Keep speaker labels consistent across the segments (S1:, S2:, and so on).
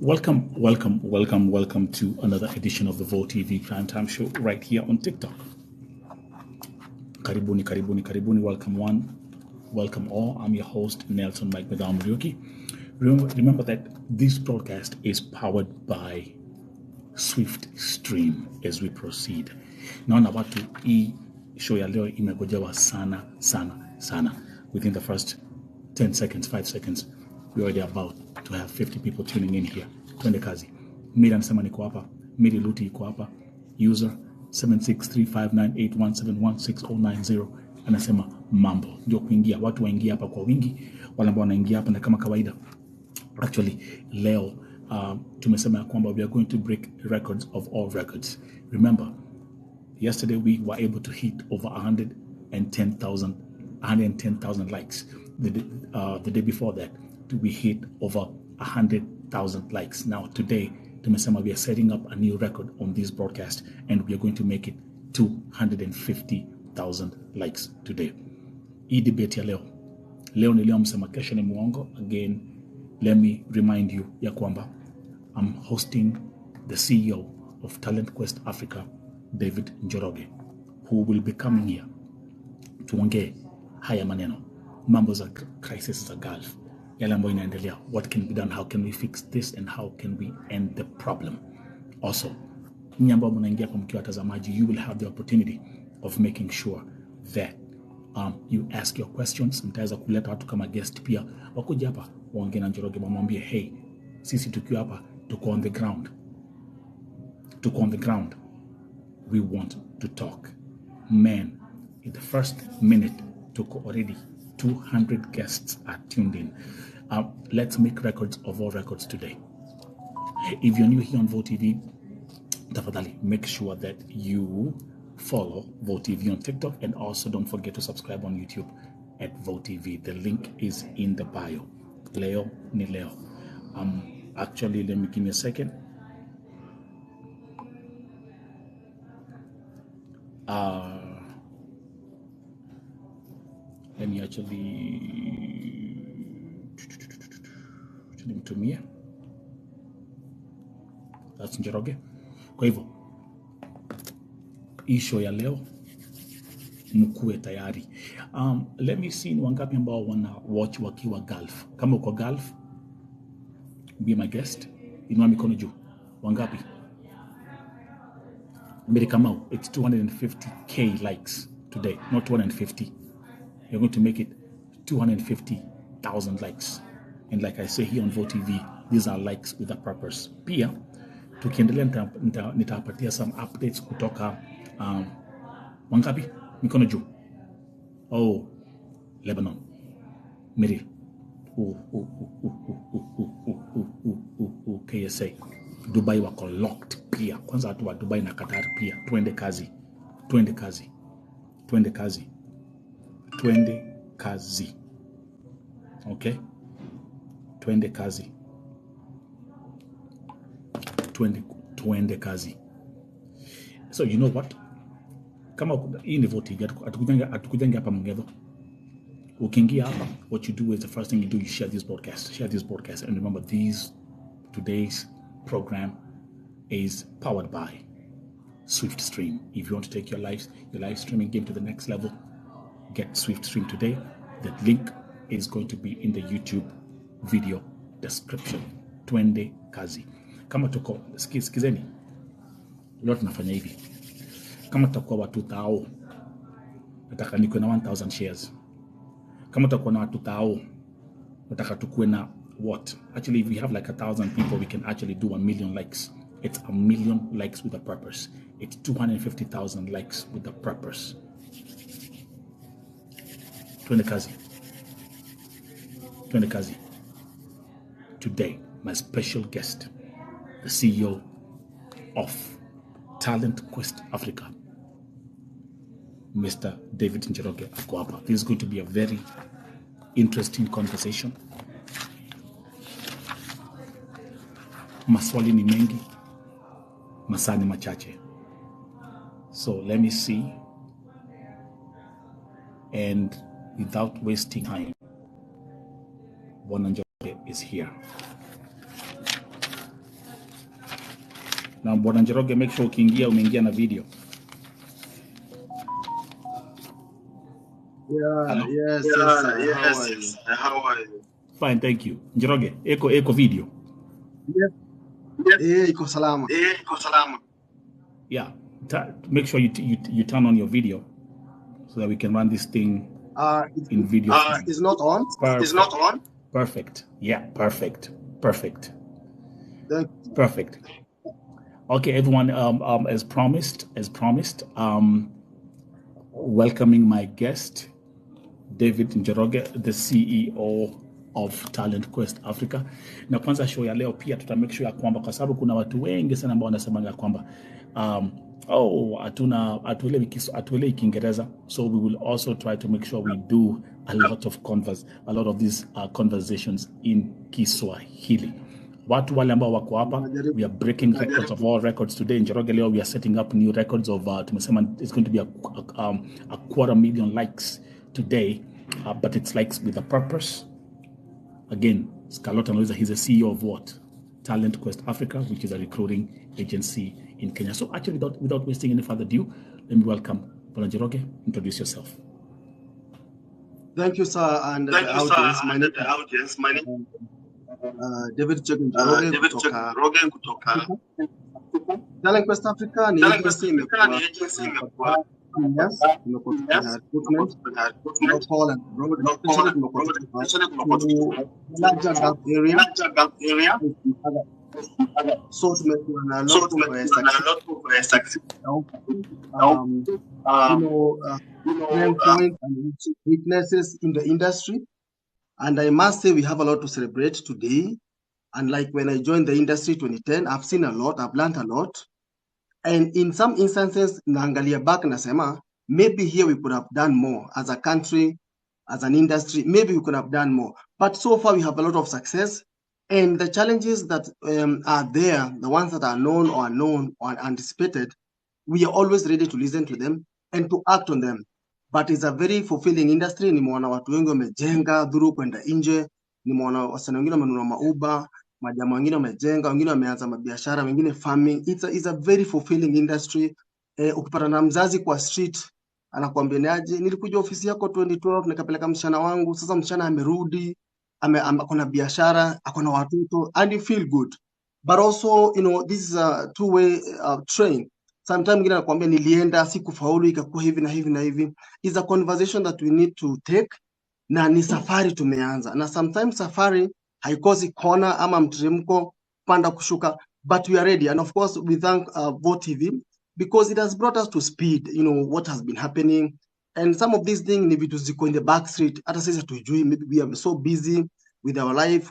S1: Welcome to another edition of the Vote TV Primetime Show right here on TikTok. Karibuni, welcome one, welcome all. I'm your host, Nelson Mike Madam Muriuki. Remember that this broadcast is powered by Swift Stream as we proceed. Naona watu hii show ya leo imegojewa sana. Within the first 10 seconds, 5 seconds, we're already about to have 50 people tuning in here. Twende kazi. Miri anasema niko hapa. Miri Luti iko hapa. User 763598171690 anasema mambo. Ndio kuingia. Watu waingia hapa kwa wingi. Wale ambao wanaingia hapa na kama kawaida. Actually, leo tumesema ya kwamba we are going to break records of all records. Remember, yesterday we were able to hit over 110,000 likes. The day before that, we hit over 100,000 likes. Now today, tumesema we are setting up a new record on this broadcast, and we are going to make it 250,000 likes today. Hii debate ya leo ni leo msema kesho ni muongo. Again, let me remind you ya kwamba I'm hosting the CEO of Talent Quest Africa, David Njoroge, who will be coming here tuongee haya maneno, mambo za crisis za Gulf, yale ambayo inaendelea, what can be done, how can we fix this, and how can we end the problem. Also, nyinyi ambao mnaingia kwa mkiwa watazamaji, you will have the opportunity of making sure that you ask your questions. Mtaweza kuleta watu kama guest pia wakuja hapa waongee na Njoroge, wamwambie hey, sisi tukiwa hapa tuko on the ground, we want to talk. Man, in the first minute tuko already 200 guests are tuned in. Let's make records of all records today. If you're new here on Vote TV, definitely make sure that you follow Vote TV on TikTok, and also don't forget to subscribe on YouTube at Vote TV. The link is in the bio. Leo ni leo. Actually, let me give me a second. Let me actually nimtumie. That's Njoroge. Kwa hivyo, isho ya leo mkuwe tayari. Let me see ni wangapi ambao wana watch wakiwa Gulf. Kama uko Gulf, be my guest. Inua mikono juu. Wangapi? Mbele Kamau, it's 250k likes today, not 250. You're going to make it 250,000 likes. And like I say here on Vote TV, these are likes with a purpose. Pia, tukiendelea nitapatia some updates kutoka wangapi? Mikono juu. Oh, Lebanon. Miri. KSA. Dubai wako locked pia. Kwanza watu wa Dubai na Qatar pia. Twende kazi. Okay? Twende kazi. So you know what? Kama hii ni Vote TV, atukujanga hapa mngedo. Ukiingia hapa, what you do is the first thing you do, you share this broadcast. And remember, today's program is powered by Swift Stream. If you want to take your live streaming game to the next level, get Swift Stream today. The link is going to be in the YouTube video description. Twende kazi. Kama tuko, sikizeni, leo tunafanya hivi. Kama tutakuwa watu 1,000, nataka nikuwe na 1,000 shares. Kama tutakuwa na watu 1,000, nataka tukuwe na what? Actually, if we have like 1,000 people, we can actually do 1,000,000 likes. It's 1,000,000 likes with a purpose. It's 250,000 likes with a purpose. Twende kazi. Today, my special guest, the CEO of Talent Quest Africa, Mr. David Njoroge Akwapa. This is going to be a very interesting conversation. Maswali ni mengi, masaa ni machache. So let me see. And without wasting time, Bwana Njoroge is here. Now, Bwana Njoroge, make sure umeingia na video.
S2: Yeah, yes, yes. How are you?
S1: Fine, thank you. Njoroge, eko video.
S2: Yes. Iko salama.
S1: Yeah, make sure you turn on your video so that we can run this thing in video.
S2: It's not on.
S1: Perfect. It's not on. Perfect. Yeah, perfect. Perfect. Perfect. Okay, everyone. As promised, welcoming my guest, David Njoroge, the CEO of Talent Quest Africa. Na kwanza show ya leo pia tuta make sure ya kwamba, kwa sababu kuna watu wengi sana ambao wanasemanga kwamba atuelewi Kiingereza, so we will also try to make sure we do a lot of these conversations in Kiswahili. Watu wale ambao wako hapa, we are breaking records of all records today. Njoroge leo we are setting up new records of tumesema it's going to be a 250,000 likes today, but it's likes with a purpose. Again, Scarlett Anoiza, he's a CEO of what? Talent Quest Africa, which is a recruiting agency in Kenya. So actually, without wasting any further ado, let me welcome Bwana Njoroge. Introduce yourself.
S2: Thank you, sir, and the audience. My name David Njoroge kutoka Talent Quest Africa ni agency imekuwa recruitment local and broad, especially larger gap area. So tumekuwa na lot of success. Points and weaknesses in the industry, and I must say we have a lot to celebrate today. And like when I joined the industry 2010, I've seen a lot, I've learned a lot. And in some instances, naangalia back nasema, maybe here we could have done more as a country, as an industry, maybe we could have done more. But so far we have a lot of success. And the challenges that are there, the ones that are known or unknown or anticipated, we are always ready to listen to them and to act on them. But it's a very fulfilling industry. Nimeona watu wengi wamejenga dhuru kwenda nje, nimeona wasanii wengine wamenunua mauba, majamaa wengine wamejenga, wengine wameanza mabiashara, wengine farming. It's a very fulfilling industry. Ukipata na mzazi kwa street anakuambia niaje, nilikuja ofisi yako 2012 nikapeleka msichana wangu, sasa msichana amerudi, akona biashara, akona watoto, and you feel good. But also, this is a two-way train. Sometimes ngine anakuambia nilienda sikufaulu ikakuwa hivi na hivi na hivi. Is a conversation that we need to take, na ni safari tumeanza. Na sometimes safari haikosi kona ama mteremko panda kushuka, but we are ready. And of course we thank VOTV because it has brought us to speed, what has been happening. And some of these things ni vitu ziko in the back street, hata sisi hatujui, maybe we are so busy with our life,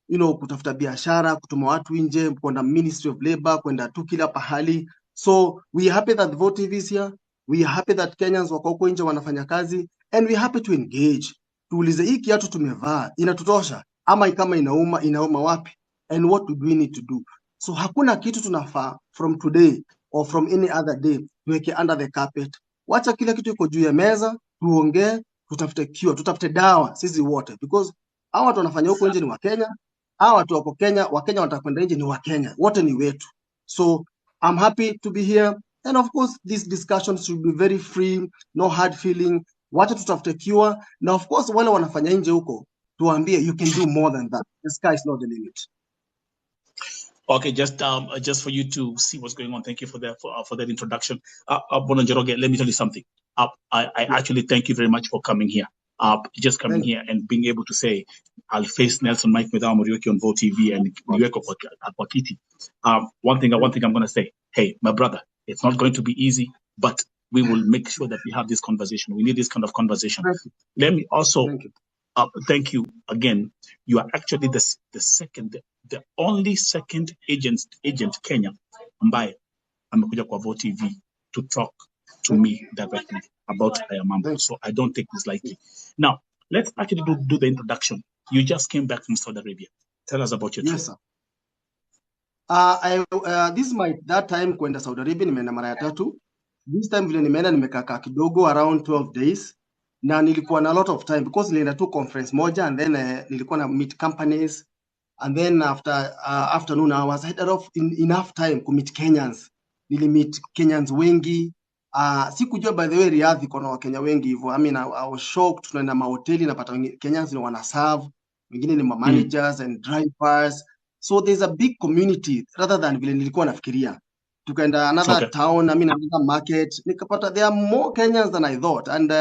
S2: kutafuta biashara, kutuma watu nje, kwenda Ministry of Labor, kwenda tu kila pahali. So we are happy that VOTV is here. We are happy that Kenyans wako huko nje wanafanya kazi, and we are happy to engage. Tuulize hii kiatu tumevaa inatutosha ama kama inauma wapi, and what do we need to do? So hakuna kitu tunafaa from today or from any other day tuweke under the carpet. Wacha kila kitu iko juu ya meza, tuongee, tutafute cure, tutafute dawa sisi wote, because hawa watu wanafanya huko nje ni wa Kenya, hawa watu wako Kenya, wa Kenya watakwenda nje ni wa Kenya, wote ni wetu. So I'm happy to be here, and of course these discussions should be very free, no hard feeling. Wacha tutafute cure, na of course wale wanafanya nje huko tuambie you can do more than that. The sky is not the limit.
S1: Okay, just for you to see what's going on. Thank you for that introduction. Bwana Njoroge, let me tell you something. I actually thank you very much for coming here. Just coming here and being able to say, I'll face Nelson Mike Medao Muriuki on VOTV and Niweko kwa kiti. One thing I'm going to say, hey, my brother, it's not going to be easy, but we will make sure that we have this conversation. We need this kind of conversation. Let me also thank you again. You are actually the only second agent Kenya ambaye amekuja kwa VOTV to talk to me directly about Ayamambo. So I don't take this lightly. Now, let's actually do the introduction. You just came back from Saudi Arabia. Tell us about your trip.
S2: Yes, sir. This is my that time kwenda Saudi Arabia, nimeenda mara ya 3. This time vile nimeenda nimekaa kidogo around 12 days. Na nilikuwa na a lot of time because nilienda tu conference moja, and then nilikuwa na meet companies, And then after afternoon hours, I had enough time to meet Kenyans. Nili meet Kenyans wengi. Sikujua by the way Riyadh iko na Wakenya wengi hivyo. I mean, I was shocked. Tunaenda mahoteli napata Kenyans ni wana serve, wengine ni managers and drivers. So there's a big community rather than vile nilikuwa nafikiria. Tukaenda another town, I mean another market. Nikapata there are more Kenyans than I thought, and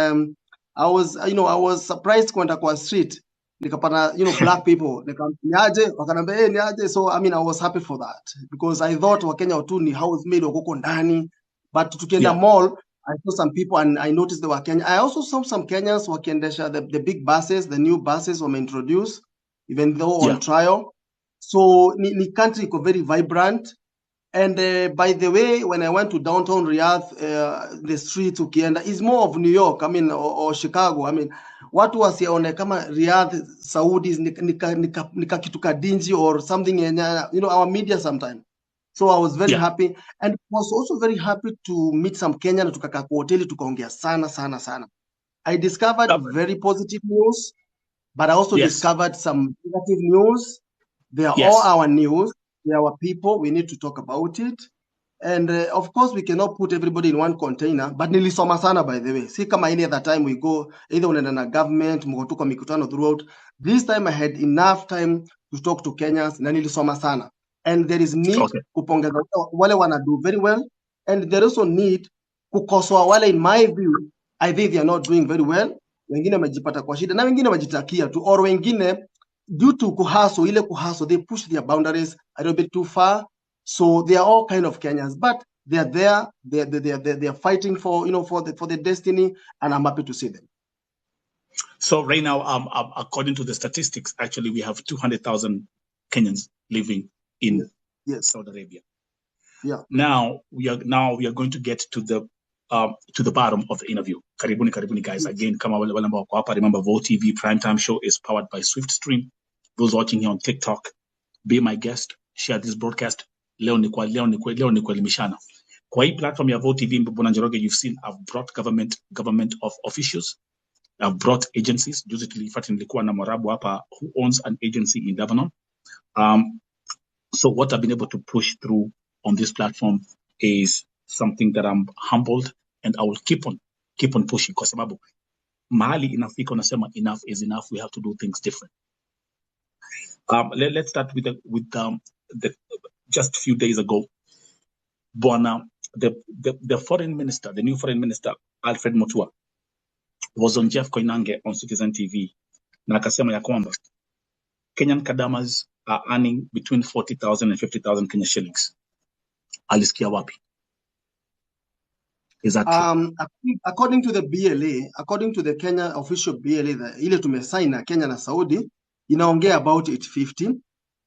S2: I was surprised kwenda kwa street. Nikapata black people. Niaje, wakanambia niaje. So I mean I was happy for that because I thought Wakenya tu ni housemaid wako ndani, but tukienda mall I saw some people and I noticed they were Kenyan. I also saw some Kenyans wakiendesha the big buses, the new buses were introduced, even though on trial. So the country is very vibrant. And by the way, when I went to downtown Riyadh, the streets ukienda is more of New York, I mean, or Chicago. I mean, watu wasione kama Riyadh, Saudis, nika kitu kadinji or something, our media sometimes. So I was very happy, and was also very happy to meet some Kenyan. Tukakaa kwa hoteli tukaongea sana. I discovered very positive news, but I also discovered some negative news. They are all our news. They are our people. We need to talk about it. And of course, we cannot put everybody in one container. But nilisoma sana, by the way. See, kama any other time we go, either unaenda na government, mkotuko mikutano throughout. This time I had enough time to talk to Kenyans. Na nilisoma sana. And there is need kupongeza wale wana do very well. And there is also need kukosoa wale, in my view, I think they are not doing very well. Wengine wamejipata kwa shida na wengine wajitakia tu, or wengine due to kuhaso, they push their boundaries a little bit too far. So they are all kind of Kenyans, but they are there. They are fighting for for the destiny, and I'm happy to see them.
S1: So right now, according to the statistics, actually we have 200,000 Kenyans living in Saudi Arabia.
S2: Yeah.
S1: Now we are going to get to the bottom of the interview. Karibuni guys. Again, kama wale ambao wako hapa, remember Vote TV Primetime Show is powered by SwiftStream. Those watching here on TikTok, be my guest, share this broadcast. Leo ni kuelimishana. Kwa hii platform ya Vote TV Mbona Njoroge, you've seen I've brought government of issues. I've brought agencies. Juzi tulifati nilikuwa na Mwarabu hapa who owns an agency in Lebanon. So what I've been able to push through on this platform is something that I'm humbled, and I will keep on pushing kwa sababu mahali inafika unasema enough is enough. We have to do things different. Let's start with the just a few days ago, Bwana, the foreign minister, the new foreign minister, Alfred Mutua, was on Jeff Koinange on Citizen TV. Na akasema ya kwamba Kenyan kadamas are earning between 40,000 and 50,000 Kenya shillings. Alisikia wapi? Is that true?
S2: According to the BLA, according to the Kenya official BLA, ile tumesaina Kenya na Saudi, inaongea about 850.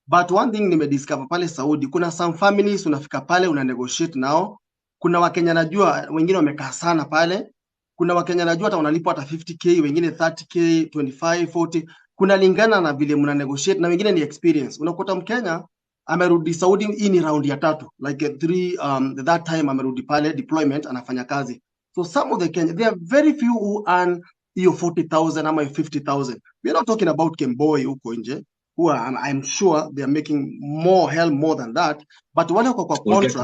S2: But one thing nimediscover pale Saudi, kuna some families unafika pale una negotiate nao. Kuna Wakenya najua wengine wamekaa sana pale. Kuna Wakenya najua hata wanalipwa hata 50k, wengine 30k, 25, 40. Kuna lingana na vile mna negotiate, na wengine ni experience. Unakuta Mkenya amerudi Saudi, hii ni round ya 3, like 3 that time amerudi pale deployment anafanya kazi. So some of the Kenya, there are very few who earn hiyo 40,000 ama 50,000. We are not talking about Kemboi huko nje, who are, I'm sure they are making more than that, but wale kwa contract,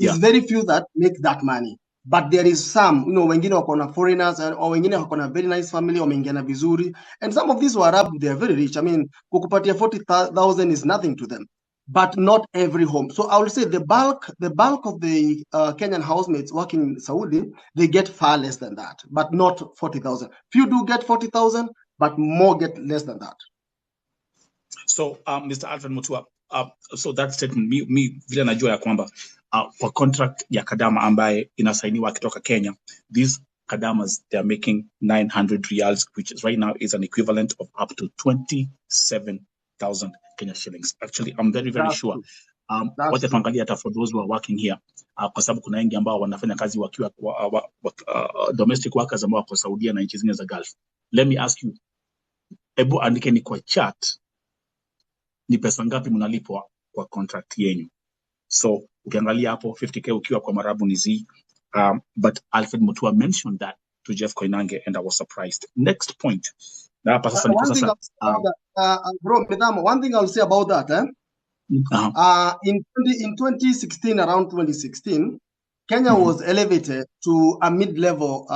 S2: it's very few that make that money. But there is some, wengine wako na foreigners, or wengine wako na very nice family, wameingia na vizuri, and some of these Waarabu, they are very rich. I mean, kukupatia 40,000 is nothing to them, but not every home. So I will say the bulk of the Kenyan housemates working in Saudi, they get far less than that, but not 40,000. Few do get 40,000, but more get less than that.
S1: So, Mr. Alfred Mutua, so that statement, mi vile najua ya kwamba kwa contract ya kadama ambaye inasainiwa akitoka Kenya, these kadamas, they are making 900 riyals, which is right now is an equivalent of up to 27,000 Kenya shillings. Actually, I'm very sure. What tuangalia hata for those who are working here, kwa sababu kuna wengi ambao wanafanya kazi wakiwa domestic workers ambao wako Saudia na nchi zingine za Gulf. Let me ask you, ebu andikeni kwa chat, ni pesa ngapi mnalipwa kwa contract yenu? So ukiangalia hapo 50k ukiwa kwa Marabu ni Z, but Alfred Mutua mentioned that to Jeff Koinange and I was surprised. Next point. Na hapa sasa
S2: bro, Medamo, one thing I'll say about that, in 2016, around 2016, Kenya was elevated to a mid-level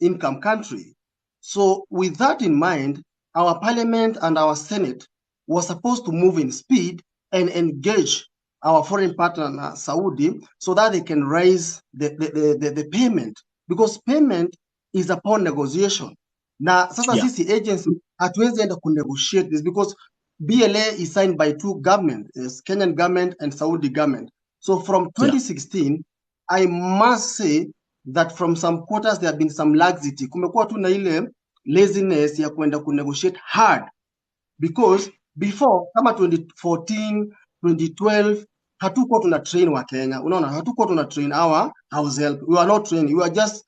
S2: income country. So with that in mind, our parliament and our Senate was supposed to move in speed and engage our foreign partner, Saudi, so that they can raise the payment, because payment is upon negotiation. Now, sasa sisi agency hatuwezi enda negotiate this because BLA is signed by two governments, Kenyan government and Saudi government. So from 2016, I must say that from some quarters there have been some laxity. Kumekuwa tu na ile laziness ya kwenda negotiate hard, because before kama 2014, 2012 hatukuwa tuna train wa Kenya. Unaona, hatukuwa tuna train our house help. We were not training. We were just,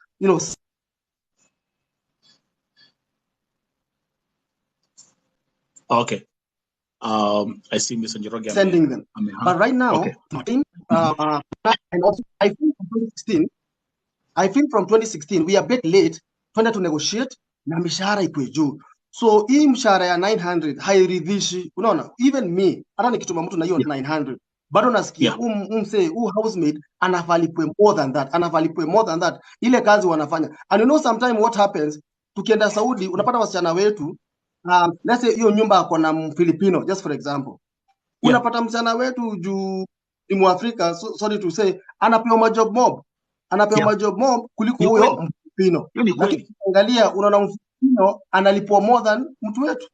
S1: Okay. I see Mr. Njoroge
S2: sending them. But right now, and also I feel from 2016 we are a bit late to negotiate na mishahara ikuwe juu. So hii mshahara ya 900 hairidhishi. Unaona, even me hata nikituma mtu na hiyo 900 bado nasikia umse housemaid anafalipwe more than that, ile kazi wanafanya. And you know sometimes what happens, tukienda Saudi unapata wasichana wetu, let's say hiyo nyumba ako na Mfilipino, just for example, unapata msichana wetu juu ni Mwafrika, sorry to say, anapewa majob mob kuliko huyo Mfilipino. Lakini angalia, unaona Mfilipino analipwa more than mtu wetu.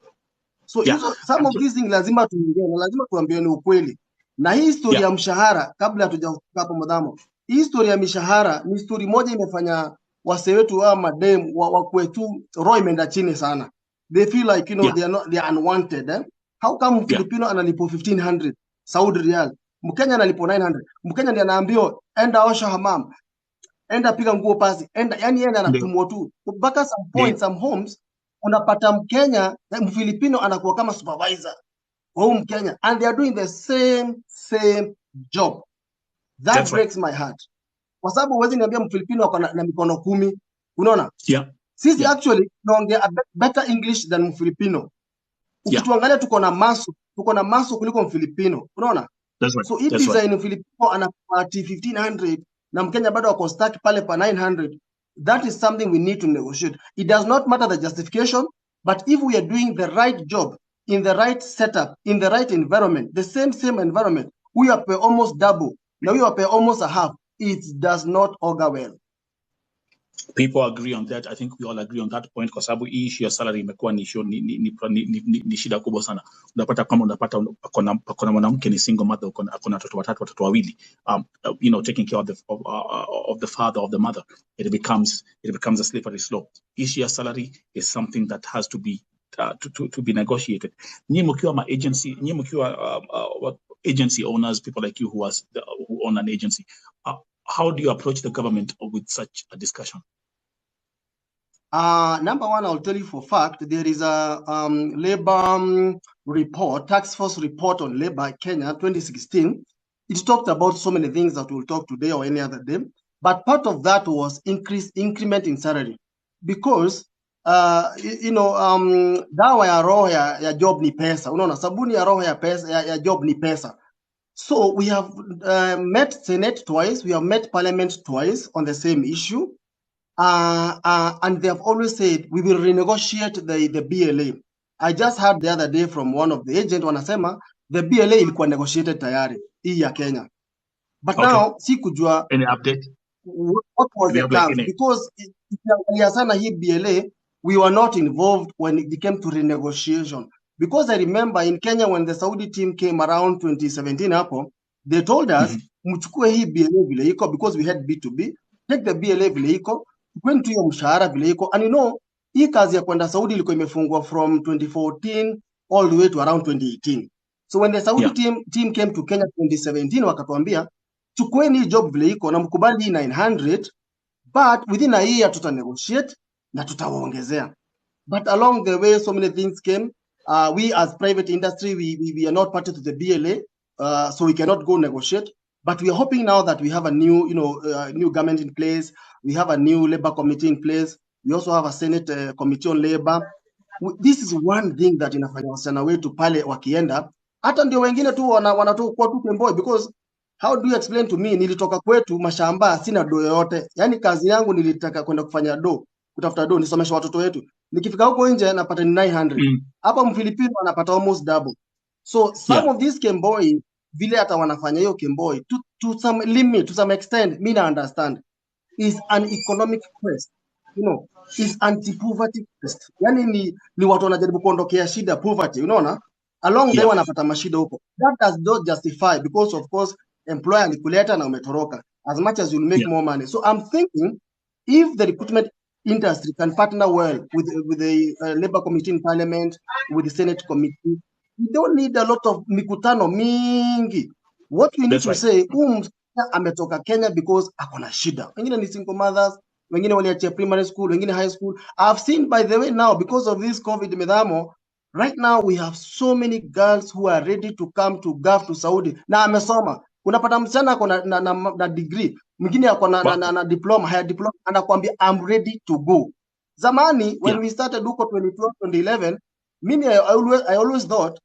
S2: So some of these things lazima tuongee na lazima tuambiane ukweli. Na hii story ya mshahara, kabla hatujafika hapo Madamo, hii story ya mishahara ni story moja imefanya wase wetu wa madem wa kwetu roho imeenda chini sana. They feel like, they are unwanted. How come Filipino analipo 1500 Saudi Riyal, Mkenya analipo 900? Mkenya ndiye anaambiwa enda osha hamam, enda piga nguo pasi, enda, yani yeye anatumwa tu. Mpaka some point, some homes unapata Mkenya, Mfilipino anakuwa kama supervisor wa Mkenya, and they are doing the same job. That breaks my heart. Kwa sababu huwezi niambia Mfilipino ako na mikono 10, unaona? Sisi actually tunaongea better English than Mfilipino. Ukituangalia tuko na maso kuliko Mfilipino, unaona? So if design Mfilipino anapati 1500 na Mkenya bado wako stuck pale pa 900, that is something we need to negotiate. It does not matter the justification, but if we are doing the right job, in the right setup, in the right environment, the same environment, we are pay almost double, now we are pay almost a half, it does not augur well.
S1: People agree on that. I think we all agree on that point, kwa sababu hii issue ya salary imekuwa ni issue ni shida kubwa sana. Unapata kama akona mwanamke ni single mother, akona watoto wawili, taking care of the father, of the mother, it becomes a slippery slope. Issue ya salary is something that has to be negotiated. Nyinyi mkiwa agency owners, people like you who own an agency, how do you approach the government with such a discussion?
S2: Number one, I'll tell you for fact, there is a labor report, task force report on labor Kenya 2016. It talked about so many things that we'll talk today or any other day. But part of that was increment in salary. Because, dawa ya roho ya job ni pesa. Unaona, sabuni ya roho ya job ni pesa. So we have met Senate twice, we have met Parliament twice on the same issue. And they have always said, we will renegotiate the BLA. I just heard the other day from one of the agents, wanasema, the BLA ilikuwa negotiated tayari, hii ya Kenya. But now, si kujua,
S1: any update?
S2: What was the terms? Because ikiangalia sana hii BLA, we were not involved when it came to renegotiation. Because I remember in Kenya, when the Saudi team came around 2017 hapo, they told us, mchukue hii BLA vile iko, because we had B2B, take the BLA vile iko, kwenda hiyo mshahara vile iko. And hii kazi ya kwenda Saudi ilikuwa imefungwa from 2014 all the way to around 2018. So when the Saudi team came to Kenya 2017, wakatuambia, chukueni hii job vile iko na mkubali hii 900, but within a year tuta negotiate na tutawaongezea. But along the way, so many things came. We as private industry, we are not party to the BLA, so we cannot go negotiate. But we are hoping now that we have a new, new government in place. We have a new labor committee in place. We also have a Senate committee on labor. this is one thing that inafanya wasichana wetu pale wakienda, hata ndio wengine tu wanatoka tu Kemboi, because how do you explain to me, nilitoka kwetu mashamba, sina do yoyote, yani kazi yangu nilitaka kwenda kufanya do, kutafuta do nisomesha watoto wetu, nikifika huko nje napata ni 900 hapa Mfilipino anapata almost double. So some of these Kemboi vile hata wanafanya hiyo Kemboi to some limit, to some extent, mimi na understand is an economic quest, you know, is anti-poverty quest. Yani ni watu wanajaribu kuondokea shida, poverty, unaona, along the wanapata mashida huko. That does not justify, because of course employer alikuleta na umetoroka, as much as you'll make more money. So I'm thinking if the recruitment industry can partner well with the labor committee in parliament, with the Senate committee, we don't need a lot of mikutano mingi. What we need to say, ametoka Kenya because akona shida. Wengine ni single mothers, wengine waliachia primary school, wengine high school. I've seen, by the way, now because of this COVID medamo, right now we have so many girls who are ready to come to Gulf, to Saudi. Na amesoma. Unapata msichana akona na degree, mwingine akona na diploma, higher diploma, anakuambia I'm ready to go. Zamani when we started huko 2012, 2011, mimi I always thought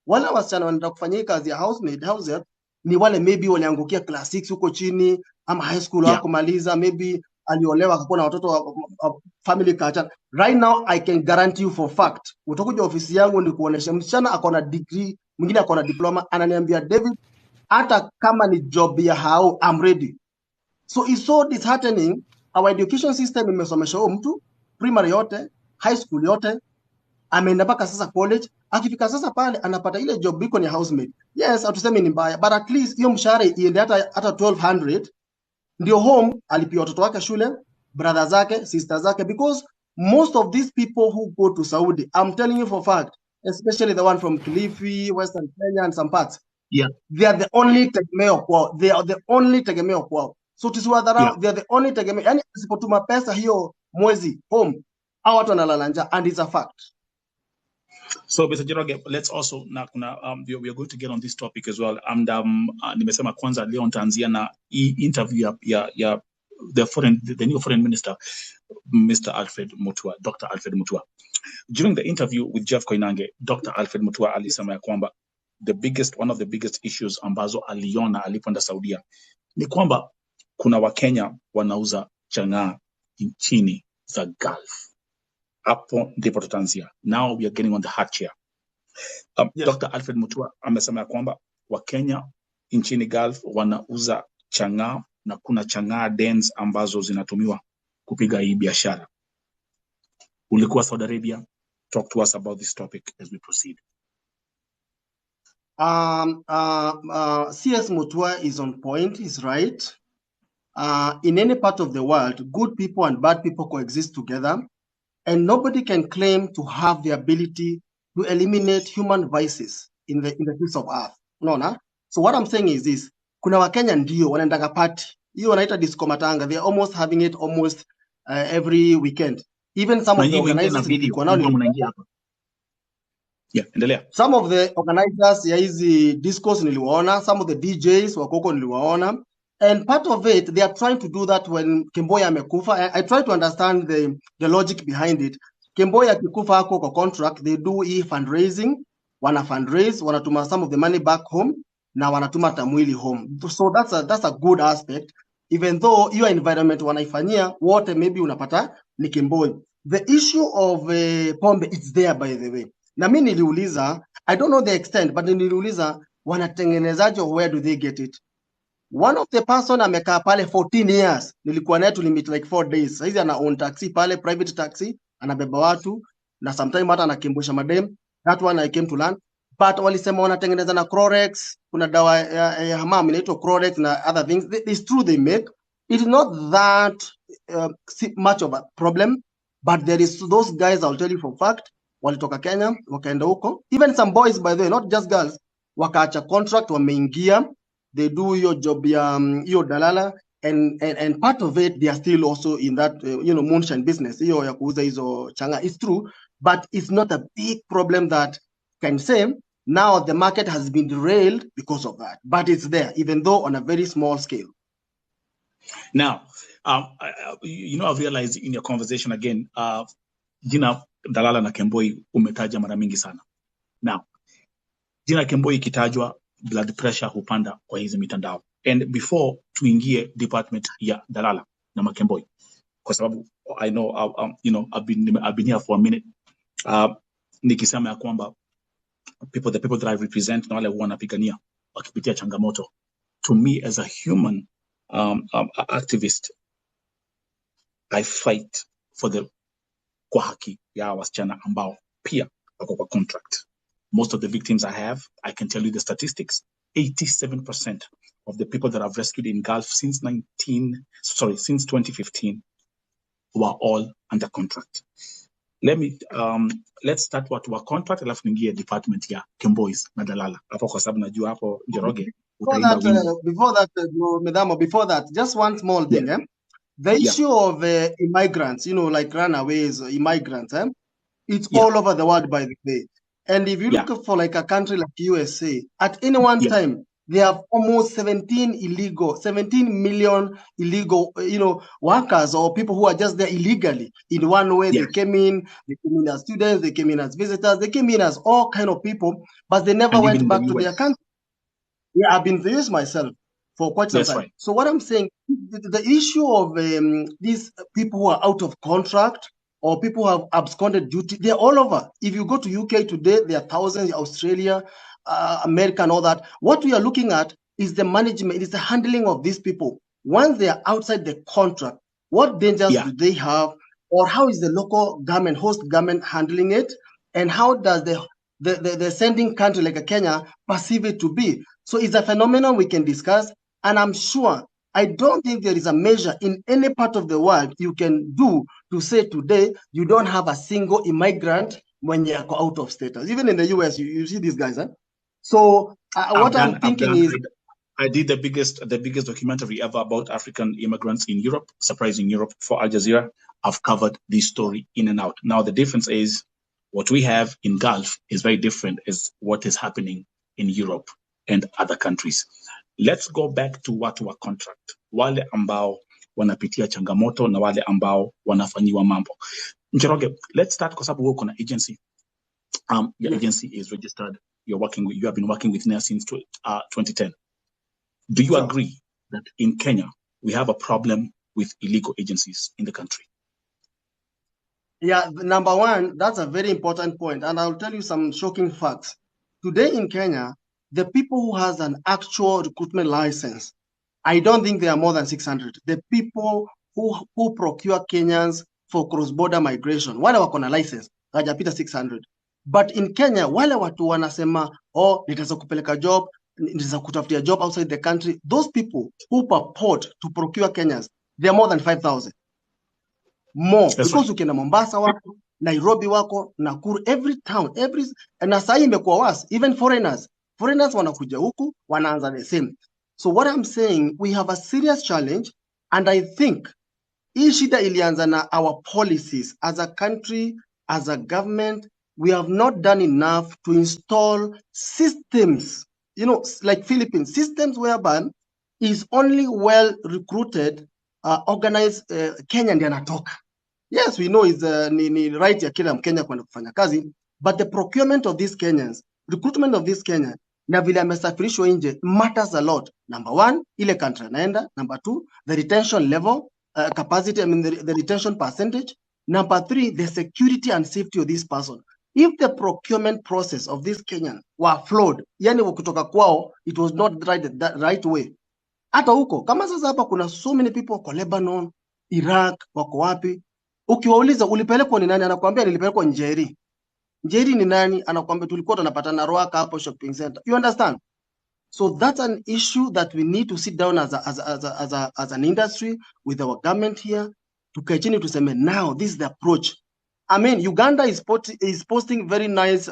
S2: wale wasichana wanataka kufanya kazi ya housemaid, house help, ni wale maybe waliangukia class 6 huko chini ama high school wako maliza, maybe aliolewa akakuwa na watoto wa family kacha. Right now I can guarantee you for fact, utakuja ofisi yangu ni kuonesha msichana akona degree, mwingine akona diploma, ananiambia David, hata kama ni job ya hao I'm ready. So it's so disheartening. Our education system imesomesha huyo mtu primary yote, high school yote, ameenda mpaka sasa college, akifika sasa pale anapata ile job iko ni housemaid. Yes, atuseme ni mbaya, but at least hiyo mshahara iende hata 1200, ndio home alipia watoto wake shule, brother zake, sister zake, because most of these people who go to Saudi, I'm telling you for fact, especially the one from Kilifi, Western Kenya and some parts, they are the only tegemeo kwao. They are the only tegemeo kwao. So tusiwadharau, they are the only tegemeo. Yani usipotuma pesa hiyo mwezi home, hao watu wanalala njaa, and it's a fact.
S1: So, Mr. Jeroge, let's also we are going to get on this topic as well. And nimesema kwanza leo nitaanzia na interview ya the new foreign minister, Mr. Alfred Mutua, Dr. Alfred Mutua. During the interview with Jeff Koinange, Dr. Alfred Mutua alisema ya kwamba one of the biggest issues ambazo aliona alipoenda Saudia ni kwamba kuna Wakenya wanauza chang'aa nchini za Gulf. Hapo ndipo tutaanzia. Now we are getting on the hard chair. Dr. Alfred Mutua amesema ya kwamba Wakenya nchini Gulf wanauza chang'aa na kuna chang'aa dens ambazo zinatumiwa kupiga hii biashara. Ulikuwa Saudi Arabia. Talk to us about this topic as we proceed.
S2: CS Mutua is on point, he's right. In any part of the world, good people and bad people coexist together, and nobody can claim to have the ability to eliminate human vices in the piece of earth. No. So what I'm saying is this: kuna Wakenya ndio wanaendanga party, hiyo wanaita disco matanga. They are almost having it almost every weekend. Even some of the organizers some of the organizers ya hizi discos niliwaona, some of the DJs wakoko niliwaona, and part of it they are trying to do that when Kemboi amekufa. I try to understand the logic behind it. Kemboi akikufa hako kwa contract, they do fundraising, wana fundraise, wanatuma some of the money back home na wanatuma tamwili home. So that's a good aspect, even though your environment wanaifanyia wote maybe unapata ni Kemboi. The issue of pombe, it's there, by the way. Na mimi niliuliza, I don't know the extent, but niliuliza wanatengenezaje, where do they get it? One of the person amekaa pale 14 years, nilikuwa naye tulimit like 4 days. Saizi ana own taxi pale, private taxi, anabeba watu na sometimes hata anakimbusha madem. That one I came to learn. But walisema wanatengeneza na Crorex, kuna dawa ya hamam inaitwa Crorex na other things. It's true they make. It is not that much of a problem, but there is those guys, I'll tell you for fact, walitoka Kenya, wakaenda huko. Even some boys, by the way, not just girls, wakaacha contract, wameingia, they do your job ya dalala, and part of it, they are still also in that, moonshine business, ya kuuza hizo changa. It's true, but it's not a big problem that can say, now the market has been derailed because of that. But it's there, even though on a very small scale.
S1: Now, I've realized in your conversation again, Dalala na Kemboi umetaja mara mingi sana. Now, jina Kemboi ikitajwa, blood pressure hupanda kwa hizi mitandao. And before tuingie department ya Dalala na Makemboi, kwa sababu I know I've been here for a minute, nikisema ya kwamba the people that I represent na wale wanapigania wakipitia changamoto, to me as a human activist, I fight for kwa haki ya wasichana ambao pia wako kwa contract. Most of the victims I have, I can tell you the statistics, 87% of the people that I've rescued in Gulf since 2015 were all under contract. Let's start what were contract, alafu ningie department ya Kembois na Dalala. Hapo kwa sababu najua hapo Njoroge utaimba wimbo.
S2: Before that, just one small thing. The issue of immigrants, like runaways, immigrants, it's all over the world, by the way. And if you look for like a country like USA, at any one time, they have almost 17 million illegal, workers or people who are just there illegally. In one way, they came in as students, they came in as visitors, they came in as all kind of people, but they never went back to their country. Yeah, I've been there myself for quite some time. Right. So what I'm saying, the issue of these people who are out of contract or people who have absconded duty, they're all over. If you go to UK today, there are thousands, Australia, America and all that. What we are looking at is the management, is the handling of these people. Once they are outside the contract, what dangers do they have, or how is the local government, host government handling it? And how does the sending country like a Kenya perceive it to be? So it's a phenomenon we can discuss, and I'm sure, I don't think there is a measure in any part of the world you can do to say today you don't have a single immigrant when you are out of status. Even in the US, you see these guys. So what I'm thinking is,
S1: I did the biggest documentary ever about African immigrants in Europe, Surprising Europe, for Al Jazeera. I've covered this story in and out. Now the difference is what we have in Gulf is very different as what is happening in Europe and other countries. Let's go back to what were contract. Wale ambao wanapitia changamoto na wale ambao wanafanyiwa mambo. Njoroge, let's start kwa sababu wewe uko na agency. Your agency is registered. You have been working with NEA since 2010. Do you agree that in Kenya we have a problem with illegal agencies in the country?
S2: Yeah, number one, that's a very important point, and I'll tell you some shocking facts. Today in Kenya, the people who has an actual recruitment license, I don't think there are more than 600. The people who procure Kenyans for cross-border migration, wale wako na license, hajapita 600. But in Kenya, wale watu wanasema, nitaweza kupeleka job, nitaweza kutafutia job outside the country, those people who purport to procure Kenyans, they are more than 5,000. More. That's because ukienda Mombasa wako, Nairobi wako, Nakuru, every town, na saa hii imekuwa worse, even foreigners wanakuja huku, wanaanza the same. So what I'm saying, we have a serious challenge, and I think hii shida ilianza na our policies as a country, as a government. We have not done enough to install systems, like Philippines, systems whereby is only well recruited, organized Kenyan ndiye anatoka. Yes, we know it's ni right ya kila Mkenya kwenda kufanya kazi, but the procurement of these Kenyans, recruitment of these Kenyans, na vile amesafirishwa nje matters a lot. Number one, ile country anaenda. Number two, the retention level, capacity, the retention percentage. Number three, the security and safety of this person. If the procurement process of this Kenyan were flawed, yani kutoka kwao, it was not the right way. Hata huko, kama sasa hapa kuna so many people wako Lebanon, Iraq, wako wapi? Ukiwauliza ulipelekwa ni nani, anakuambia nilipelekwa Njeri. Njeri ni nani? Anakuambia tulikuwa tunapatana Ruaka hapo shopping center. You understand? So that's an issue that we need to sit down as an industry with our government here to continue to say, now this is the approach. I mean, Uganda is posting very nice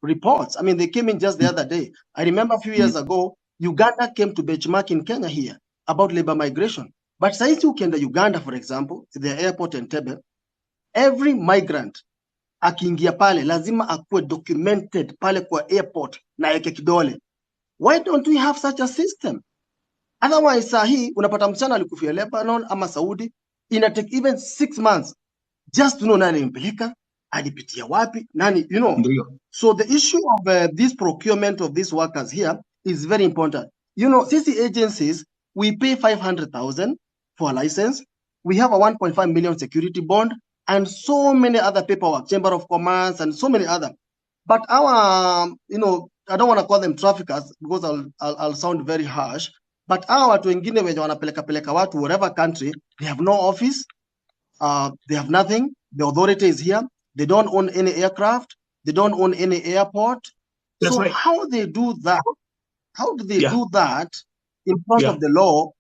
S2: reports. I mean, they came in just the other day. I remember a few years ago, Uganda came to benchmark in Kenya here about labor migration. But since you can Uganda, for example, the airport in Entebbe, every migrant akiingia pale lazima akuwe documented pale kwa airport na eke kidole. Why don't we have such a system? Otherwise, sahi unapata msichana alikufia Lebanon ama Saudi, ina take even 6 months just to know nani impeleka, alipitia wapi, nani,
S1: Ndio.
S2: So the issue of this procurement of these workers here is very important. CC agencies, we pay 500,000 for a license. We have a 1.5 million security bond and so many other paperwork, Chamber of Commerce and so many other. But our, I don't want to call them traffickers because I'll sound very harsh. But our watu wengine wenye wanapeleka watu whatever country, they have no office, they have nothing. The authority is here. They don't own any aircraft. They don't own any airport.
S1: That's
S2: so
S1: right.
S2: how they do that? How do they do that in front
S1: Yeah.
S2: of the law?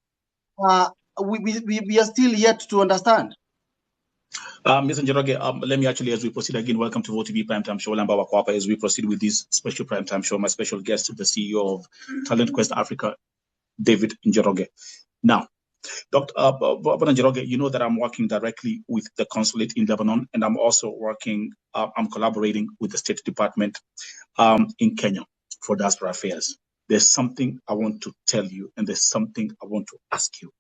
S2: We are still yet to understand.
S1: Mr. Njoroge, let me actually, as we proceed again, welcome to VOTV Primetime Show. Lamba Wakwapa, as we proceed with this special Primetime Show, my special guest, the CEO of Talent Quest Africa, David Njoroge. Now, Dr. Njoroge, you know that I'm working directly with the consulate in Lebanon, and I'm also working, I'm collaborating with the State Department in Kenya for diaspora affairs. There's something I want to tell you, and there's something I want to ask you.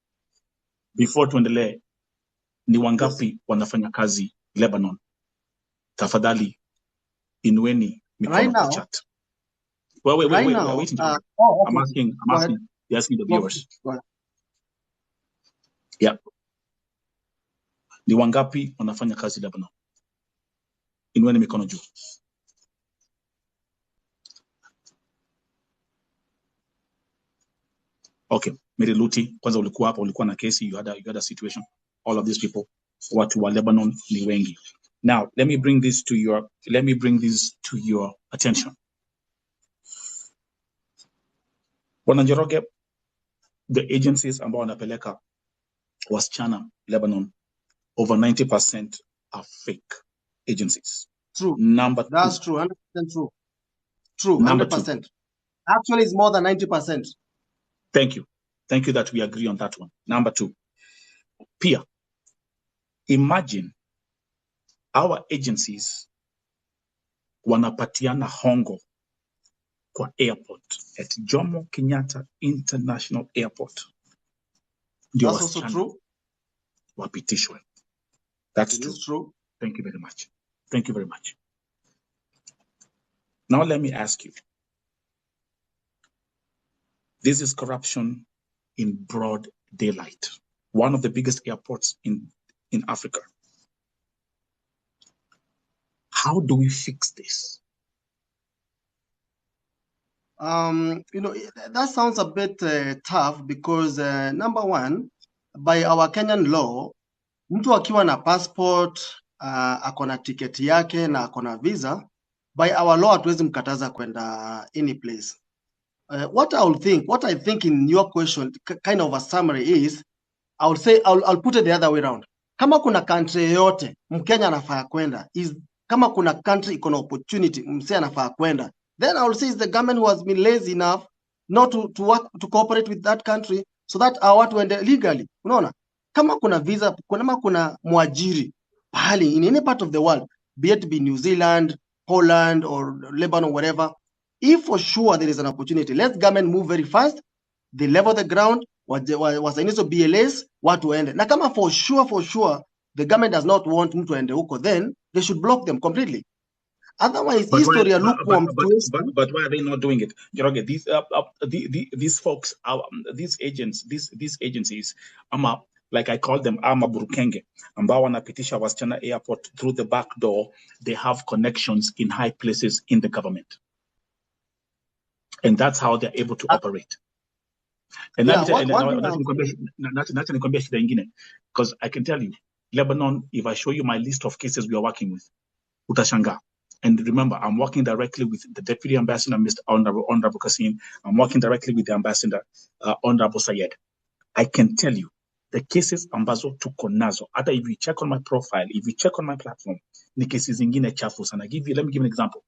S1: Before tuendelee, ni wangapi wanafanya kazi Lebanon? Tafadhali inueni mikono kwa chat. Wait, we're waiting.
S2: Okay.
S1: I'm asking the viewers. Yeah. Ni wangapi wanafanya kazi Lebanon? Inueni mikono juu. Okay, Mary Luti, kwanza ulikuwa na kesi, you had a situation. All of these people, watu wa Lebanon ni wengi. Now, let me bring this to your attention. Bwana Njoroge, the agencies ambao wanapeleka wasichana Lebanon, over 90% are fake agencies.
S2: True.
S1: That's
S2: true. 100% true. True. 100%. Actually, it's more than 90%.
S1: Thank you that we agree on that one. Number two, Pia, imagine our agencies wanapatiana hongo kwa airport at Jomo Kenyatta International Airport.
S2: That's also true.
S1: Wapitishwe. That's
S2: true. True.
S1: Thank you very much. Now let me ask you. This is corruption in broad daylight. One of the biggest airports in Africa. How do we fix this?
S2: That sounds a bit tough because number one, by our Kenyan law, mtu akiwa na passport, akona tiketi yake na akona visa, by our law hatuwezi mkataza kwenda any place. What I think in your question, kind of a summary is, I'll put it the other way around. Kama kuna country yote Mkenya anafaa kwenda, kama kuna country iko na opportunity mse anafaa kwenda, then I will say it's the government who has been lazy enough not to work to cooperate with that country so that our watu waende legally. Unaona, kama kuna visa, kama kuna mwajiri pahali in any part of the world, be it be New Zealand, Holland or Lebanon, whatever, if for sure there is an opportunity, let government move very fast, they level the ground, wasainizo BLS, watu waende. Na kama for sure the government does not want mtu aende huko, then they should block them completely. Otherwise, history are lukewarm.
S1: But why are they not doing it? These folks, these agencies, like I call them, ama burukenge, ambao wanapitisha wasichana airport through the back door. They have connections in high places in the government, and that's how they're able to operate. And because I can tell you, Lebanon, if I show you my list of cases we are working with, utashanga. And remember, I'm working directly with the Deputy Ambassador, Mr. Honorable Kassim. I'm working directly with the Ambassador, Honorable Sayed. I can tell you, the cases ambazo tuko nazo, hata if you check on my profile, if you check on my platform, ni cases zingine chafu sana. Let me give you an example.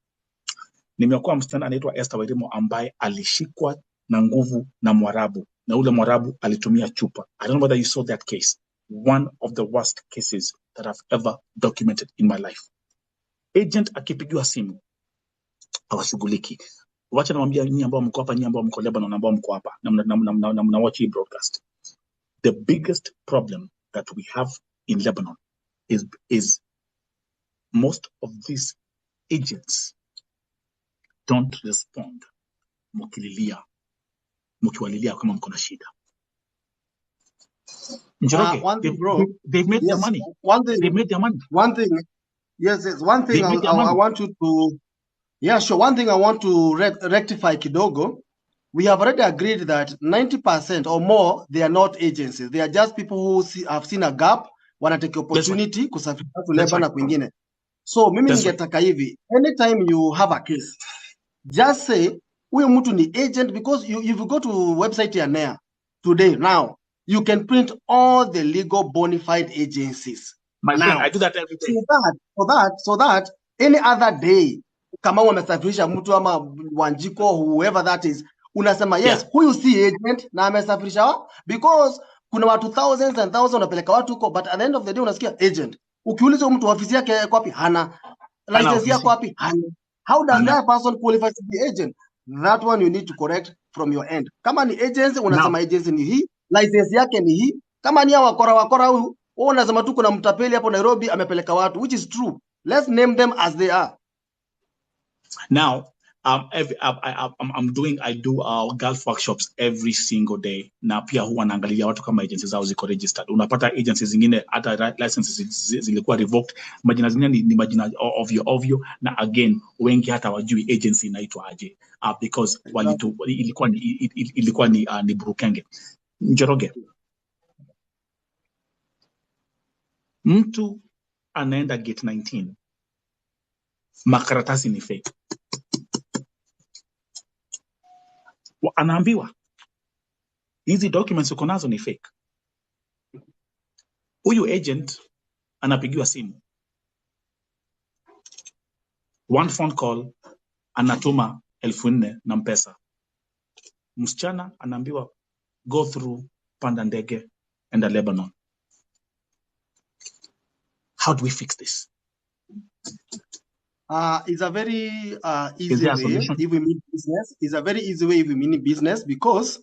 S1: Nimekuwa msichana anaitwa Esther Wairimo ambaye alishikwa na nguvu na Mwarabu, na ule Mwarabu alitumia chupa. I don't know whether you saw that case. One of the worst cases that I've ever documented in my life. Agent akipigiwa simu hawashughuliki. Wacha namwambia nyinyi ambao mko hapa, nyinyi ambao mko Lebanon, ambao mko hapa na mnawatch hii broadcast. The biggest problem that we have in Lebanon is most of these agents don't respond mkiwalilia kama mko na shida. Njoroge,
S2: One thing, bro.
S1: they've made their money. They've made their money.
S2: One thing. Yes, one thing I want you to. Yeah, sure. One thing I want to rectify kidogo. We have already agreed that 90% or more, they are not agencies. They are just people who have seen a gap, wanna take opportunity kusafirisha to labor na kwingine. So mimi ningetaka hivi, anytime you have a case, just say huyu mtu ni agent, because if you go to website ya NEA today now, you can print all the legal bona fide agencies.
S1: My friend, I do that every day.
S2: So that any other day, kama wamesafirisha mtu ama Wanjiko, whoever that is, unasema yes, huyu si agent na amesafirisha, because kuna watu thousands and thousands wanapeleka watu huko, but at the end of the day unasikia agent. Ukiuliza mtu ofisi yake yako wapi, hana. License yako wapi, hana. How does that person qualify to be agent? That one you need to correct from your end. Kama ni agency, unasema agency ni hii, license yake ni hii. Kama ni wakora huyu, unasema tu kuna mtapeli hapo Nairobi amepeleka watu, which is true. Let's name them as they are.
S1: Now, I do golf workshops every single day. Na pia huwa naangalia watu kama agencies zao ziko registered. Unapata agencies zingine hata licenses zilikuwa revoked. Majina zingine ni majina ovyo. Na again, wengi hata wajui agency inaitwa aje. Because ilikuwa ni Burukenge. Njoroge. Mtu anaenda gate 19. Makaratasi ni fake. Anaambiwa hizi documents uko nazo ni fake. Huyu agent anapigiwa simu, one phone call, anatuma 4,000 na mpesa. Msichana anaambiwa go through, panda ndege, enda Lebanon. How do we fix this?
S2: It's a very easy way if we mean business. It's a very easy way if we mean business, because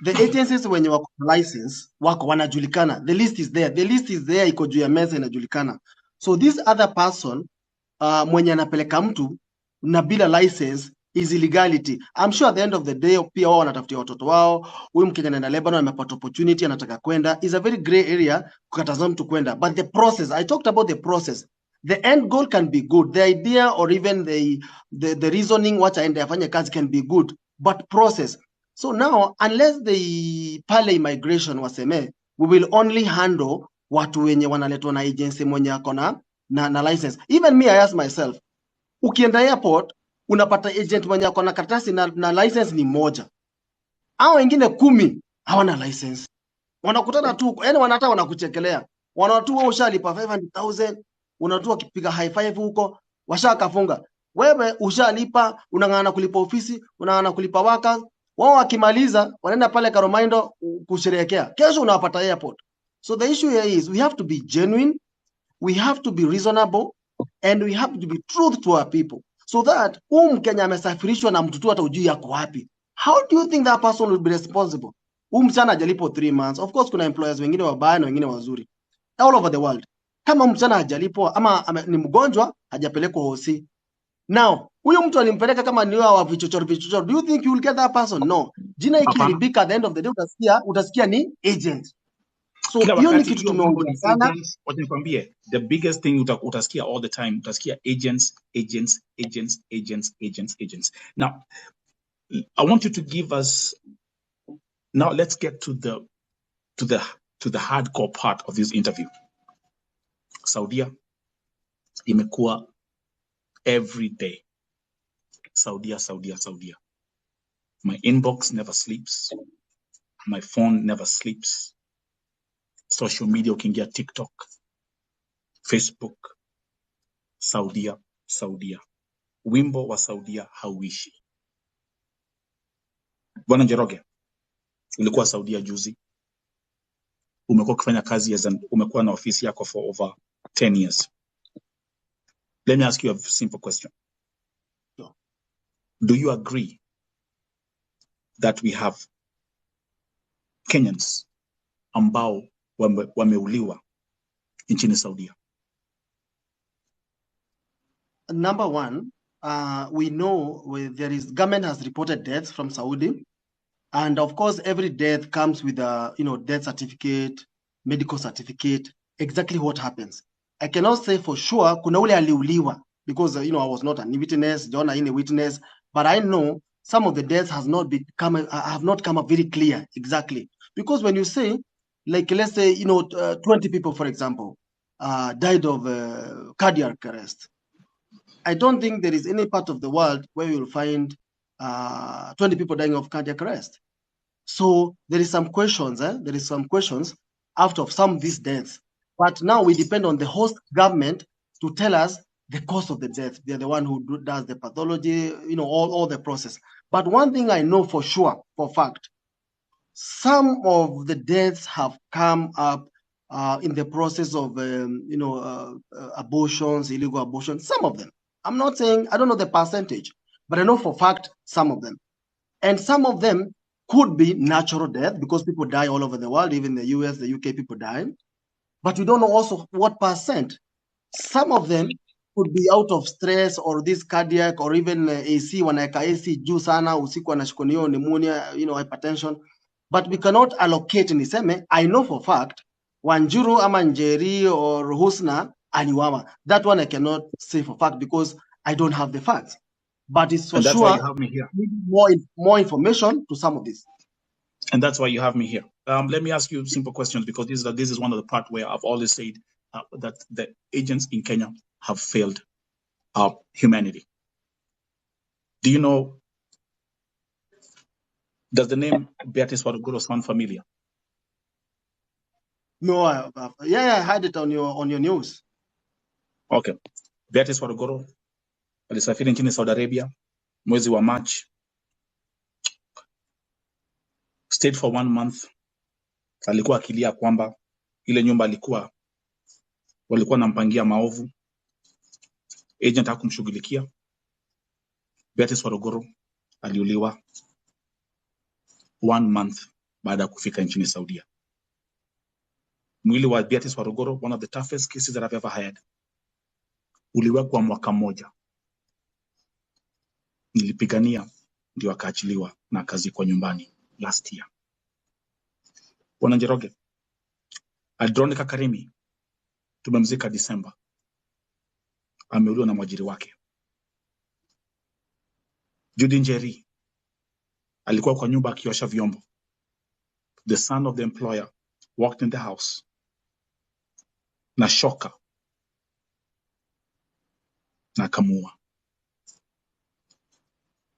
S2: the agencies when you wako license wako wanajulikana. The list is there. The list is there, iko juu ya meza inajulikana. So this other person mwenye anapeleka mtu na bila license is illegality. I'm sure at the end of the day pia wao wanatafutia watoto wao. Huyu Mkenya anaenda Lebanon amepata opportunity, anataka kwenda. Is a very gray area kukataza mtu kwenda. But the process, I talked about the process. The end goal can be good. The idea or even the reasoning what aende afanye kazi can be good, but process. So now, unless the pale immigration waseme, we will only handle watu wenye wanaletwa na agency mwenye akona na license. Even me, I ask myself, ukienda airport, unapata agent mwenye akona karatasi na license ni moja. Hao wengine 10 hawana license. Wanakutana tu, yani wanata wanakuchekelea. Wanatu wewe ushalipa 500,000, unatua kipiga high five huko, washakafunga. Wewe ushalipa, unang'ana kulipa ofisi, unang'ana kulipa workers. Wao wakimaliza wanaenda pale Karomaindo kusherehekea. Kesho unawapata airport. So the issue here is we have to be genuine, we have to be reasonable, and we have to be truth to our people. So that Mkenya amesafirishwa na mtu tu hata ujui yako wapi. How do you think that person will be responsible? Mchana hajalipo 3 months. Of course kuna employers wengine wabaya na wengine wazuri. All over the world. Kama mchana hajalipo ama ni mgonjwa hajapelekwa hosi. Now, huyu mtu alimpeleka kama ni wa vichochoro. Do you think you will get that person? No. Jina ikiharibika at the end of the day utasikia ni agent. So hiyo ni kitu tumeongea sana.
S1: Wacha nikwambie, the biggest thing utasikia all the time, utasikia agents. Now, I want you to give us, now let's get to the hardcore part of this interview. Saudia imekuwa every day. Saudia. My inbox never sleeps. My phone never sleeps. Social media, ukiingia TikTok, Facebook, Saudia. Wimbo wa Saudia hauishi. Bwana Njoroge, ulikuwa Saudia juzi. Umekuwa ukifanya kazi umekuwa na ofisi yako for over 10 years. Let me ask you a simple question.
S2: Sure.
S1: Do you agree that we have Kenyans ambao wameuliwa nchini Saudia?
S2: number one, we know there is government has reported deaths from Saudi, and of course every death comes with a death certificate, medical certificate, exactly what happens. I cannot say for sure kuna ule aliuliwa because I was not a witness, John a witness, but I know some of the deaths have not come up very clear exactly, because when you say, like, let's say 20 people, for example, died of cardiac arrest. I don't think there is any part of the world where you'll find 20 people dying of cardiac arrest. So there is some questions. There is some questions out of some of these deaths. But now we depend on the host government to tell us the cause of the death. They're the one who does the pathology, all the process. But one thing I know for sure, for fact, some of the deaths have come up in the process of, abortions, illegal abortions. Some of them. I'm not saying, I don't know the percentage, but I know for fact some of them. And some of them could be natural death because people die all over the world, even the US, the UK, people die. But we don't know also what percent. Some of them could be out of stress or this cardiac or even AC, wanaweka AC juu sana, usiku anashikwa na hiyo pneumonia, hypertension. But we cannot allocate niseme, I know for fact, Wanjuru ama Njeri or Husna aliwawa. That one I cannot say for fact because I don't have the facts. But it's for
S1: And that's
S2: sure
S1: why you have me here.
S2: More information to some of this.
S1: And that's why you have me here. Let me ask you simple questions, because this is one of the part where I've always said that the agents in Kenya have failed humanity. Do you know, does the name Beatrice Waruguro sound familiar?
S2: No, I heard it on your news.
S1: Okay. Beatrice Waruguro alisafiri nchini Saudi Arabia mwezi wa March, stayed for 1 month. Alikuwa akilia kwamba ile nyumba walikuwa nampangia maovu, agent hakumshughulikia. Beatrice Waruguro aliuliwa 1 month baada ya kufika nchini Saudia. Mwili wa Beatrice Waruguro, one of the toughest cases that I've ever had, uliwekwa mwaka mmoja. Nilipigania ndio akaachiliwa na akazikwa nyumbani last year. Bwana Njoroge, Andronicca Karimi tumemzika December, ameuliwa na mwajiri wake. Judy Njeri alikuwa kwa nyumba akiosha vyombo. The son of the employer walked in the house na shoka na akamuua.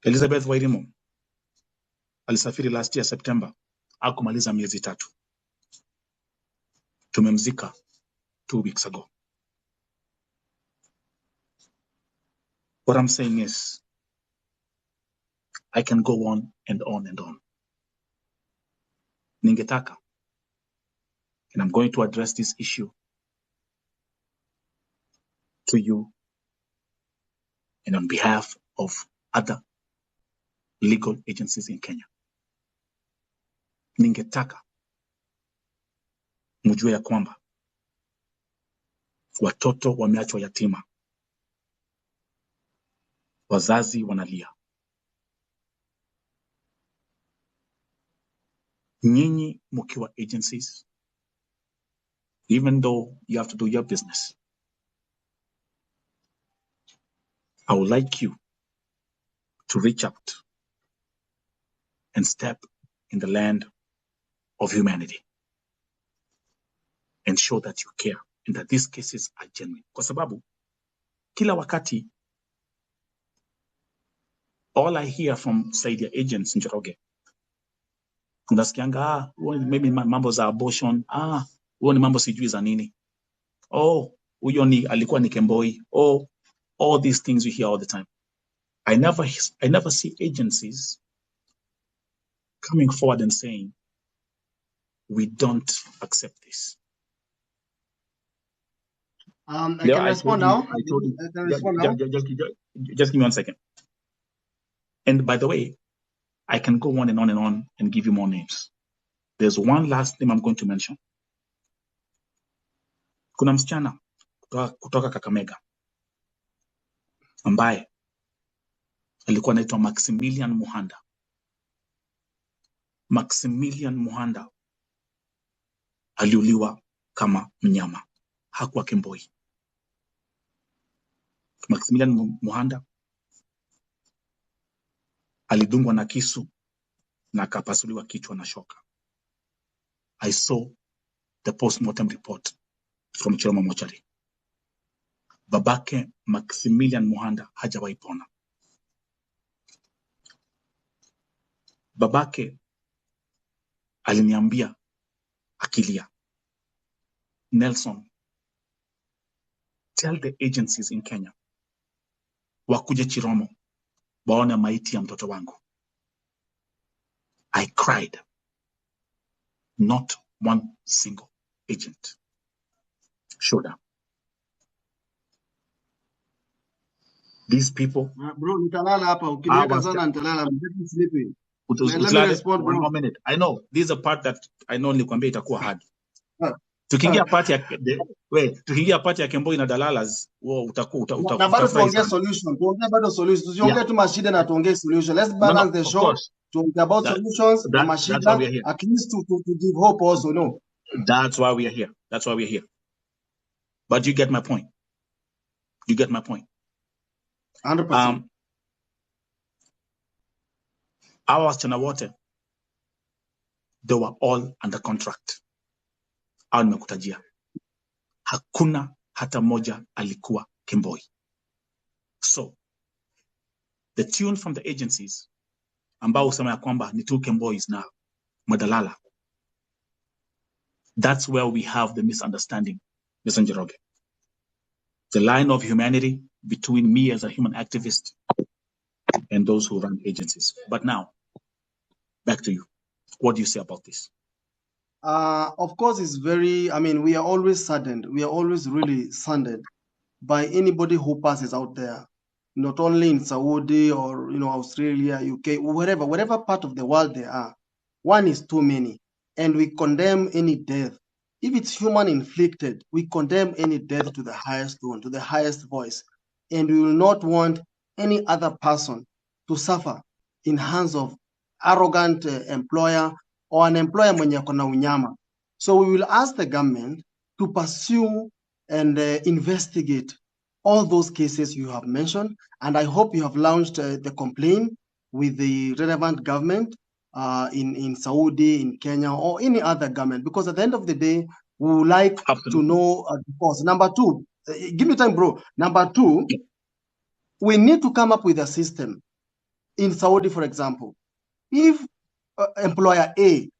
S1: Elizabeth Wairimo alisafiri last year September, hakumaliza miezi 3. Tumemzika 2 weeks ago. What I'm saying is, I can go on and on and on. Ningetaka, and I'm going to address this issue to you and on behalf of other legal agencies in Kenya. Ningetaka mjue ya kwamba watoto wameachwa yatima, wazazi wanalia. Nyinyi mkiwa agencies, even though you have to do your business, I would like you to reach out and step in the land of humanity and show that you care and that these cases are genuine. Kwa sababu kila wakati all I hear from Saidia agents in Njoroge, unasikianga maybe mambo za abortion, huo ni mambo sijui za nini. Huyo alikuwa ni Kemboi. All these things we hear all the time. I never see agencies coming forward and saying, we don't accept this.
S2: I can respond now.
S1: Just give me 1 second. And by the way, I can go on and on and on and give you more names. There's one last name I'm going to mention. Kuna msichana kutoka Kakamega. ambaye alikuwa anaitwa Maximilian Muhanda. Maximilian Muhanda aliuliwa kama mnyama, hakuwa kemboi. Maximilian Muhanda alidungwa na kisu na akapasuliwa kichwa na shoka. I saw the postmortem report from Chiroma Mochari. Babake Maximilian Muhanda hajawahi pona. Babake aliniambia akilia, Nelson, tell the agencies in Kenya wakuje Chiromo waone maiti ya mtoto wangu. I cried. Not one single agent showed up. These people.
S2: Bro, nitalala hapa. Ukiniweka sana nitalala. I'm getting sleepy.
S1: Let me respond, bro. 1 more minute. I know this is a part that I know nilikwambia itakuwa hard. Tukiingia part ya Kemboi na Dalalas, utakuwa
S2: na bado tuongee solution. Tuongee bado solution. Tusiongee tu mashida na tuongee solution. Let's balance the show. Talk about solutions na mashida, at least to give hope also, no?
S1: That's why we are here. That's why we are here. But you get my point. You get my point.
S2: 100%.
S1: Our wasichana wote, they were all under contract. Au nimekutajia. Hakuna hata moja alikuwa Kemboi. So, the tune from the agencies, ambao usema ya kwamba ni two Kembois na Madalala, that's where we have the misunderstanding, Mr. Njoroge. The line of humanity between me as a human activist and those who run agencies. But now, back to you. What do you say about this?
S2: Of course, it's very, we are always saddened. We are always really saddened by anybody who passes out there, not only in Saudi or, Australia, UK, whatever part of the world they are. One is too many. And we condemn any death. If it's human inflicted, we condemn any death to the highest tone, to the highest voice. And we will not want any other person to suffer in hands of arrogant employer or an employer mwenye akona unyama. So we will ask the government to pursue and investigate all those cases you have mentioned. And I hope you have launched the complaint with the relevant government in Saudi, in Kenya, or any other government, because at the end of the day, we would like to know the cause. Number two, give me time, bro. Number two, we need to come up with a system. In Saudi, for example, if employer A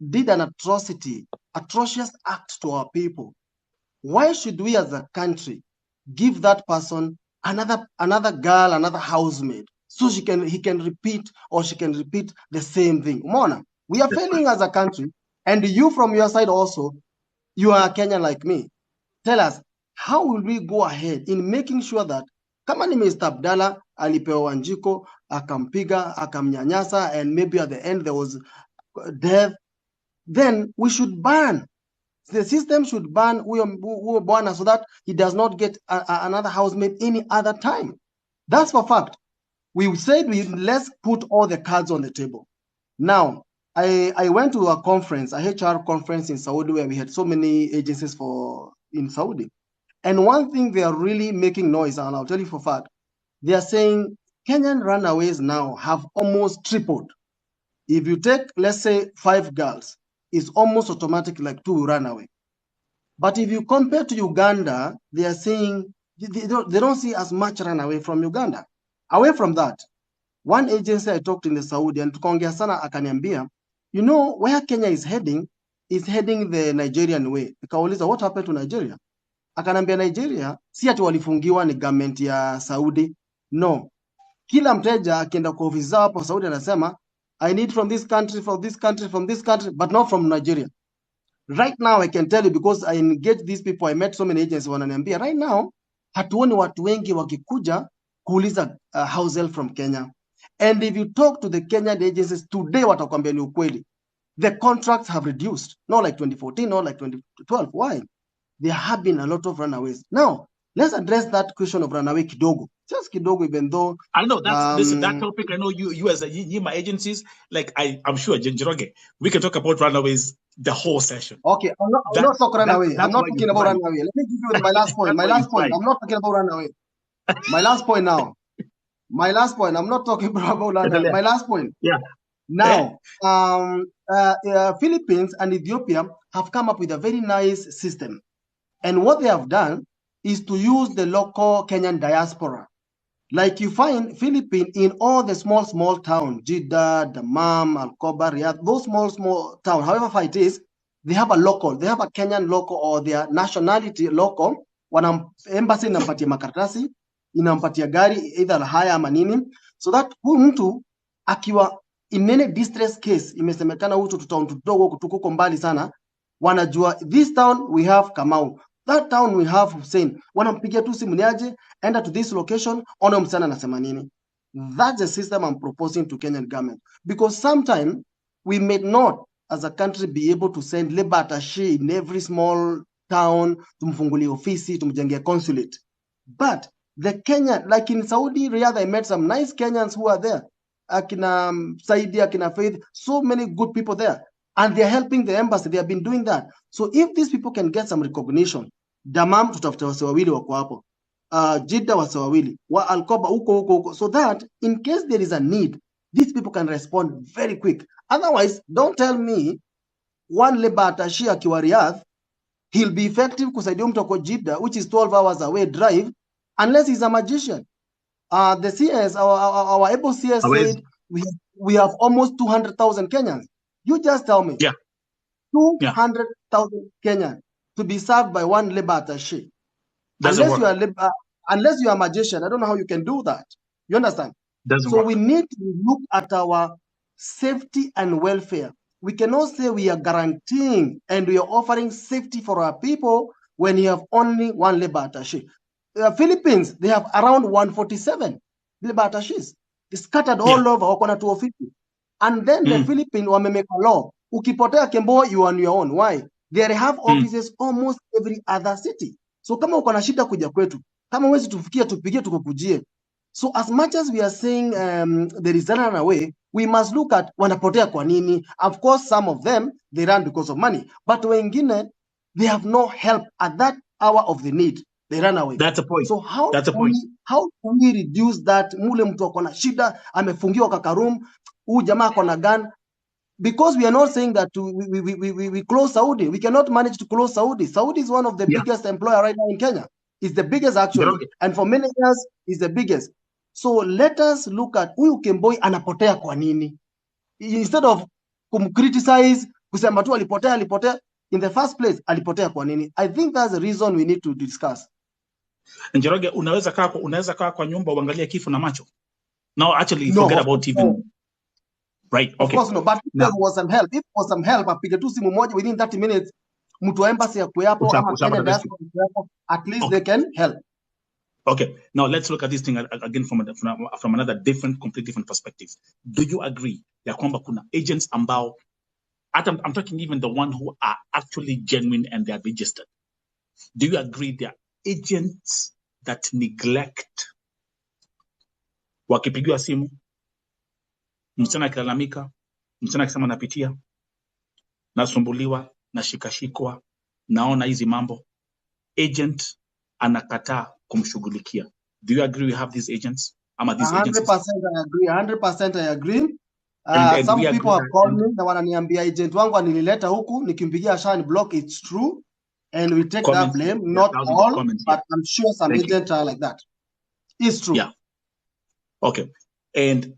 S2: did an atrocious act to our people, why should we as a country give that person another girl, another housemaid, so he can repeat or she can repeat the same thing? Mona, we are failing as a country, and you from your side also, you are a Kenyan like me. Tell us, how will we go ahead in making sure that kama ni Mr. Abdallah alipewa Wanjiko, akampiga, akamnyanyasa, and maybe at the end there was death, then we should ban. The system should ban huyo bwana so that he does not get another housemate any other time. That's for fact. We said let's put all the cards on the table. Now, I went to a conference, a HR conference in Saudi, where we had so many agencies in Saudi. And one thing they are really making noise, and I'll tell you for fact, they are saying Kenyan runaways now have almost tripled. If you take, let's say, 5 girls, it's almost automatic like 2 run away. But if you compare to Uganda, they are saying they don't see as much run away from Uganda. Away from that, one agency I talked in the Saudi, and tukaongea sana akaniambia, where Kenya is heading the Nigerian way. Nikauliza, what happened to Nigeria? Akaniambia Nigeria, si ati walifungiwa ni government ya Saudi. No. Kila mteja akienda kwa ofisi zao hapo Saudi anasema, I need from this country, from this country, from this country, but not from Nigeria. Right now, I can tell you, because I engage these people, I met so many agents wananiambia, right now, hatuoni watu wengi wakikuja kuuliza house help from Kenya. And if you talk to the Kenyan agencies today, watakwambia ni ukweli. The contracts have reduced, not like 2014, not like 2012. Why? There have been a lot of runaways. Now, Let's address that question of runaway kidogo. Just kidogo, even though
S1: I know that's listen, that topic. I know you as my agencies, like I'm sure Njoroge, we can talk about runaways the whole session.
S2: okay, I'm not talking runaway. I'm
S1: That's
S2: not
S1: why you
S2: talking about
S1: thrive.
S2: runaway. Let me give you my last point.
S1: That's
S2: My
S1: why you
S2: last point.
S1: thrive.
S2: I'm not talking about runaway. My last point now. My last point. I'm not talking about runaway. My last point.
S1: Yeah.
S2: Now, Philippines and Ethiopia have come up with a very nice system. And what they have done is to use the local Kenyan diaspora. Like you find Philippines in all the small towns, Jeddah, Dammam, Alcoba, Riyadh, those small towns, however far it is, they have a local, they have a Kenyan local or their nationality local. Embassy inampatia makaratasi, inampatia gari, either haya ama nini, so that huyu mtu akiwa in any distress case, imesemekana huyu town tudogo tuko mbali sana, wanajua this town we have Kamau, that town we have Hussein, wanampigia tu simu niaje, enter to this location, ona msana anasema nini. That's the system I'm proposing to Kenyan government, because sometimes we may not as a country be able to send labor attaché in every small town, tumfungulie ofisi, tumjengee consulate. But the Kenya, like in Saudi Riyadh, I met some nice Kenyans who are there. Akina Saidi, Akina Faith, so many good people there. And they're helping the embassy. They have been doing that. So if these people can get some recognition, Damam tutafuta wase wawili wako hapo. Jeddah wase wawili, wa Alcoba huko, so that in case there is a need, these people can respond very quick. Otherwise, don't tell me one labor attaché akiwa Riyadh, he'll be effective kusaidia mtu ako Jeddah, which is 12 hours away drive, unless he's a magician. The CS, our able CS said we have almost 200,000 Kenyans. You just tell me.
S1: Yeah.
S2: 200,000 Kenyans to be served by one labor attaché. Unless you are a magician, I don't know how you can do that. You understand?
S1: Doesn't
S2: so
S1: work.
S2: We need to look at our safety and welfare. We cannot say we are guaranteeing and we are offering safety for our people when you have only one labor attaché. Philippines, they have around 147 labor attachés. They're scattered all over, wako na 250. And then the Philippines wamemeka law. Ukipotea Kembo, you are on your own. Why? They have offices almost every other city. So kama uko na shida kuja kwetu, kama huwezi tufikia, tupigie tukukujie. So as much as we are saying there is a runaway, we must look at wanapotea kwa nini. Of course, some of them, they run because of money. But wengine, they have no help at that hour of the need. They run away.
S1: That's a point.
S2: So how can we reduce that? Mule mtu ako na shida, amefungiwa kaka room, huyu jamaa ako na gun. Because we are not saying that we close Saudi. We cannot manage to close Saudi. Saudi is one of the biggest employer right now in Kenya. It's the biggest actually. And for many years, it's the biggest. So let us look at huyu Kemboi anapotea kwa nini. Instead of criticize, kusema tu alipotea. In the first place, alipotea kwa nini. I think that's the reason we need to discuss.
S1: Njoroge, unaweza kaa kwa nyumba uangalia kifo na macho. Now actually forget about even right. Okay.
S2: Of course no, but if there was some help, apige tu simu moja within 30 minutes, mtu wa embassy ya kuyapo ama Kenya diaspora at least they can help.
S1: Okay, now let's look at this thing again from another completely different perspective. Do you agree ya kwamba kuna agents ambao, I'm talking even the one who are actually genuine and they are registered. Do you agree there are agents that neglect? Wakipigiwa simu, msichana akilalamika, msichana akisema napitia, nasumbuliwa, nashikashikwa, naona hizi mambo, agent anakataa kumshughulikia. Do you agree we have these agents?
S2: 100% I agree. 100% I agree. Some people have called me na wananiambia agent wangu anilileta huku, nikimpigia shani block, it's true. And we take that blame, not all, but I'm sure some agents are like that. It's true.
S1: Yeah. Okay. And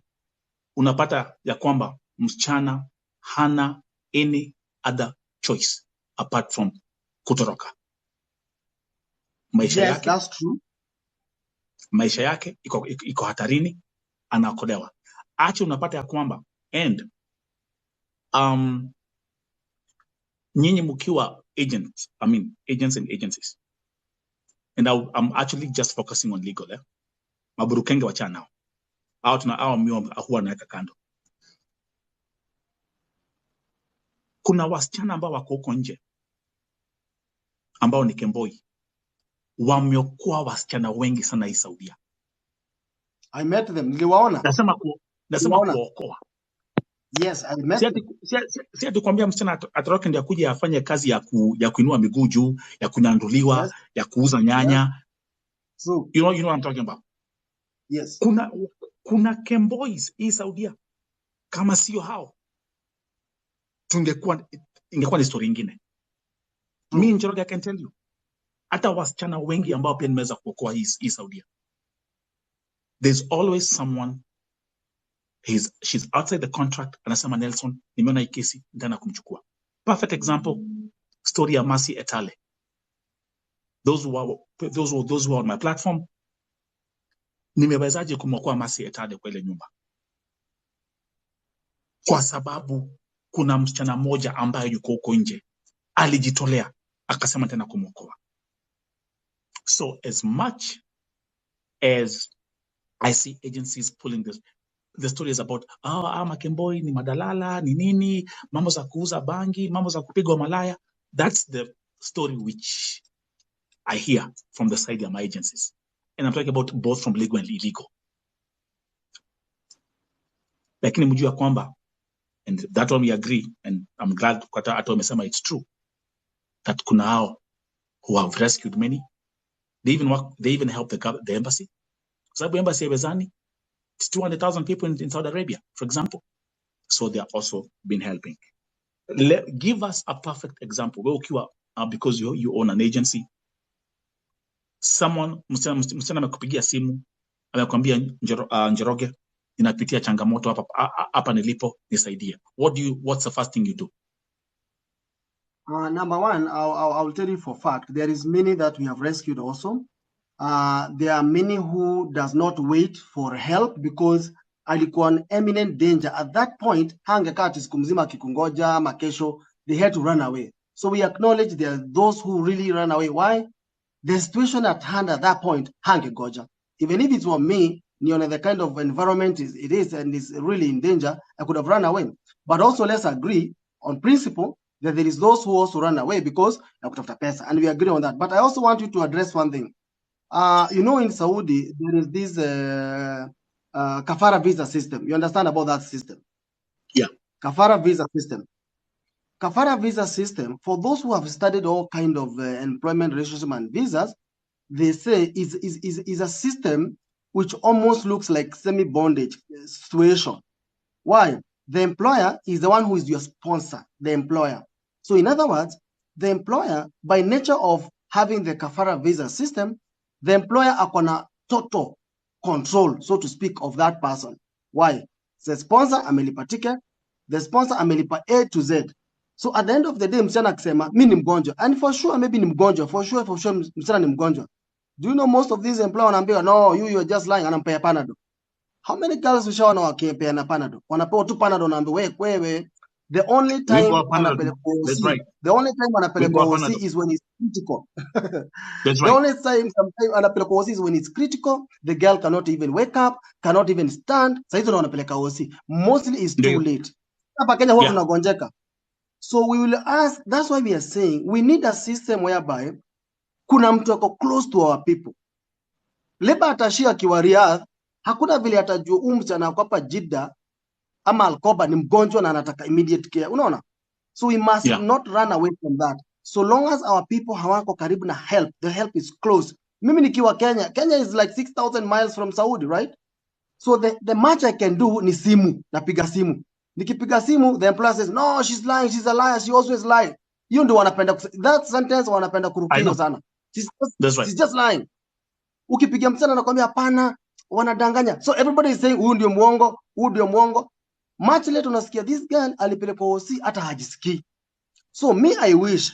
S1: unapata ya kwamba msichana hana any other choice apart from kutoroka.
S2: Yes, that's true.
S1: Maisha yake iko hatarini, anaokolewa. Acha unapata ya kwamba and nyinyi mkiwa agents and agencies, and I'm actually just focusing on legal. Maburukenge wachana nao. Hao mio huwa naweka kando. Kuna wasichana ambao wako huko nje ambao ni Kemboi, wameokoa wasichana wengi sana hii Saudia.
S2: I met them. Niliwaona.
S1: Nasema kuokoa.
S2: Yes, I met them.
S1: Si ati kwambia msichana atoroke ndio akuje afanye kazi ya kuinua miguu juu, ya kunyanduliwa, yes, ya kuuza nyanya. Yes.
S2: So,
S1: you know what I'm talking about.
S2: Yes.
S1: Kuna Kemboys hii Saudia. Kama sio hao, ingekuwa ni story nyingine. Mimi Njoroge, I can tell you, hata wasichana wengi ambao pia nimeweza kuokoa hii Saudia. There's always someone, she's outside the contract, anasema Nelson, nimeona hii kesi, ndana kumchukua. Perfect example, story ya Mercy Etale. Those who are on my platform, nimewezaje kumwokoa Mercy Etale kwa ile nyumba? Kwa sababu kuna msichana mmoja ambaye yuko huko nje, alijitolea, akasema tena kumwokoa. So as much as I see agencies pulling this, the story is about, Makemboi ni madalala, ni nini, mambo za kuuza bangi, mambo za kupigwa malaya. That's the story which I hear from the side of my agencies. And I'm talking about both from legal and illegal. Lakini mjua kwamba, and that one we agree, and I'm glad kwata hata wamesema it's true, that kuna hao who have rescued many. They even help the embassy. Sababu embassy ya Bezani, it's 200,000 people in Saudi Arabia, for example. So they are also been helping. Give us a perfect example. Because you own an agency. Someone, msichana amekupigia simu, amekwambia Njoroge, ninapitia changamoto hapa nilipo, nisaidie. What's the first thing you do?
S2: Number one, I'll tell you for fact, there is many that we have rescued also. There are many who does not wait for help because alikuwa an imminent danger. At that point, hangekaa siku mzima kikungoja makesho, they had to run away. So we acknowledge there are those who really run away. Why? The situation at hand at that point, hangegoja. Even if it were me, the kind of environment it is and is really in danger, I could have run away. But also let's agree on principle that there is those who also run away because I could have pesa, and we agree on that. But I also want you to address one thing. In Saudi, there is this kafara visa system. You understand about that system?
S1: Yeah.
S2: Kafara visa system. Kafara visa system, for those who have studied all kind of employment relationship and visas, they say is a system which almost looks like semi-bondage situation. Why? The employer is the one who is your sponsor, the employer. So in other words, the employer, by nature of having the kafara visa system, the employer akona total control, so to speak, of that person. Why? The sponsor amelipa ticket, the sponsor amelipa A to Z. So at the end of the day, msichana akisema, mi ni mgonjwa, and for sure, maybe ni mgonjwa, for sure, msichana ni mgonjwa. Do you know most of these employers wanaambiwa, no, you're just lying, anampea Panadol. How many girls ushaona wakipea na Panadol? Wanapewa tu Panadol, naambiwa, wewe, the only time anapelekwa OC,
S1: right.
S2: The only time anapelekwa OC is when it's critical.
S1: That's
S2: the
S1: right.
S2: only time sometimes anapelekwa OC is when it's critical. The girl cannot even wake up, cannot even stand. Saizo ndo anapeleka OC. Mostly it's too late. Hapa Kenya huwa tunagonjeka. So we will ask, that's why we are saying we need a system whereby kuna mtu ako close to our people. Leba atashia akiwa Riyadh, hakuna vile atajua msichana ako hapa Jeddah ama Alcoba ni mgonjwa na anataka immediate care. Unaona? So we must not run away from that. So long as our people hawako karibu na help, the help is close. Mimi nikiwa Kenya, Kenya is like 6,000 miles from Saudi, right? So the much I can do ni simu, napiga simu. Nikipiga simu, the employer says, no, she's lying, she's a liar, she always lie. Hiyo ndio wanapenda, that sentence wanapenda kurukia sana. She's just lying. Ukipiga msana nakwambia hapana, wanadanganya. So everybody is saying huyu ndio muongo, huyu ndio muongo. Much later unasikia this girl alipelekwa OC hata hajisikii. So me, I wish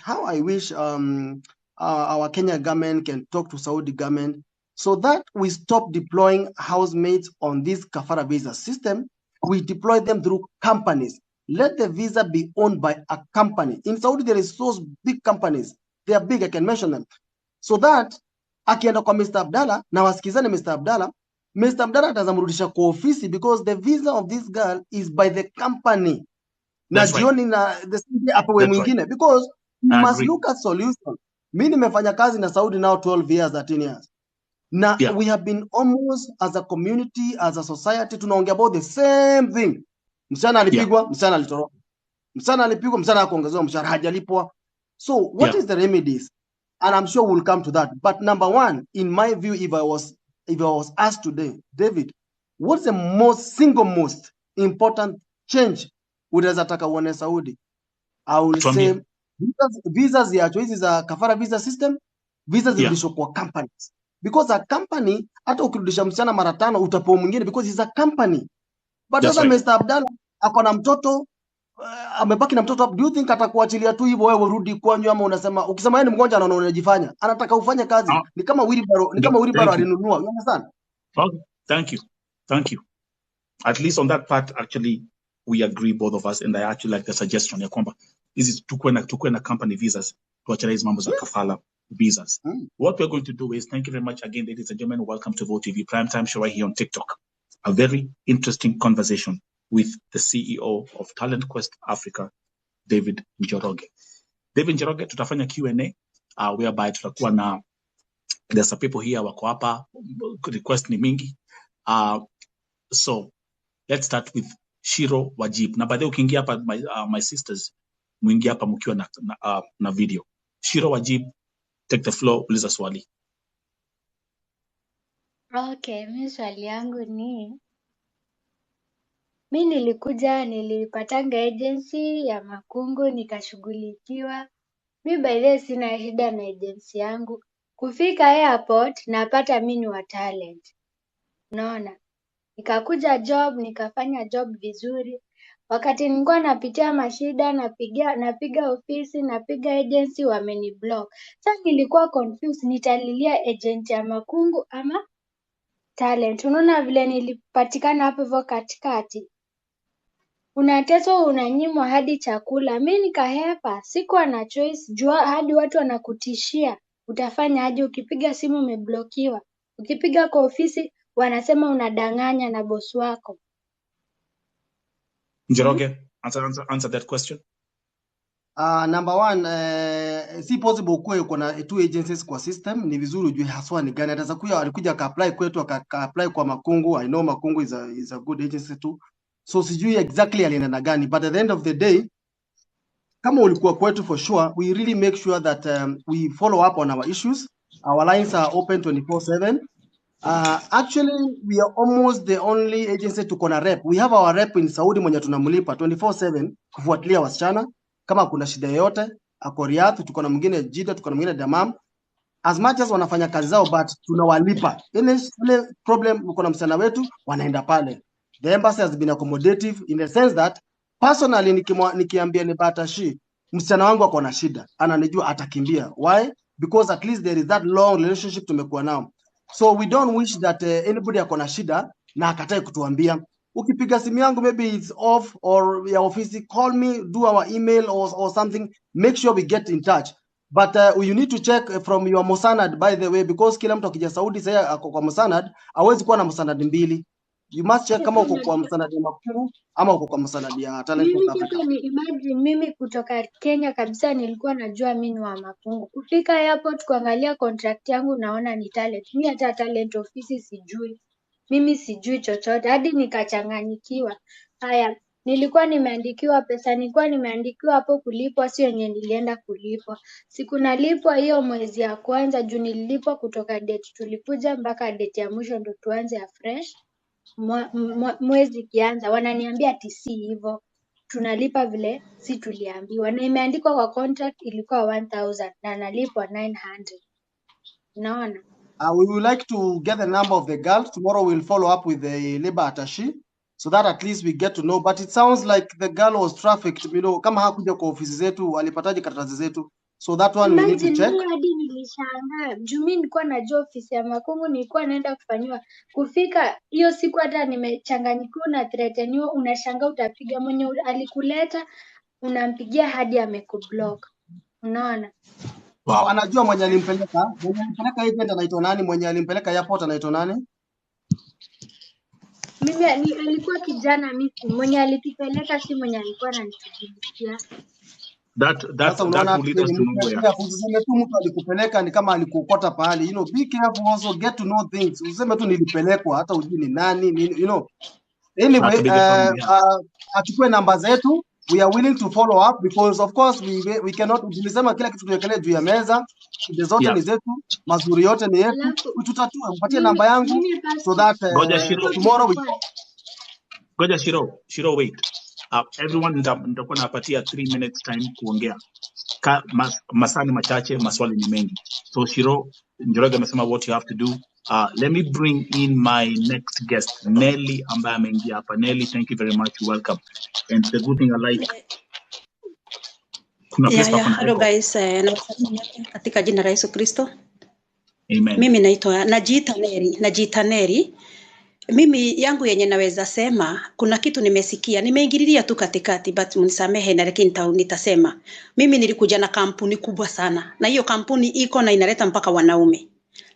S2: our Kenya government can talk to Saudi government so that we stop deploying housemates on this kafara visa system. We deploy them through companies. Let the visa be owned by a company. In Saudi, there is those big companies. They are big, I can mention them. So that, akienda kwa Mr. Abdallah, na wasikizane Mr. Abdallah atazamrudisha kwa ofisi because the visa of this girl is by the company. Na jioni na the city apewe mwingine because we must look at solution. Mimi nimefanya kazi na Saudi now 12 years, 13 years. Now
S1: Yeah.
S2: we have been almost as a community, as a society, tunaongea about the same thing. Msichana alipigwa, msichana alitoroka. Msichana alipigwa, msichana akaongezewa mshahara, hajalipwa. So what is the remedies? And I'm sure we'll come to that. But number one, in my view, if I was asked today, David, what's the single most important change unaweza taka uone Saudi? I will say visas ya hizi za kafara visa system, visas zirudishwe kwa companies. Because a company, hata ukirudisha msichana mara 5 utapewa mwingine because it's a company. But sasa Mr. Abdallah ako na mtoto amebaki na mtoto, do you think atakuachilia tu hivyo wewe urudi kwanyu, ama unasema ukisema yeye ni mgonjwa anaona unajifanya, anataka ufanye kazi? Ni kama wheelbarrow alinunua. You understand?
S1: Okay, thank you. At least on that part, actually, we agree, both of us, and I actually like the suggestion ya kwamba hizi tukue na company visas, tuachane hizi mambo za kafala visas. What we're going to do is, thank you very much again, ladies and gentlemen, welcome to Vote TV Primetime Show right here on TikTok. A very interesting conversation with the CEO of Talent Quest Africa, David Njoroge. David Njoroge, tutafanya Q&A, whereby tutakuwa na, there's some people here wako hapa, request ni mingi. So let's start with Shiro Wajib. Na baadaye ukiingia hapa my sisters, muingia hapa mkiwa na video. Shiro Wajib, take the floor, uliza swali.
S3: Okay, mimi swali yangu ni, mimi nilipatanga agency ya makungu nikashughulikiwa. Mimi by the way sina shida na agency yangu. Kufika airport napata mimi ni wa talent. Unaona? Nikakuja job, nikafanya job vizuri. Wakati nilikuwa napitia mashida, napiga ofisi, napiga agency, wameniblock. Sasa nilikuwa confused, nitalilia agent ya makungu ama talent. Unaona vile nilipatikana hapo hivyo katikati. Unateswa, unanyimwa hadi chakula. Mimi nikahepa, sikuwa na choice. Jua hadi watu wanakutishia. Utafanya aje? Ukipiga simu umeblokiwa. Ukipiga kwa ofisi wanasema unadanganya na boss wako.
S1: Njoroge, answer that question.
S2: Number one, si possible ukuwe uko na 2 agencies kwa system. Ni vizuri ujue haswa ni gani. Ataweza kuja alikuja ka-apply kwetu aka-apply kwa Makungu. I know Makungu is a good agency too. So sijui exactly alienda na gani, but at the end of the day, kama ulikuwa kwetu, for sure we really make sure that we follow up on our issues. Our lines are open 24/7. Actually we are almost the only agency tuko na rep. We have our rep in Saudi mwenye tunamlipa 24/7 kufuatilia wasichana kama kuna shida yoyote. Ako Riyadh, tuko na mwingine Jeddah, tuko na mwingine Dammam. As much as wanafanya kazi zao, but tunawalipa. Ile problem uko na msichana wetu wanaenda pale. The embassy has been accommodative in the sense that personally nikiambia ni Batashi msichana wangu ako na shida, ananijua atakimbia. Why? Because at least there is that long relationship tumekuwa nao. So we don't wish that anybody ako na shida na akatae kutuambia. Ukipiga simu yangu maybe it's off or ya ofisi, call me, do our email or something, make sure we get in touch. But you need to check from your Musanad, by the way, because kila mtu akija Saudi sasa ako kwa Musanad, hawezi kuwa na Musanad mbili. You must check kama uko kwa Musanad ya Makungu ama uko kwa Musanad ya Talent Quest Africa.
S3: Mimi imagine mimi kutoka Kenya kabisa nilikuwa najua mimi ni wa Makungu. Kufika airport kuangalia contract yangu naona ni talent. Mimi hata talent ofisi sijui. Mimi sijui chochote hadi nikachanganyikiwa. Haya, nilikuwa nimeandikiwa pesa, nilikuwa nimeandikiwa hapo kulipwa, sio yenye nilienda kulipwa. Siku nalipwa hiyo mwezi ya kwanza, juu nililipwa kutoka date tulikuja mpaka date ya mwisho ndo tuanze afresh. Mwezi kianza wananiambia ati si hivyo, tunalipa vile si tuliambiwa, na imeandikwa kwa contract ilikuwa 1000 na nalipwa 900. Unaona?
S2: We would like to get the number of the girls. Tomorrow we'll follow up with the labor attaché so that at least we get to know. But it sounds like the girl was trafficked, you know, kama hakuja kwa ofisi zetu, alipataje karatasi zetu. So that one we need to check.
S3: Imagine hadi nilishangaa. Juu mimi nilikuwa najua ofisi ya Makungu, nilikuwa naenda kufanywa. Kufika hiyo siku hata nimechanganyikiwa na threateniwa, unashangaa utapiga mwenye alikuleta, unampigia hadi amekublock. Unaona?
S2: Wow. Anajua mwenye alimpeleka agent anaitwa nani, mwenye alimpeleka airport anaitwa nani?
S3: Mimi alikuwa kijana mimi, mwenye alitipeleka si mwenye alikuwa ananishughulikia.
S1: that will lead us to nowhere.
S2: Usiseme tu mtu alikupeleka ni kama alikukota pahali. You know, be careful also, get to know things. Usiseme tu nilipelekwa hata ujui ni nani, you know. Anyway, achukue namba zetu. We are willing to follow up because of course we cannot, tulisema kila kitu tuwekelee juu ya meza. Shida zote ni zetu, mazuri yote ni yetu. Tutatue, mpatie namba yangu so that tomorrow we
S1: Goja Shiro, wait. Everyone nitakuwa napatia 3 minutes time kuongea. Masani machache, maswali ni mengi. So Shiro, Njoroge amesema what you have to do. Let me bring in my next guest, Nelly ambaye ameingia hapa. Nelly, thank you very much. Welcome. And the good thing I like.
S4: Hello guys, katika jina la Yesu Kristo.
S1: Amen.
S4: Mimi naitwa najiita Neri. Mimi yangu yenye naweza sema, kuna kitu nimesikia, nimeingililia tu katikati, but mnisamehe na lakini nitasema. Mimi nilikuja na kampuni kubwa sana, na hiyo kampuni iko na inaleta mpaka wanaume.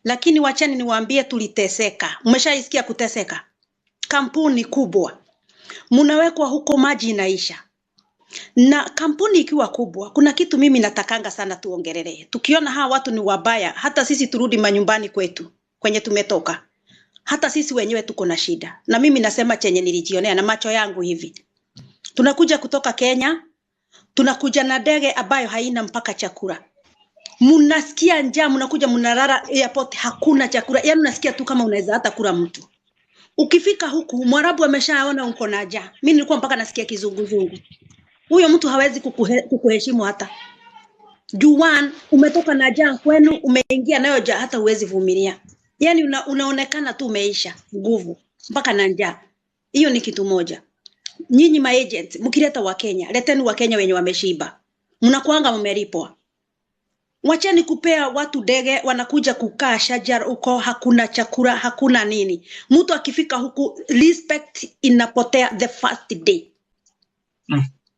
S4: Lakini wachani niwaambie tuliteseka. Umeshaisikia kuteseka? Kampuni kubwa. Munawekwa huko maji inaisha. Na kampuni ikiwa kubwa, kuna kitu mimi natakanga sana tuongelee. Tukiona hawa watu ni wabaya, hata sisi turudi manyumbani kwetu, kwenye tumetoka. Hata sisi wenyewe tuko na shida. Na mimi nasema chenye nilijionea na macho yangu hivi. Tunakuja kutoka Kenya, tunakuja na ndege ambayo haina mpaka chakula. Munasikia njaa, mnakuja mnalala airport, hakuna chakula. Yaani unasikia tu kama unaweza hata kula mtu. Ukifika huku Mwarabu ameshaona uko na njaa. Mimi nilikuwa mpaka nasikia kizunguzungu. Huyo mtu hawezi kukuheshimu hata. Juan umetoka na njaa kwenu, umeingia nayo njaa hata huwezi vumilia. Yaani unaonekana tu umeisha nguvu mpaka na njaa. Hiyo ni kitu moja. Nyinyi ma agent mkileta wa Kenya, leteni wa Kenya wenye wameshiba. Mnakuanga mmelipwa. Wacheni kupea watu ndege wanakuja kukaa shajar uko, hakuna chakula, hakuna nini. Mtu akifika huku respect inapotea the first day.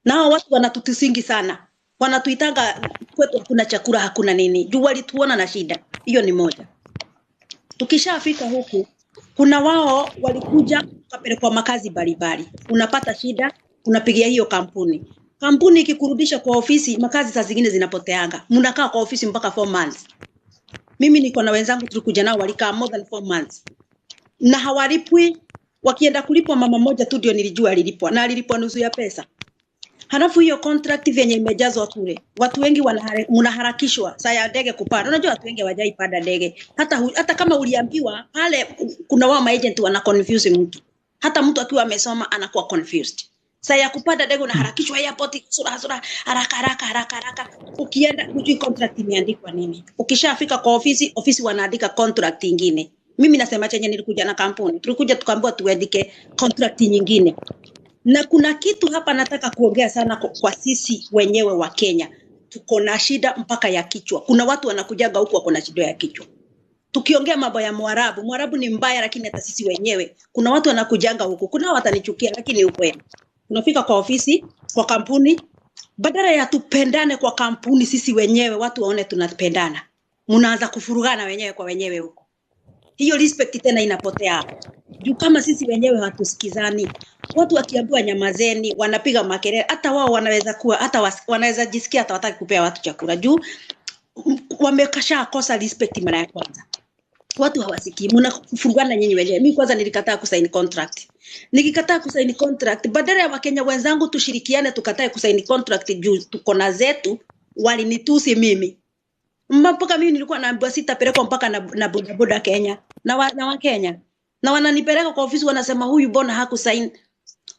S4: Nao watu wanatutisingi sana. Wanatuitanga kwetu hakuna chakula, hakuna nini. Juu walituona na shida. Hiyo ni moja. Tukishafika huku, kuna wao walikuja kapelekwa makazi mbalimbali. Unapata shida, unapigia hiyo kampuni. Kampuni ikikurudisha kwa ofisi, makazi saa zingine zinapoteanga. Mnakaa kwa ofisi mpaka 4 months. Mimi niko na wenzangu tulikuja nao walikaa more than 4 months. Na hawalipwi, wakienda kulipwa mama moja tu ndio nilijua alilipwa, na alilipwa nusu ya pesa. Halafu hiyo contract yenye imejazwa kule. Watu wengi mnaharakishwa saa ya ndege kupanda. Unajua watu wengi hawajaipanda ndege. Hata kama uliambiwa pale, kuna wao agent wana confuse mtu. Hata mtu akiwa amesoma anakuwa confused. Saa ya kupanda ndege unaharakishwa airport sura haraka. Ukienda hujui contract imeandikwa nini. Ukishafika kwa ofisi wanaandika contract nyingine. Mimi nasema chenye nilikuja na kampuni. Tulikuja tukaambiwa tuandike contract nyingine. Na kuna kitu hapa nataka kuongea sana kwa sisi wenyewe wa Kenya. Tuko na shida mpaka ya kichwa. Kuna watu wanakujaga huku wako na shida ya kichwa. Tukiongea mambo ya Mwarabu ni mbaya, lakini hata sisi wenyewe kuna watu wanakujanga huku. Kuna watanichukia lakini ukweli. Unafika kwa ofisi, kwa kampuni, badala ya tupendane kwa kampuni sisi wenyewe, watu waone tunapendana. Mnaanza kufurugana wenyewe kwa wenyewe huko. Hiyo respect tena inapotea hapo. Juu kama sisi wenyewe hatusikizani, watu wakiambiwa nyamazeni, wanapiga makelele, hata wao wanaweza kuwa, hata wanaweza jisikia hata wataki kupea watu chakula. Juu wamekasha kosa respect mara ya kwanza. Watu hawasikii, mnafurugana nyinyi wenyewe. Mimi kwanza nilikataa kusaini contract. Nikikataa kusaini contract, badala ya Wakenya wenzangu tushirikiane tukatae kusaini contract juu tuko na zetu, walinitusi mimi. Mpaka mimi nilikuwa naambiwa sitapelekwa mpaka na bodaboda Kenya na wa Kenya. Na wananipeleka kwa ofisi wanasema huyu bona hakusaini.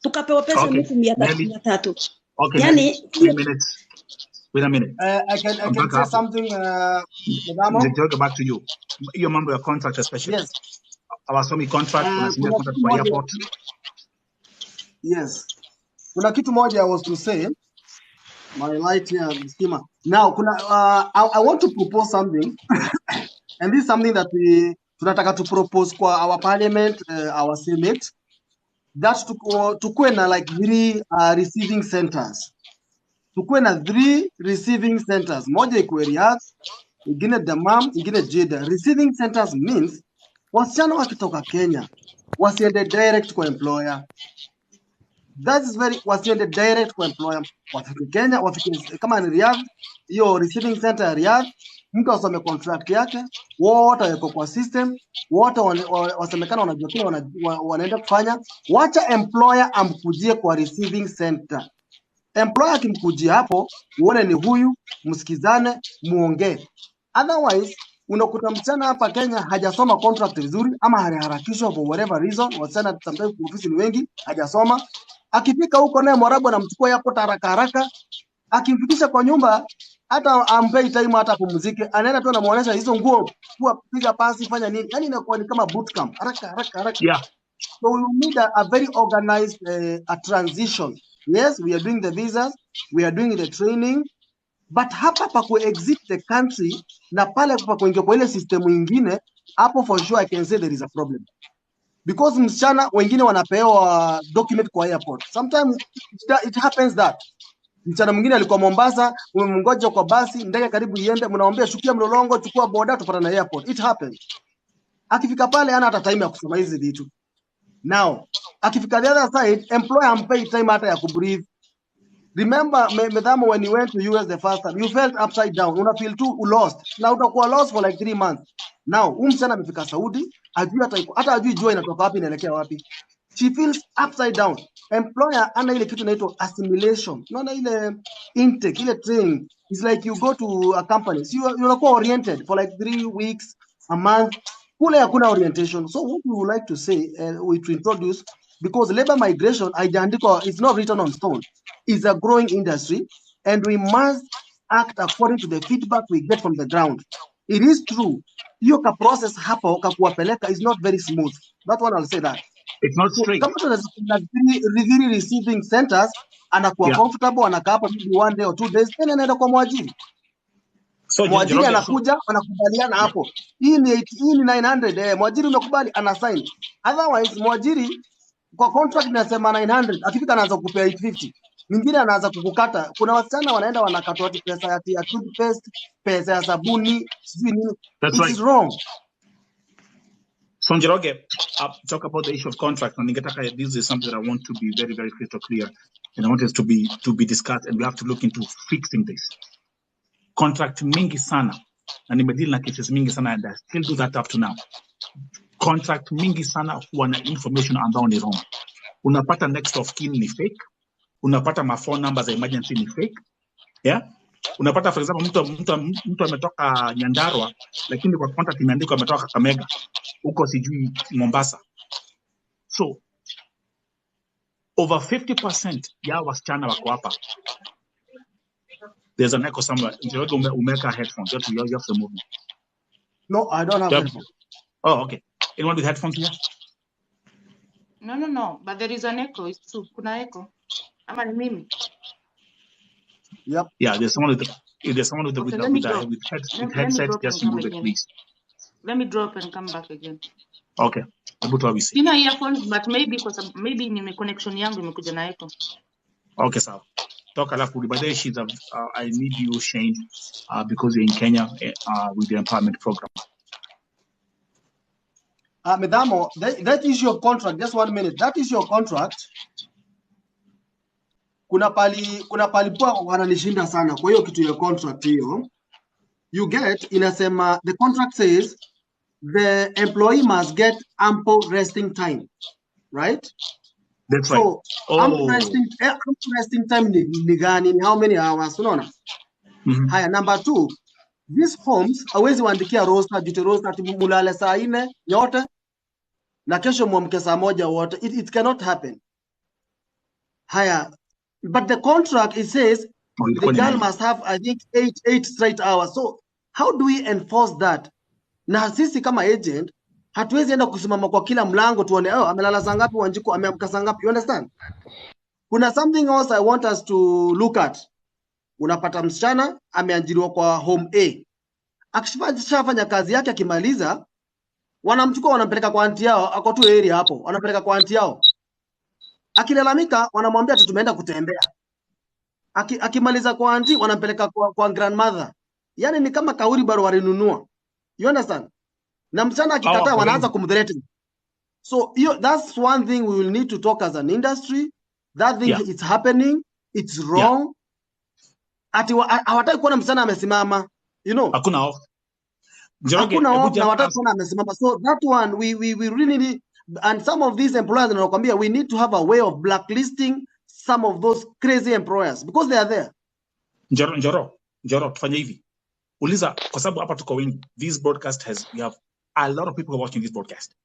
S4: Tukapewa pesa 300.
S1: Okay.
S4: Yani
S1: 3 minutes. Wait a minute.
S2: I can say something,
S1: Go back to you. Your member your contract especially.
S2: Yes.
S1: Our Somi contract contract for airport.
S2: Yes. Kuna kitu moja I was to say. My light here, schema. Now, I want to propose something, and this is something that tunataka to propose kwa our parliament, our senate, that tukuwe na like 3 receiving centers. Tukuwe na 3 receiving centers. Moja iko Riyadh, ingine Dammam, ingine Jeddah. Receiving centers means wasichana wakitoka Kenya wasiende direct kwa employer. That is very wasiende direct kwa employer. Wafike Kenya, wafike kama ni Riyadh, hiyo receiving center ya Riyadh, mtu asome contract yake, wote wako kwa system, wote wasemekana wanajua kile wanaenda kufanya. Wacha employer amkujie kwa receiving center. Employer akimkujia hapo, uone ni huyu, msikizane, muongee. Otherwise, unakuta msichana hapa Kenya hajasoma contract vizuri ama harakishwa for whatever reason. Wasichana sometimes ofisi ni wengi, hajasoma. Akifika huko naye Mwarabu anamchukua hapo haraka haraka, akimfikisha kwa nyumba hata ampei time hata apumzike, anaenda tu anamuonesha hizo nguo, kuwa piga pasi, fanya nini, yani inakuwa ni kama boot camp, haraka.
S1: Yeah.
S2: So we need a very organized a transition. Yes, we are doing the visas, we are doing the training, but hapa pa ku exit the country na pale pa kuingia kwa ile system nyingine, hapo for sure I can say there is a problem. Because msichana wengine wanapewa document kwa airport. Sometimes it happens that msichana mwingine alikuwa Mombasa, umemngoja kwa basi, ndege karibu iende, mnaombea shukia Mlolongo, chukua boda tupata na airport. It happens. Akifika pale hana hata time ya kusoma hizi vitu. Now, akifika the other side, employer ampay time hata ya kubreathe. Remember, Medamo, when you went to US the first time, you felt upside down. Una feel too lost. Na utakuwa lost for like 3 months. Now, msichana amefika Saudi, hata ajui jua inatoka wapi inaelekea wapi. She feels upside down. Employer ana ile kitu inaitwa assimilation. Unaona ile intake, ile training. It's like you go to a company. So you're oriented for like 3 weeks, a month. Kule hakuna orientation. So what we would like to say, we to introduce, because labor migration, it's not written on stone. It's a growing industry, and we must act according to the feedback we get from the ground. It is true. Hiyo ka process hapo kakuwapeleka is not very smooth. That one I'll say that.
S1: It's not straight.
S2: Kama tuna receiving centers, anakuwa comfortable, anakaa hapo maybe 1 day or 2 days, then anaenda kwa mwajiri. So mwajiri anakuja, wanakubaliana hapo. Hii ni 900, mwajiri umekubali, anasign. Otherwise mwajiri kwa contract inasema 900, akifika anaanza kukupea 850. Mwingine anaanza kukukata. Kuna wasichana wanaenda wanakatwa pesa ya toothpaste, pesa ya sabuni, sijui nini. It is wrong.
S1: So Njoroge, talk about the issue of contract. And this is something that I want to be very, very crystal clear. And I want it to be discussed, and we have to look into fixing this. Contract mingi sana. Na nimedeal na cases mingi sana, and I still do that up to now. Contract mingi sana huwa na information ambao ni wrong. Unapata next of kin ni fake. Unapata ma phone numbers za emergency ni fake. Yeah? Unapata for example mtu ametoka Nyandarua lakini kwa contract imeandikwa ametoka Kakamega huko sijui Mombasa. So over 50% ya wasichana wako hapa. There's an echo somewhere. Njoroge umeka headphones. You have to move.
S2: No, I don't have headphones.
S1: Oh, okay. Anyone with headphones here?
S5: No. But there is an echo. It's true. Kuna echo. Ama ni mimi?
S2: Yep.
S1: Yeah, there's someone with headset. Just move it, please.
S5: Let me drop and come back again.
S1: Okay.
S5: Sina earphones, but maybe ni connection yangu imekuja na echo.
S1: Okay, sawa. Talk alafu by the way, I need you, Shane, because you're in Kenya with the empowerment program.
S2: Medamo, that is your contract. Just 1 minute. That is your contract. Kuna pali poa wananishinda sana. Kwa hiyo kitu ya contract hiyo, you get inasema the contract says the employee must get ample resting time, right?
S1: That's right.
S2: So ample resting time ni gani? Ni how many hours? Unaona? Haya, number 2, these homes hawezi waandikia roster, duty roster ati mulale saa 4 yote na kesho muamke saa 1 wote. It cannot happen. Haya, but the contract, it says the girl must have, I think, 8 straight hours. So how do we enforce that? Na sisi kama agent hatuwezi enda kusimama kwa kila mlango tuone amelala saa ngapi Wanjiku, ameamka saa ngapi. You understand? Kuna something else I want us to look at. Unapata msichana ameajiriwa kwa home A. Akishafanya kazi yake akimaliza, wanamchukua wanampeleka kwa aunti yao, ako tu area hapo, wanapeleka kwa aunti yao. Akilalamika wanamwambia tumeenda kutembea. Akimaliza kwa aunti wanampeleka kwa grandmother. Yani ni kama kauri baro walinunua. You understand? Na msichana akikataa wanaanza kumthreaten. So that's one thing we will need to talk as an industry. that thing it's happening, it's wrong. Ati hawataki kuona msichana amesimama, you know.
S1: Hakuna off.
S2: Hakuna off na hawataki kuona amesimama. So that one we really need, and some of these employers wanakuambia we need to have a way of blacklisting some of those crazy employers because they are there. Njoro
S1: tufanye hivi. Uliza kwa sababu hapa tuko wengi. This broadcast we have a lot of people watching this broadcast.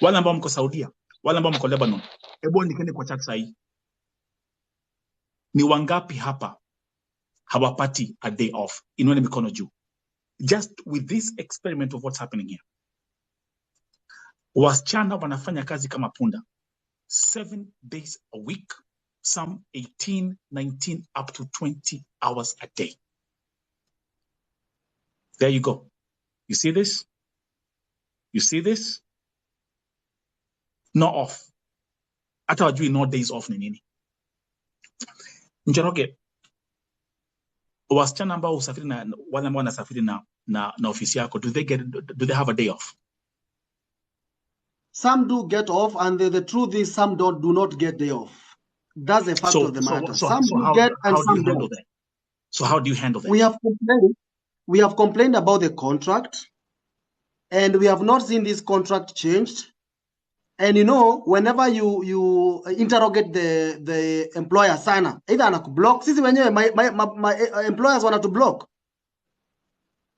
S1: Wale ambao mko Saudia, wale ambao mko Lebanon. Hebu nikeni kwa chat sahi. Ni wangapi hapa hawapati a day off? Inua mikono juu. Just with this experiment of what's happening here. Wasichana wanafanya kazi kama punda 7 days a week, some 18, 19, up to 20 hours a day. There you go. You see this? You see this? No off. Hata wajui no days off ni nini. Njoroge, wasichana ambao usafiri na wale ambao wanasafiri na ofisi yako, do they have a day off?
S2: Some do get off, and the truth is some do not get day off. That's a fact of the matter. Some do get and some don't.
S1: So how do you handle that?
S2: We have complained about the contract, and we have not seen this contract changed. And you know, whenever you interrogate the employer sana, either anakublock, sisi wenyewe my employers want to block.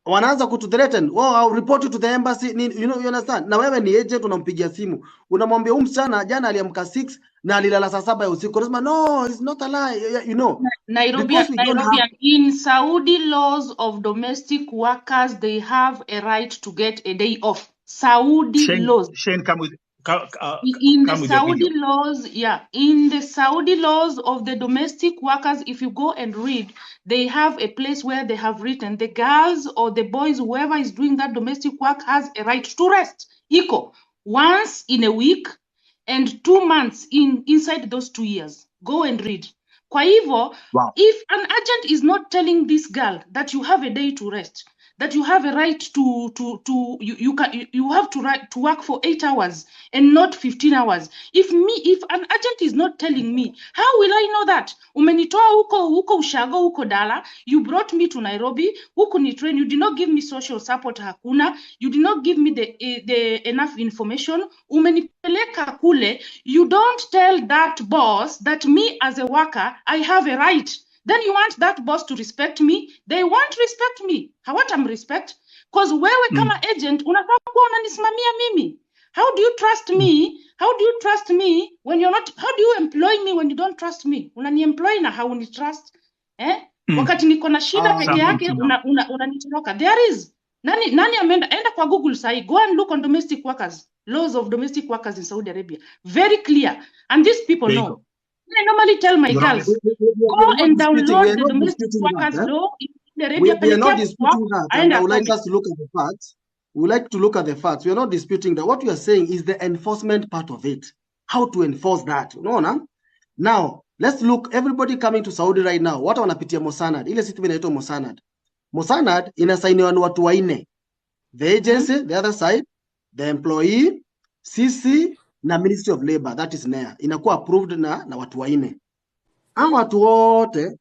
S2: Wanaanza kututhreaten, I'll report you to the embassy, you know, you understand? Na wewe ni agent, unampigia simu, unamwambia msichana jana aliamka 6 na alilala saa 7 ya usiku. Unasema no, it's not a lie, you know.
S5: Nairobi in Saudi laws of domestic workers, they have a right to get a day off. Saudi laws.
S1: Shane, come with
S5: in the Saudi laws, in the Saudi laws of the domestic workers, if you go and read, they have a place where they have written the girls or the boys, whoever is doing that domestic work has a right to rest. Equal once in a week and 2 months inside those 2 years. Go and read. Kwa hivyo, if an agent is not telling this girl that you have a day to rest, that you have a right you have to work for 8 hours and not 15 hours. If an agent is not telling me, how will I know that? Umenitoa huko ushago huko Dala, you brought me to Nairobi, huko ni train, you did not give me social support hakuna, you did not give me the enough information, umenipeleka kule, you don't tell that boss that me as a worker, I have a right. Then you want that boss to respect me. They won't respect me. Hawatam respect. Because wewe kama agent, unataka kuwa unanisimamia mimi. How do you trust me? How do you trust me when you're not, how do you employ me when you don't trust me? Unani-employ na hauni trust. Wakati niko na shida peke yake, unanitoroka. There is. Nani amenda, enda kwa Google sahi. Go and look on domestic workers. Laws of domestic workers in Saudi Arabia. Very clear. And these people know. I normally tell my girls, go and download the domestic workers law in Arabia.
S2: We are not disputing that, and I would like us to look at the facts. We would like to look at the facts. We are not disputing that. What we are saying is the enforcement part of it. How to enforce that. No? Now, let's look, everybody coming to Saudi right now, what wanapitia Mosanad? Ile situ inaitwa Mosanad. Mosanad inasainiwa na watu waine. The agency, the other side, the employee, CC, na Ministry of Labor, that is NEA, inakuwa approved na watu waine. Hao watu wote,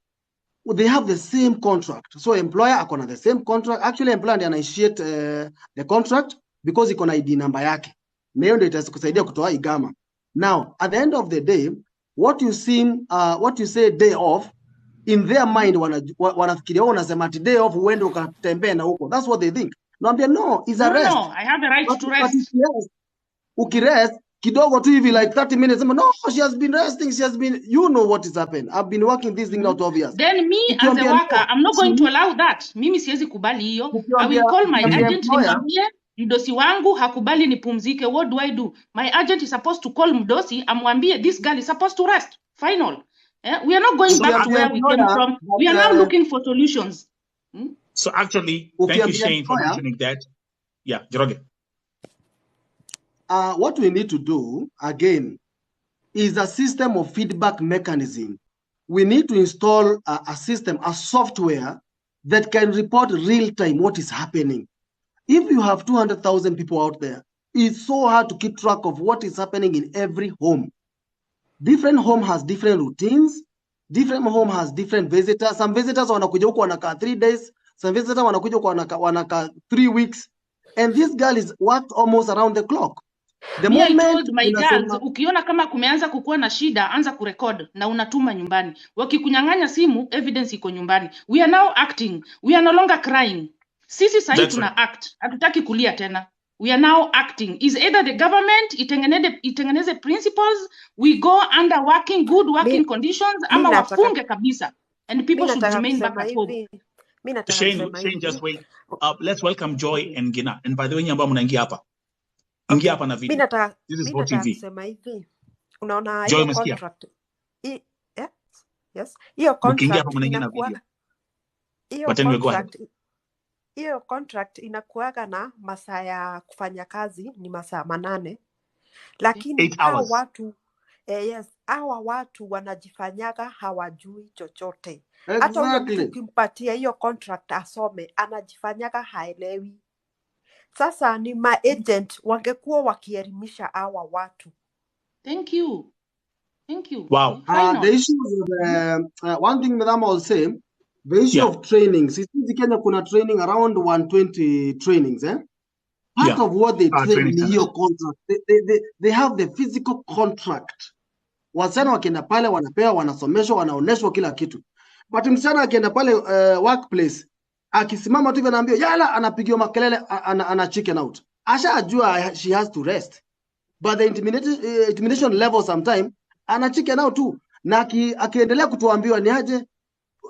S2: they have the same contract. So employer akona the same contract. Actually, employer ndiye initiate the contract because iko na ID number yake. Na hiyo ndio itakusaidia kutoa igama. Now, at the end of the day, what you say day off, in their mind wanafikiria unasema ati day off uende ukatembea na huko. That's what they think. Naambia no, is a rest.
S5: No, I have the right to rest.
S2: Ukirest kidogo tu hivi like 30 minutes, no, she has been resting, she has been, you know what is happening. I've been working this thing now 12 years.
S5: Then me as a worker, I'm not going to allow that. Mimi siwezi kubali hiyo. I will call my agent, nimwambie mdosi wangu hakubali nipumzike. What do I do? My agent is supposed to call mdosi, amwambie this girl is supposed to rest. Final. We are not going back to where we came from. We are now looking for solutions.
S1: So actually, thank you, Shane, for mentioning that. Yeah, Joroge.
S2: What we need to do, again, is a system of feedback mechanism. We need to install a system, a software that can report real time what is happening. If you have 200,000 people out there, it's so hard to keep track of what is happening in every home. Different home has different routines. Different home has different visitors. Some visitors wanakuja huko wanakaa 3 days. Some visitors wanakuja huko wanakaa 3 weeks. And this girl is worked almost around the clock. The
S5: Me, I
S2: moment
S5: told my girls,
S2: unasema
S5: ukiona kama kumeanza kukuwa na shida, anza kurecord na unatuma nyumbani. Wakikunyang'anya simu, evidence iko nyumbani. We are now acting. We are no longer crying. Sisi sahi
S1: That's
S5: tuna
S1: right.
S5: act. Hatutaki kulia tena. We are now acting. Is either the government itengeneze principles, we go under good working
S6: Mi
S5: conditions,
S6: mi
S5: ama
S6: nataka
S5: wafunge kabisa. And
S6: mi
S5: people should
S6: nataka
S5: remain back
S6: kusema
S5: at home.
S6: hivi, mi nataka
S1: Shane,
S6: kusema
S1: just
S6: hivi.
S1: wait. Let's welcome Joy and Gina. And by the way, nyamba mnaingia hapa. Ingia
S6: Okay,
S1: hapa na video. This is
S6: mi
S1: for
S6: nataka
S1: TV.
S6: kusema hivi, unaona
S1: Joy,
S6: hiyo
S1: umesikia?
S6: contract yes, hiyo
S1: Mkiingia hapa
S6: contract
S1: mnaingia na
S6: inakuwa
S1: video.
S6: hiyo
S1: But anyway, go ahead.
S6: contract hiyo contract inakuwaga na masaa ya kufanya kazi ni masaa 8, lakini
S1: 8 hours.
S6: hawa watu wanajifanyaga hawajui chochote. Hata huyo mtu
S2: exactly.
S6: ukimpatia hiyo contract asome, anajifanyaga haelewi. Sasa ni maagent wangekuwa wakielimisha hawa watu.
S5: Thank you. Thank you.
S1: Wow.
S5: Final.
S2: The issue of one thing Madam will say, the issue
S1: Yeah.
S2: of training. Sisi Kenya kuna training around 120 trainings, eh? Part
S1: Yeah.
S2: of what they train
S1: Training
S2: ni
S1: centers.
S2: hiyo contract. They have the physical contract. Wasichana wakienda pale wanapewa, wanasomeshwa, wanaoneshwa kila kitu. But msichana akienda pale workplace, akisimama tu hivi anaambiwa yala, anapigiwa makelele, ana chicken out. Ashajua she has to rest. But the intimidation level sometime ana chicken out tu. Na akiendelea kutuambiwa ni aje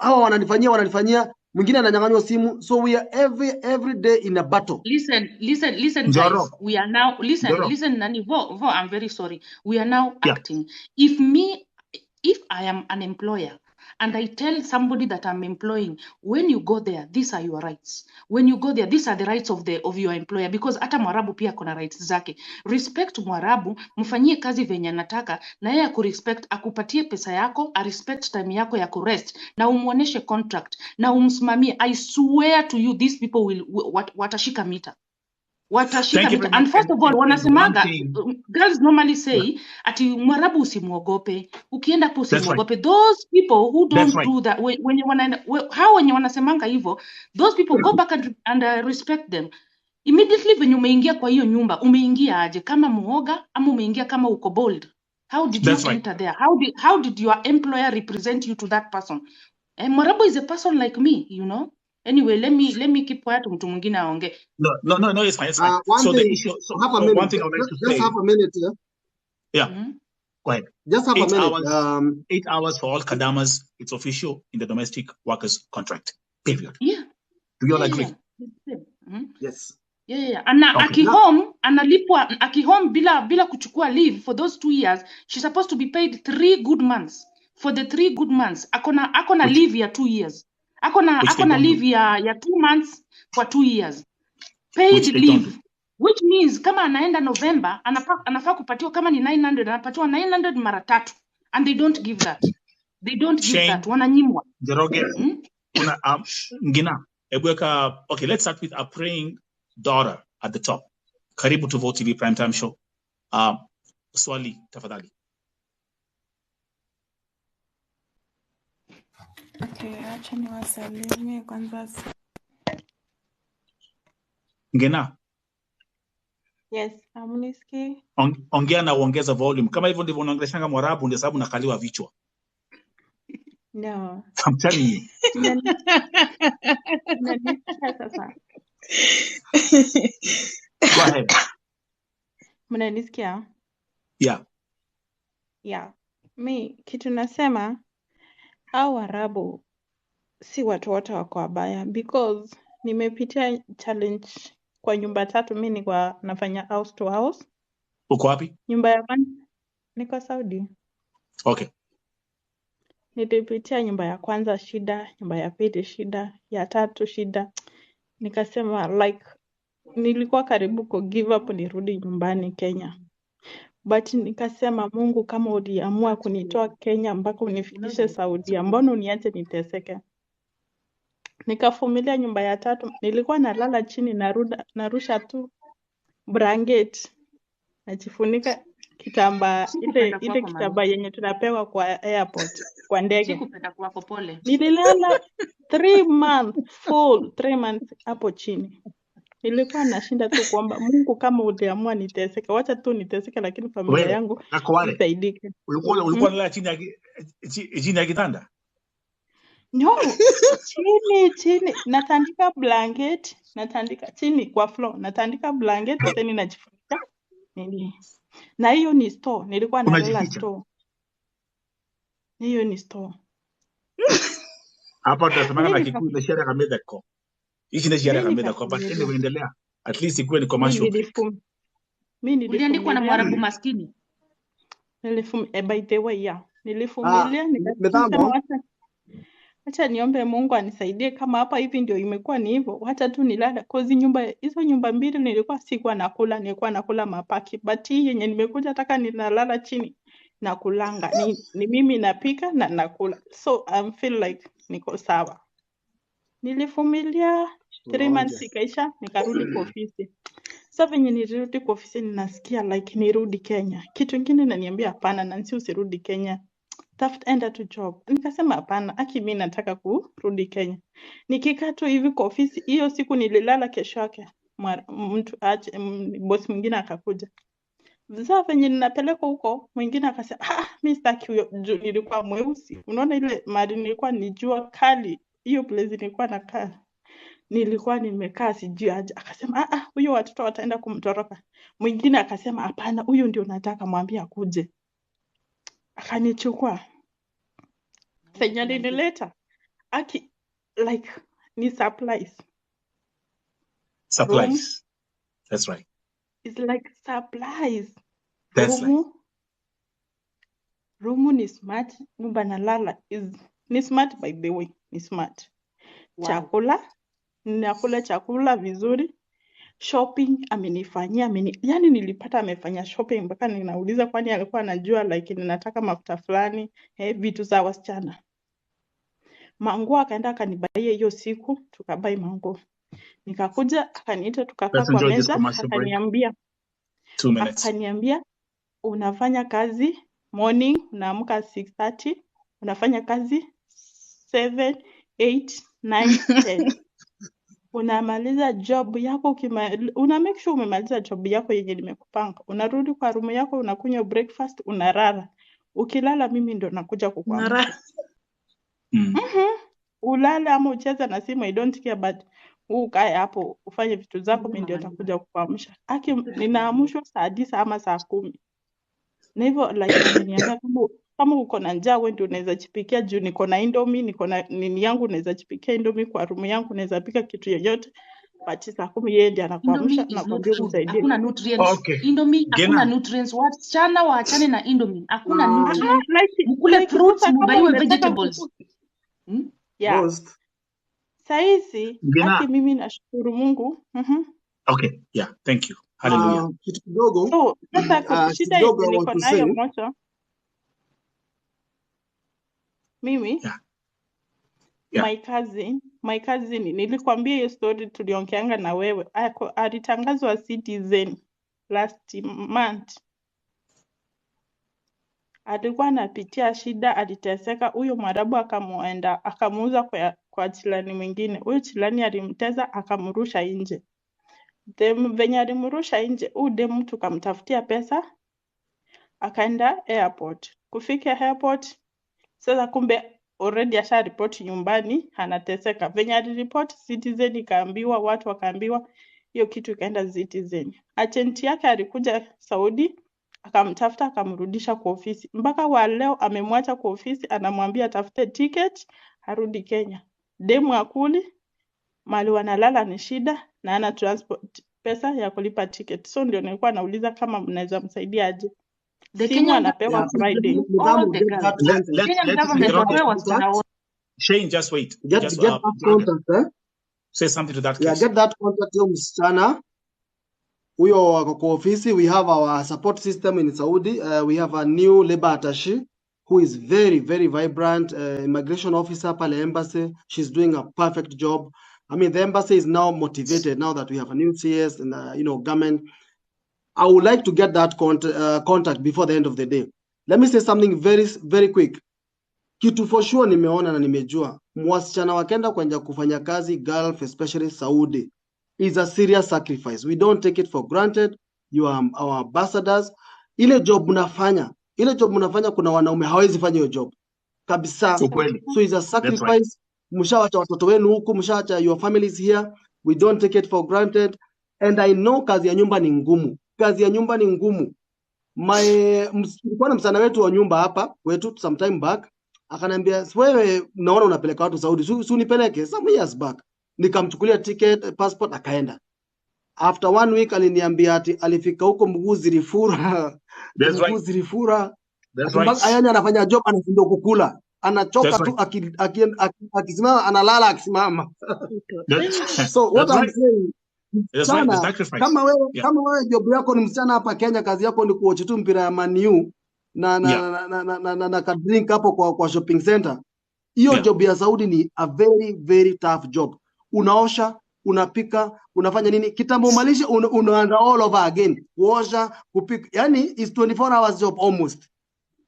S2: hawa wananifanyia, mwingine ananyang'anywa simu. So we are every day in a battle.
S5: Listen,
S1: Njoro.
S5: guys. We are now
S1: Njoro.
S5: listen, Nani. Vo, I'm very sorry. We are now
S1: Yeah.
S5: acting. If I am an employer and I tell somebody that I'm employing, when you go there, these are your rights. When you go there, these are the rights of your employer, because hata Mwarabu pia kuna rights zake. Respect Mwarabu, mfanyie kazi venye anataka, na yeye respect, akupatie pesa yako, respect time yako ya kurest, na umuoneshe contract, na umsimamie. I swear to you, these people will watashika mita.
S1: Thank you very much.
S5: And first of all,
S1: And one
S5: wanasemaga,
S1: thing.
S5: girls normally say,
S1: Yeah.
S5: ati Mwarabu usimuogope, ukienda po
S1: That's right.
S5: usimuogope. Those people who
S1: That's
S5: don't
S1: right.
S5: do that, wenye wanasemanga hivyo, those people go back and respect them. Immediately when umeingia kwa hiyo nyumba, umeingia aje? Kama muoga, ama umeingia kama uko bold? How did you
S1: That's right.
S5: enter there? How did your employer represent you to that person? Mwarabu is a person like me, you know? Anyway, let me keep quiet, mtu mwingine aongee.
S1: No, it's fine. It's fine.
S2: One
S1: So the
S2: thing,
S1: issue. So
S2: half a minute.
S1: one thing I would like to
S2: Just
S1: say.
S2: half a minute here.
S1: Yeah.
S5: Mhm.
S1: Go ahead.
S2: Just half a
S1: 8
S2: minute.
S1: hours. 8 hours for all kadamas. It's official in the domestic workers contract. Period.
S5: Yeah.
S1: Do you all
S5: Yeah,
S1: agree?
S5: yeah. It's the same. Mhm.
S2: Yes.
S5: Yeah.
S1: Okay.
S5: Analipwa akihome bila kuchukua leave for those 2 years. She's supposed to be paid 3 good months. For the 3 good months, akona
S1: Which-
S5: leave ya 2 years. Akona
S1: Which they don't
S5: leave
S1: do.
S5: ya 2 months for 2 years. Paid
S1: Which they don't
S5: leave.
S1: do.
S5: Which means kama anaenda November, anafaa kupatiwa kama ni 900, anapatiwa 900 mara 3. And they don't give that. They don't give
S1: Shane,
S5: that. Wananyimwa.
S1: Jeroge,
S5: Hmm?
S1: Ngina, Ebweka. Okay, let's start with a praying daughter at the top. Karibu to Vote TV Primetime Show. Swali, tafadhali.
S7: Okay, acha niwasalimie kwanza.
S1: Ngina,
S7: Yes, amuniski.
S1: ongea na uongeza volume. Kama hivyo ndivyo unaongeleshanga Mwarabu, ndio sababu nakaliwa vichwa.
S7: No.
S1: I'm telling you.
S7: Mnanisikia sasa?
S1: Go ahead.
S7: Mnanisikia?
S1: Yeah.
S7: Yeah. Kitu nasema, hao Waarabu si watu wote wako wabaya, because nimepitia challenge kwa nyumba 3. Mimi nilikuwa nafanya house to house.
S1: Uko wapi?
S7: Nyumba ya kwanza niko Saudi.
S1: Okay.
S7: Nilipitia nyumba ya kwanza shida, nyumba ya pili shida, ya 3 shida. Nikasema like nilikuwa karibu ku give up nirudi nyumbani Kenya. But nikasema Mungu, kama uliamua kunitoa Kenya mpaka unifikishe Saudi, mbona uniache niteseke? Nikavumilia nyumba ya 3. Nilikuwa nalala chini, narusha tu blanket, najifunika kitambaa ile
S5: Sikupenda kwako
S7: kitambaa
S5: mami.
S7: yenye tunapewa kwa airport kwa ndege.
S5: Sikupenda kwako, pole.
S7: Nililala 3 months full, 3 months hapo chini. Nilikuwa nashinda tu kuomba Mungu, kama uliamua niteseke, wacha tu niteseke, lakini familia
S1: Wewe
S7: yangu
S1: nakware.
S7: isaidike.
S1: Ulikuwa unalala chini ya kitanda?
S7: No, chini natandika blanket, natandika chini kwa floor, natandika blanket then najifunika nini. Na hiyo ni store, nilikuwa nalala
S1: Unajificha.
S7: store. Hiyo ni store.
S1: Hapa tunasemanga na
S7: Mimi
S1: Kikuyu the share kameda ko. Hichi ni share kameda ko, but anyway endelea. At least ikuwe ni commercial break.
S5: Uliandikwa na Mwarabu maskini.
S7: By the way, yeah. Nilifumilia
S2: Mitambo.
S7: Acha niombe Mungu anisaidie, kama hapa hivi ndio imekuwa ni hivyo. Wacha tu nilala, kozi hizo nyumba mbili nilikuwa nakula, nilikuwa nakula mapaki. But hii yenye nimekuja taka ninalala chini na kulanga. Ni mimi napika na nakula. So I feel like niko sawa. Nilifumilia 3 months ikaisha, nikarudi kwa ofisi. Sasa venye nirudi kwa ofisi ninasikia like nirudi Kenya. Kitu kingine naniambia hapana, Nancy usirudi Kenya. Enda tu job. Nikasema hapana, mimi nataka kurudi Kenya. Nikikaa tu hivi kwa ofisi, hiyo siku nililala, kesho yake boss mwingine akakuja. Sasa venye ninapelekwa huko, mwingine akasema, mimi sitaki huyo, nilikuwa mweusi. Unaona ile mali nilikuwa ni jua kali, hiyo place nilikuwa nakaa. Nilikuwa nimekaa sijui aje. Akasema, huyo watoto wataenda kumtoroka. Mwingine akasema, hapana, huyo ndio nataka, mwambie akuje. Akanichukua. Senya nilileta. Like, ni supplies.
S1: Supplies.
S7: Room.
S1: That's right.
S7: It's like supplies.
S1: That's right.
S7: Room ni smart. Nyumba nalala ni smart, by the way. Ni smart. Wow. Chakula. Ninakula chakula vizuri. Shopping amenifanyia, yani nilipata amefanya shopping mpaka ninauliza kwani alikuwa anajua like ninataka mafuta fulani, vitu za wasichana. Manguo akaenda akanibaia hiyo siku, tukabai manguo. Nikakuja akaniita tukakaa kwa meza, akaniambia
S1: 2 minutes.
S7: Akaniambia unafanya kazi morning, unaamka 6:30, unafanya kazi 7, 8, 9, 10. Unamaliza job yako, una make sure umemaliza job yako yenye nimekupanga. Unarudi kwa room yako, unakunywa breakfast, unalala. Ukilala mimi ndo nakuja kukuamsha. Ulale ama ucheze na simu, I don't care, but ukae hapo ufanye vitu zako, mimi ndio nitakuja kukuamsha. Ninaamshwa saa 9 ama saa 10. Na hivyo like ameniambia kama uko na njaa wewe ndio unaweza jipikia, juu niko na Indomie, niko na nini yangu, unaweza jipikia Indomie kwa room yangu, unaweza pika kitu yoyote. But saa 10 yeye ndiye anakuamsha na kwambia msaidie.
S5: Hakuna nutrients. Okay. Indomie hakuna nutrients. Wasichana waachane na Indomie. Hakuna nutrients. Mkule fruits, mbaiwe vegetables.
S7: Yeah. Saizi mimi nashukuru Mungu.
S1: Okay, yeah, thank you. Hallelujah.
S2: Kitu kidogo.
S7: So, sasa shida niko nayo moto. Mimi my cousin nilikwambia hiyo story tuliongeanga na wewe. Alitangazwa Citizen last month. Alikuwa anapitia shida, aliteseka. Huyo Mwarabu akamuuza kwa chilani mwingine. Huyo chilani alimteza akamrusha nje. Venye alimrusha nje, demu tukamtafutia pesa, akaenda airport. Kufika airport, sasa kumbe already asha report nyumbani, anateseka. Venye alireport Citizen, ikaambiwa, watu wakaambiwa, hiyo kitu ikaenda Citizen. Agent yake alikuja Saudi, akamtafuta akamrudisha kwa ofisi. Mpaka wa leo amemwacha kwa ofisi, anamwambia atafute ticket arudi Kenya. Demu akuli, mali wanalala ni shida, na ana transport pesa ya kulipa ticket. So ndio nilikuwa nauliza kama mnaweza msaidia aje. Simu anapewa Friday.
S1: Shane, just wait.
S2: Get that contact,
S1: say something to that
S2: case. Yeah, get that contact yo msichana. Huyo wako kwa ofisi. We have our support system in Saudi. We have a new labor attaché who is very, very vibrant, immigration officer pale embassy. She's doing a perfect job. I mean, the embassy is now motivated now that we have a new CS and, government. I would like to get that contact before the end of the day. Let me say something very, very quick. Kitu for sure nimeona na nimejua, wasichana wakenda kwenda kufanya kazi Gulf, especially Saudi, is a serious sacrifice. We don't take it for granted. You are our ambassadors. Ile job mnafanya kuna wanaume hawezi fanya hiyo job kabisa.
S1: Ukweli.
S2: So it's a
S1: That's right.
S2: sacrifice. Mshawacha watoto wenu huku, mshawacha your families here. We don't take it for granted. And I know kazi ya nyumba ni ngumu. Kazi ya nyumba ni ngumu. Kulikuwa na msana wetu wa nyumba hapa wetu sometime back, akaniambia wewe naona unapeleka watu Saudi, si unipeleke. Some years back nikamchukulia ticket, passport, akaenda. After 1 week aliniambia ati alifika huko mguu zilifura.
S1: That's
S2: Mguu
S1: right.
S2: zilifura.
S1: That's
S2: Mpaka
S1: right.
S2: ayani anafanya job anashindwa kukula. Anachoka
S1: That's
S2: tu akisimama analala akisimama. So what
S1: That's
S2: I'm
S1: right.
S2: saying,
S1: That's right. The
S2: msichana,
S1: sacrifice.
S2: kama wewe
S1: Yeah.
S2: job yako ni msichana hapa Kenya, kazi yako ni kuwatch tu mpira ya Man U
S1: Yeah.
S2: na ka drink hapo kwa shopping center. Hiyo
S1: Yeah.
S2: job ya Saudi ni a very very tough job. Unaosha, unapika, unafanya nini? Kitambo malisha unaanza all over again. Kuosha, kupika. Yani is 24 hours job almost.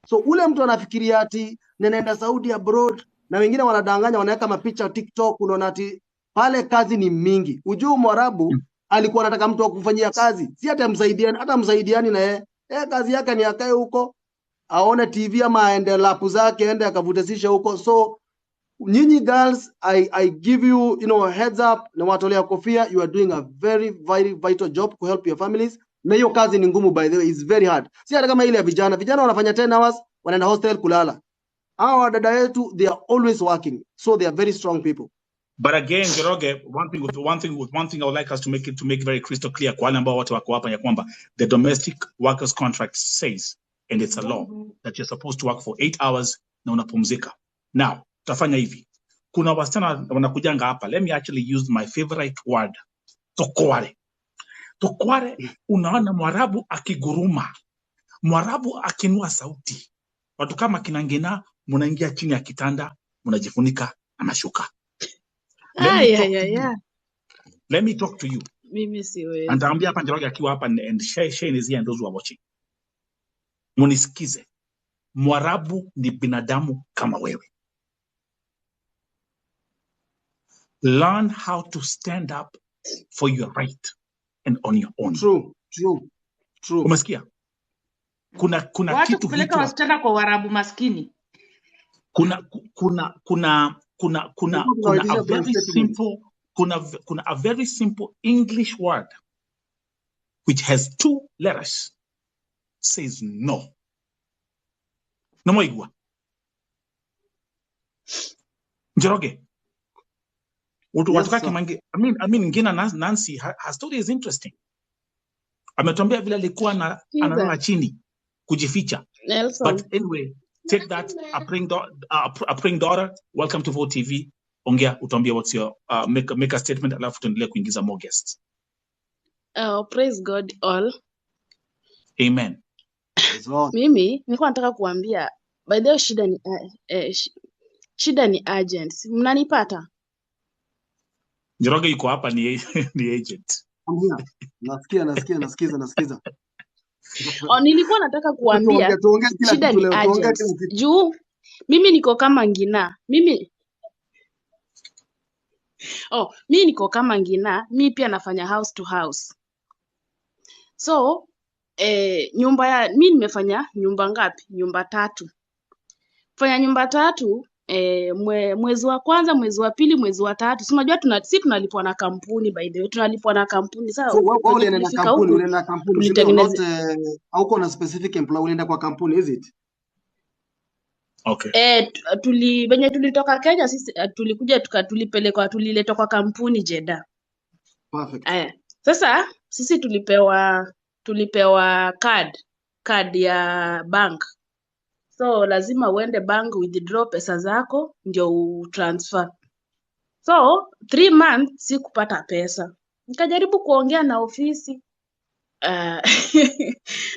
S2: So ule mtu anafikiria ati ninaenda Saudi abroad, na wengine wanadanganya, wanaweka mapicha TikTok, unaona ati pale kazi ni mingi. Ujue Mwarabu alikuwa anataka mtu wa kufanyia kazi, si hata msaidiani na yeye. Kazi yake ni akae huko aone TV ama aende lapu zake aende akavutesisha huko. So nyinyi girls, I give you a heads up, na watolea kofia. You are doing a very very vital job to help your families. Na hiyo kazi ni ngumu, by the way, it's very hard. Si hata kama ile ya vijana wanafanya 10 hours wanaenda hostel kulala. Hawa dada wetu, they are always working, so they are very strong people.
S1: But again, Njoroge, one thing I would like us to make very crystal clear kwa wale ambao wote wako hapa ya kwamba the domestic workers contract says, and it's a law, that you're supposed to work for 8 hours na unapumzika. Now, tutafanya hivi. Kuna wasichana wanakujanga hapa. Let me actually use my favorite word. Tokware. Tokware, unaona Mwarabu akiguruma. Mwarabu akinua sauti. Watu kama kina Ngina, mnaingia chini ya kitanda, mnajifunika na mashuka. Let me talk to you.
S8: Mimi siwezi.
S1: Antaambia hapa Njoroge akiwa hapa and share his ear and those who are watching. Munisikize. Mwarabu ni binadamu kama wewe. Learn how to stand up for your right and on your own.
S2: True.
S1: Umesikia? Kuna
S5: Wacha
S1: kitu
S5: kupeleka wasichana kwa Waarabu maskini.
S1: Kuna a very simple English word which has 2 letters, says no. No moigwa. Njoroge. Watu kaki mangi. I mean Ngina Nancy, her story is interesting. Ametuambia vile alikuwa analala chini kujificha.
S8: Nelson.
S1: But anyway, take that. A praying daughter. Welcome to Vote TV. Ongea utuambia what's your make a statement, alafu tuendelee kuingiza more guests.
S8: Praise God all.
S1: Amen.
S8: Mimi nilikuwa nataka kuambia, by the way, shida ni urgent. Mnanipata?
S1: Njoroge yuko hapa ni agent.
S2: Nasikiza.
S8: Nilikuwa nataka kuambia shida ni urgent. Juu mimi niko kama Ngina. Mimi niko kama Ngina. Mimi pia nafanya house to house. So mimi nimefanya nyumba ngapi? Nyumba 3. Fanya nyumba 3 mwezi wa kwanza, mwezi wa pili, mwezi wa 3. Si unajua tunalipwa na kampuni, by the way. Tunalipwa na kampuni. Sasa
S2: ulienda na kampuni. Hauko na specific employer, ulienda kwa kampuni, is it?
S1: Okay.
S8: Venye tulitoka Kenya sisi tulikuja tuliletwa kwa kampuni Jeddah.
S2: Perfect.
S8: Sasa sisi tulipewa card ya bank. So lazima uende bank withdraw pesa zako ndio utransfer. So 3 months sikupata pesa. Nikajaribu kuongea na ofisi.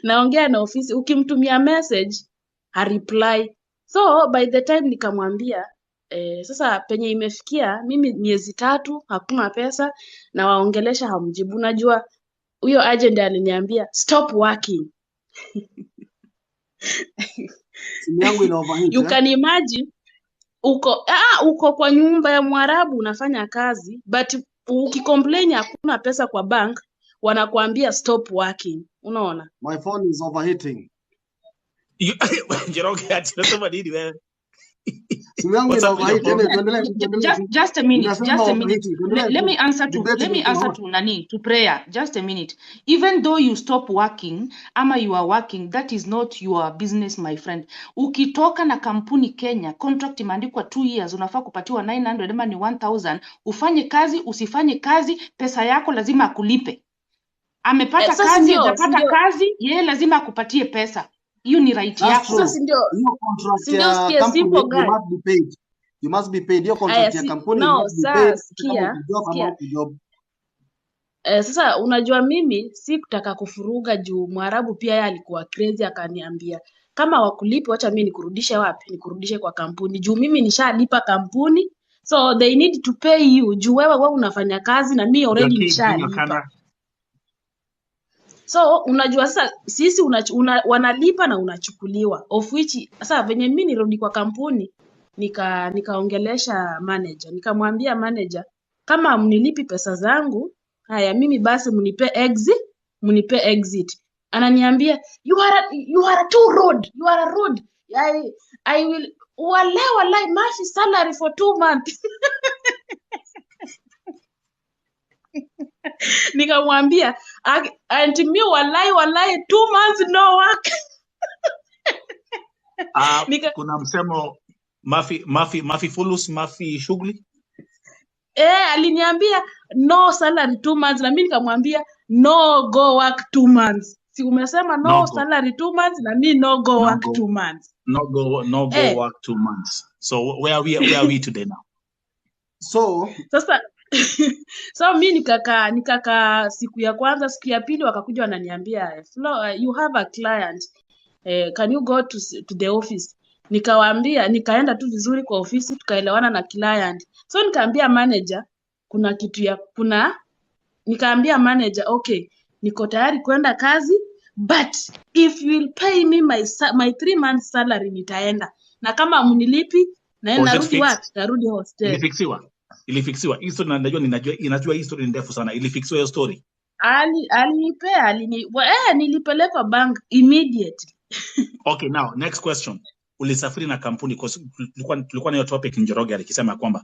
S8: Naongea na ofisi, ukimtumia message hareply. So by the time nikamwambia sasa penye imefikia mimi miezi 3 hakuna pesa na waongelesha hamjibu. Najua huyo agent aliniambia stop working.
S2: Simu yangu ina overheat
S8: You can imagine uko kwa nyumba ya Mwarabu unafanya kazi, but ukicomplain hakuna pesa kwa bank, wanakuambia stop working. Unaona?
S2: My phone is overheating.
S1: Njoroge ati nasema nini wewe?
S2: Simu yangu
S1: What's
S2: ina
S1: up with your
S2: overheat.
S1: phone?
S5: Just a minute.
S2: Inasema
S5: Just a minute.
S2: overheating. Tuendelee
S5: Let
S2: tu.
S5: me answer
S2: Debate
S5: to Nani to prayer. Just a minute. Even though you stop working, ama you are working, that is not your business, my friend. Ukitoka na kampuni Kenya, contract imeandikwa 2 years, unafaa kupatiwa 900 ama ni 1000, ufanye kazi, usifanye kazi, pesa yako lazima akulipe. Amepata
S8: Sasa
S5: kazi,
S8: ndio
S5: hajapata kazi, yeye lazima akupatie pesa. Hiyo ni right
S2: That's
S5: yako.
S2: true.
S8: sasa ndio
S2: Hiyo contract
S8: ndio
S2: ya
S8: sikia
S2: company
S8: simple
S2: you
S8: guy.
S2: must be paid. You must be paid. Hiyo
S8: Aya,
S2: contract ya company you
S8: no,
S2: must be
S8: saa
S2: paid kama
S8: sikia,
S2: uko job ama uko job.
S8: Sasa unajua mimi si kutaka kufuruga juu Mwarabu pia yeye alikuwa crazy akaniambia kama wakulipi wacha mimi nikurudishe wapi? Nikurudishe kwa kampuni juu mimi nishalipa kampuni, so they need to pay you juu wewe unafanya kazi na mimi already
S1: Your kid, bring your
S8: nishalipa.
S1: camera.
S8: So unajua sasa sisi wanalipa na unachukuliwa, of which sasa venye mimi nirudi kwa kampuni nikaongelesha manager, nikamwambia manager kama mnilipi pesa zangu, haya mimi basi mnipe exit. Ananiambia you are too rude, you are rude. I will wallahi mashi salary for 2 months. Nikamwambia and me wallahi 2 months no work.
S1: Kuna msemo mafi fulus mafi shughuli.
S8: Aliniambia no salary 2 months na mimi nikamwambia no go work 2 months. Si umesema no salary 2 months na mimi no go work 2 months.
S1: No go work 2 months. So where are we today now?
S2: So
S8: sasa so mimi nikaka siku ya kwanza, siku ya pili wakakuja wananiambia Flo, you have a client, can you go to the office? Nikawaambia nikaenda tu vizuri kwa ofisi, tukaelewana na client. So nikaambia manager nikaambia manager okay, niko tayari kwenda kazi, but if you will pay me my 3 months salary nitaenda, na kama mnilipi narudi hostel.
S1: Ilifixiwa hizo, na najua history ndefu sana. Ilifixiwa hiyo story.
S8: Alinipea nilipeleka bank immediately.
S1: Okay, now next question. Ulisafiri na kampuni, because tulikuwa na hiyo topic Njoroge alikisema kwamba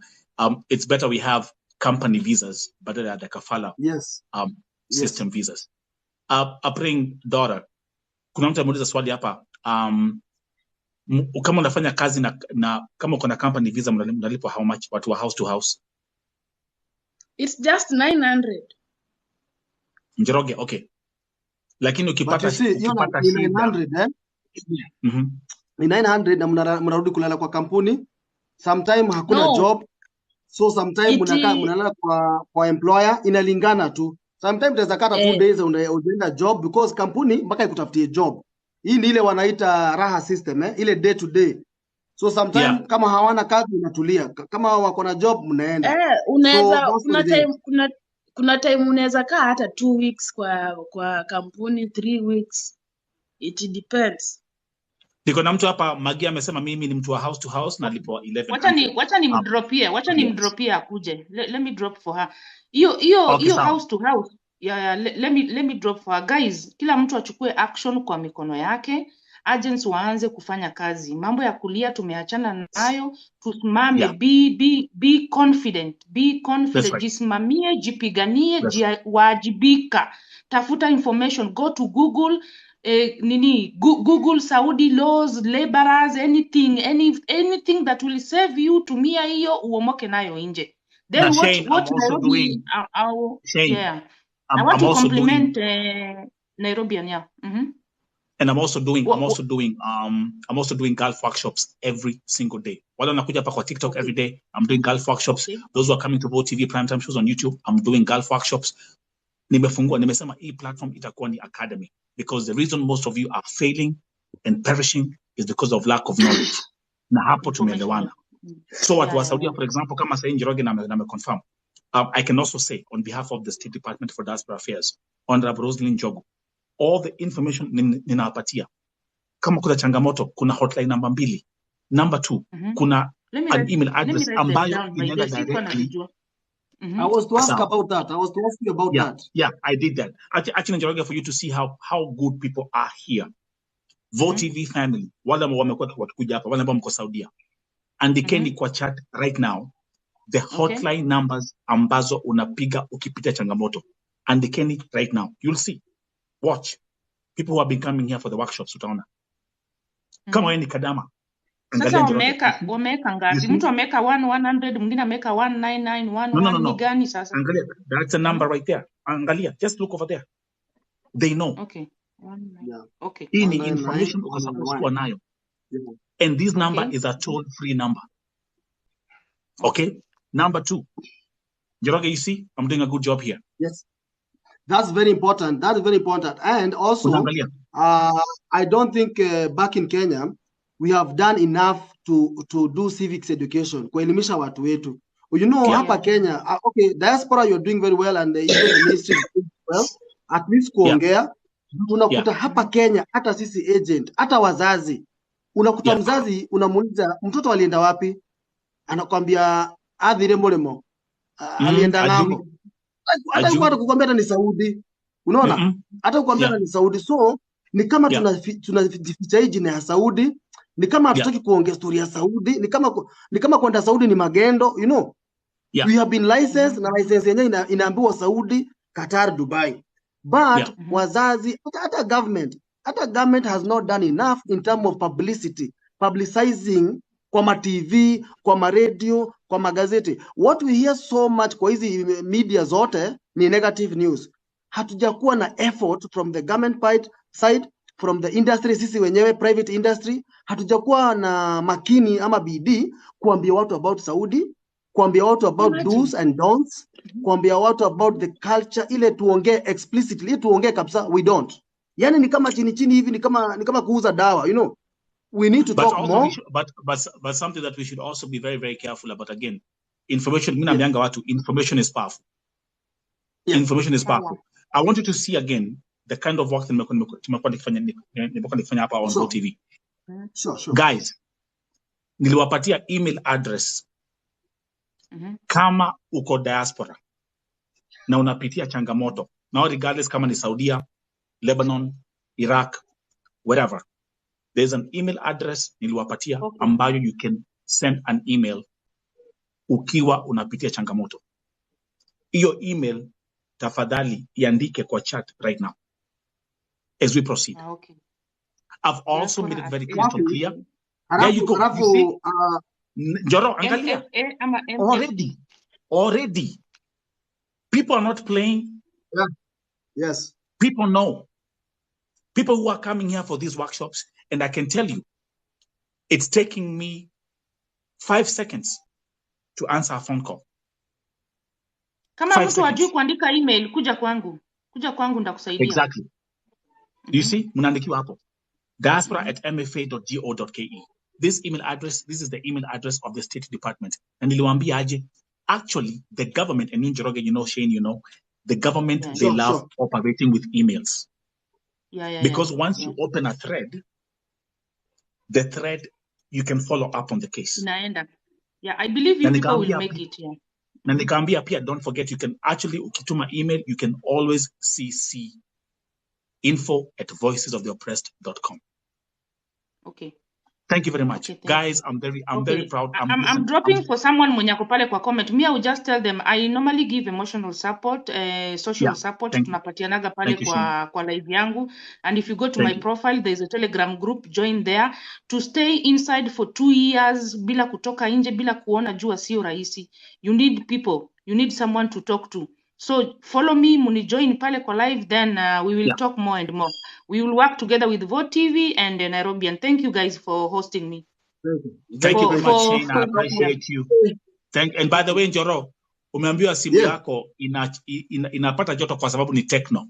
S1: it's better we have company visas badala ya kafala system visas. Upbringing daughter, kuna mtu ameuliza swali hapa, kama unafanya kazi na kama uko na company visa mnalipwa how much watu wa house to house?
S8: It's just 900.
S1: Njoroge, okay. Lakini ukipata
S2: 900 ni 900 na mnarudi kulala kwa kampuni. Sometime hakuna job, so sometime mnalala kwa employer, inalingana tu. Sometime utaweza kata 2 days unaenda job because kampuni mpaka ikutafutie job. Hii ni ile wanaita raha system, ile day to day. So sometime kama hawana kazi unatulia, kama wako na job mnaenda.
S8: Unaweza kuna time unaweza kaa hata 2 weeks kwa kampuni, 3 weeks, it depends.
S1: Niko na mtu hapa Magi amesema mimi ni mtu wa house to house na lipo 11.
S5: Wacha ni mdropie akuje. Let me drop for her. Hiyo house to house. Let me drop for her. Guys, kila mtu achukue action kwa mikono yake. Agents waanze kufanya kazi. Mambo ya kulia tumeachana nayo. Tusimame, be confident. Be confident. Right. Jisimamie, jipiganie, wajibika. Tafuta information, go to Google. Google Saudi laws, laborers, anything that will save you, tumia hiyo uomoke nayo nje. Then what Nairobi I want to compliment Nairobian,
S1: And I'm also doing golf workshops every single day. Wala nakuja hapa kwa TikTok every day. I'm doing golf workshops. Okay. Those who are coming to VOTV primetime shows on YouTube, I'm doing golf workshops. Nimesema hii platform itakuwa ni academy, because the reason most of you are failing and perishing is because of lack of knowledge. Na hapo tumeelewana. So watu wa Saudi, for example, kama sasa Njoroge na confirm, I can also say on behalf of the State Department for Diaspora Affairs, Honorable Roslyn Jogo, all the information ninawapatia. Kama kuna changamoto, kuna hotline number 2. Number 2, kuna an email address ambayo inaenda directly.
S2: I was to ask about that. I was to ask you about that.
S1: Yeah, I did that. Actually, for you to see how good people are here. VoTV family, wale wamekuwa wakikuja hapa, wale ambao mko Saudia. Andikeni kwa chat right now the hotline numbers ambazo unapiga ukipita changamoto. Andikeni right now. You'll see. Watch. People who have been coming here for the workshops utaona. Kama wewe ni Kadama.
S5: Sasa wameka ngapi? Mtu ameka 100, mwingine ameka 19911 ni gani sasa?
S1: Angalia, that's a number right there. Angalia, just look over there. They know.
S5: Okay. Okay.
S1: Hii ni information uko supposed kuwa nayo. And this number is a toll-free number. Okay? Number 2. Njoroge, you see, I'm doing a good job here.
S2: Yes. That's very important. That's very important. And also, I don't think back in Kenya, we have done enough to do civics education. Kuelimisha watu wetu. You know, hapa Kenya, okay, diaspora, you're doing very well, and even the ministry is doing well. At least kuongea. Unakuta hapa Kenya, hata sisi agent, hata wazazi. Unakuta mzazi, unamuuliza, mtoto alienda wapi? Anakwambia, adhire molemo. Alienda ng'ambo. Hata kwa kukwambia ni Saudi. Unaona? Hata kukwambia ni Saudi. So, ni kama tunajificha hii jina ya Saudi. Ni kama hatutaki kuongea story ya Saudi. Ni kama kwenda Saudi ni magendo, you know. We have been licensed, na license yenyewe inaambiwa Saudi, Qatar, Dubai. But wazazi, hata government has not done enough in terms of publicizing kwa ma TV, kwa ma radio, kwa magazeti. What we hear so much kwa hizi media zote ni negative news. Hatujakuwa na effort from the government side, from the industry, sisi wenyewe private industry, hatujakuwa na makini ama bidii kuambia watu about Saudi, kuambia watu about do's and don'ts, kuambia watu about the culture, ile tuongee explicitly, tuongee kabisa, we don't. Yani ni kama chini hivi, ni kama kuuza dawa, you know. We need to talk more.
S1: But something that we should also be very, very careful about, again, information, information is powerful. Information is powerful. I want you to see again the kind of work that tumekuwa nikifanya hapa on VoTV.
S2: Sure.
S1: Guys, niliwapatia email address. Kama uko diaspora na unapitia changamoto, now regardless kama ni Saudia, Lebanon, Iraq, wherever, there's an email address niliwapatia ambayo you can send an email ukiwa unapitia changamoto. Iyo email tafadhali iandike kwa chat right now as we proceed. I've also made it very crystal clear. There you go. You see? Njoro, angalia. Already. People are not playing.
S2: Yes.
S1: People know. People who are coming here for these workshops, and I can tell you, it's taking me 5 seconds to answer a phone call.
S5: Kama mtu ajui kuandika email, kuja kwangu ndakusaidia.
S1: Exactly. You see, mnaandikiwa hapo. diaspora@mfa.go.ke. This email address, this is the email address of the State Department. And niliwaambia aje, actually, the government, and Njoroge, you know, Shane, you know, the government, they love operating with emails. Because once you open a thread, the thread, you can follow up on the case.
S5: Naenda. Yeah, I believe you people will make it. Yeah.
S1: Na nikaambia pia, don't forget, you can actually, ukituma email, you can always CC info@voicesoftheoppressed.com.
S5: Okay.
S1: Thank you very much. Guys, I'm very proud.
S5: I'm dropping for someone mwenye ako pale kwa comment. Me, I will just tell them, I normally give emotional support, social support. Tunapatianaga pale kwa live yangu. And if you go to my profile, there's a Telegram group, join there. To stay inside for 2 years, bila kutoka nje, bila kuona jua sio rahisi. You need people. You need someone to talk to. So follow me, muni join pale kwa live, then we will talk more and more. We will work together with VoTV and Nairobi, and thank you guys for hosting me.
S1: Thank you very much, Shane. I appreciate you. And by the way, Njoro, umeambiwa simu yako inapata joto kwa sababu ni techno.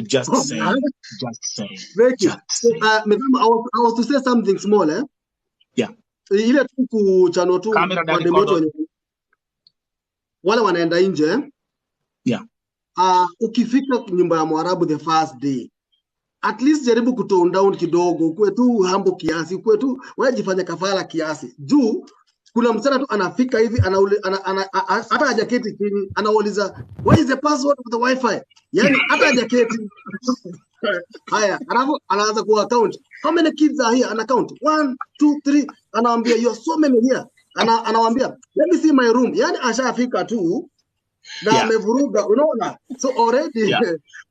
S1: Just saying.
S2: Thank you. I was to say something small, eh?
S1: Yeah.
S2: Ile tu kuchano tu
S1: kamera
S2: kwa demoto. wale wanaenda nje.
S1: Yeah.
S2: Ukifika nyumba ya Mwarabu the first day, at least jaribu kutone down kidogo, ukue tu humble kiasi, ukue tu wewe jifanye kafala kiasi. Juu kuna msana tu anafika hivi hata hajaketi chini anauliza what is the password of the wifi, yani hata hajaketi. Haya, alafu anaanza ku account, how many kids are here, ana count 1 2 3, anawaambia you are so many here, anawaambia let me see my room, yani ashafika tu na amevuruga, unaona. So already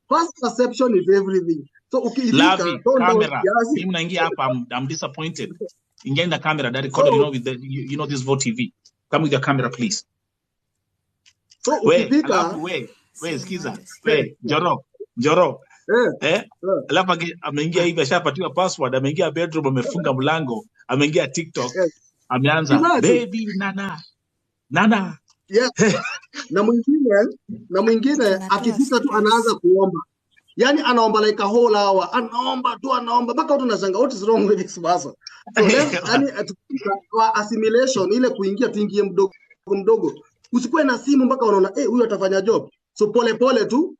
S2: first perception is everything. So ukifika
S1: camera, mimi naingia hapa, I'm disappointed. Ingia in the camera that recorded, you know, with the you know this Vote TV. Come with your camera please.
S2: So ukifika
S1: skiza Njoro alafu ameingia hivi, ashapatiwa password, ameingia bedroom, amefunga mlango, ameingia TikTok, ameanza baby nana
S2: na mwingine akifika tu anaanza kuomba, yani anaomba like a whole hour, anaomba mpaka watu wanashangaa what is wrong with this person. So yani kwa assimilation ile kuingia tuingie mdogo, usikuwe na simu mpaka unaona huyu atafanya job. So pole tu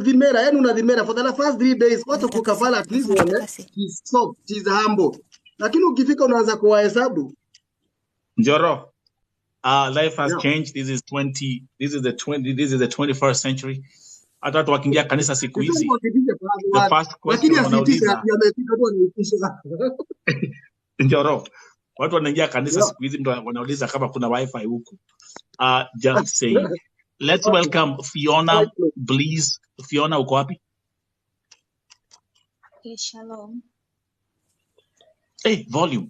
S2: dhimera, yani una dhimera for the first 3 days, watu kukafala at least one he's soft, he's humble, lakini ukifika unaanza kuwahesabu.
S1: Njoro, life has changed. This is the 21st century. Hata watu wakiingia kanisa siku hizi, the first question wanauliza Njoro, watu wanaingia kanisa siku hizi ndio wanauliza kama kuna wifi huku. Just saying. Let's welcome Fiona, please. Fiona, uko wapi?
S9: Hey, shalom.
S1: Hey, volume.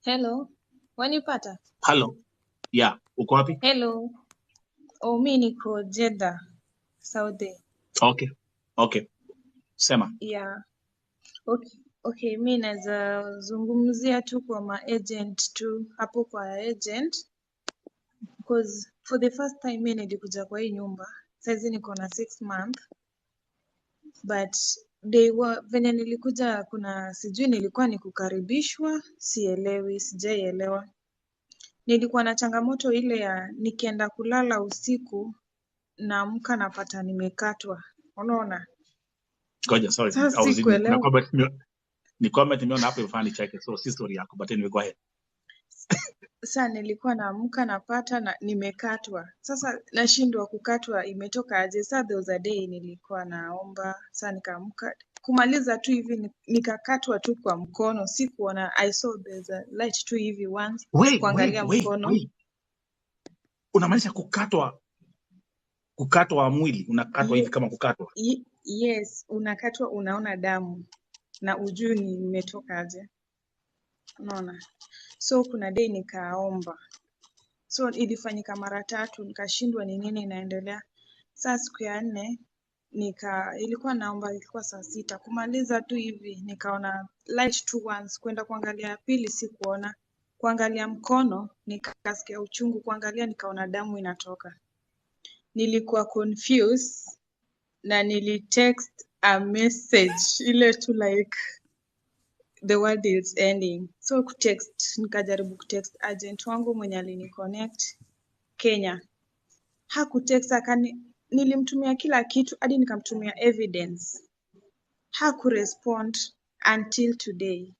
S9: Hello. Wanipata?
S1: Hello. Yeah, uko wapi?
S9: Hello. Oh, mimi niko Jeddah, Saudi.
S1: Okay. Sema.
S9: Yeah. Okay, mimi naweza zungumzia tu kwa agent tu hapo kwa agent, because for the first time mimi nilikuja kwa hii nyumba. Sasa niko na 6 months. But venye nilikuja kuna sijui nilikuwa nikukaribishwa, sijaielewa. Nilikuwa na changamoto ile ya nikienda kulala usiku naamka napata nimekatwa. Unaona?
S1: Ngoja, sorry. Ni comment nimeona hapo ifani chake. So si story yako, but anyway, go ahead.
S9: Sasa nilikuwa naamka napata na nimekatwa. Sasa nashindwa kukatwa imetoka aje? Sasa there was a day nilikuwa naomba, sasa nikaamka kumaliza tu hivi nikakatwa tu kwa mkono, sikuona. I saw there's a light tu hivi once kuangalia mkono.
S1: Unamaanisha kukatwa mwili, unakatwa hivi kama kukatwa?
S9: Yes, unakatwa, unaona damu na ujui nimetoka aje. Unaona? So kuna day nikaomba. So ilifanyika mara 3, nikashindwa ni nini inaendelea. Sasa siku ya 4 ilikuwa naomba, ilikuwa saa 6 kumaliza tu hivi nikaona light tu once, kwenda kuangalia ya pili sikuona, kuangalia mkono nikasikia uchungu, kuangalia nikaona damu inatoka. Nilikuwa confused na nilitext a message ile tu like the world is ending. So nikajaribu kutext agent wangu mwenye aliniconnect Kenya. Hakutext, nilimtumia kila kitu hadi nikamtumia evidence. Hakurespond until today.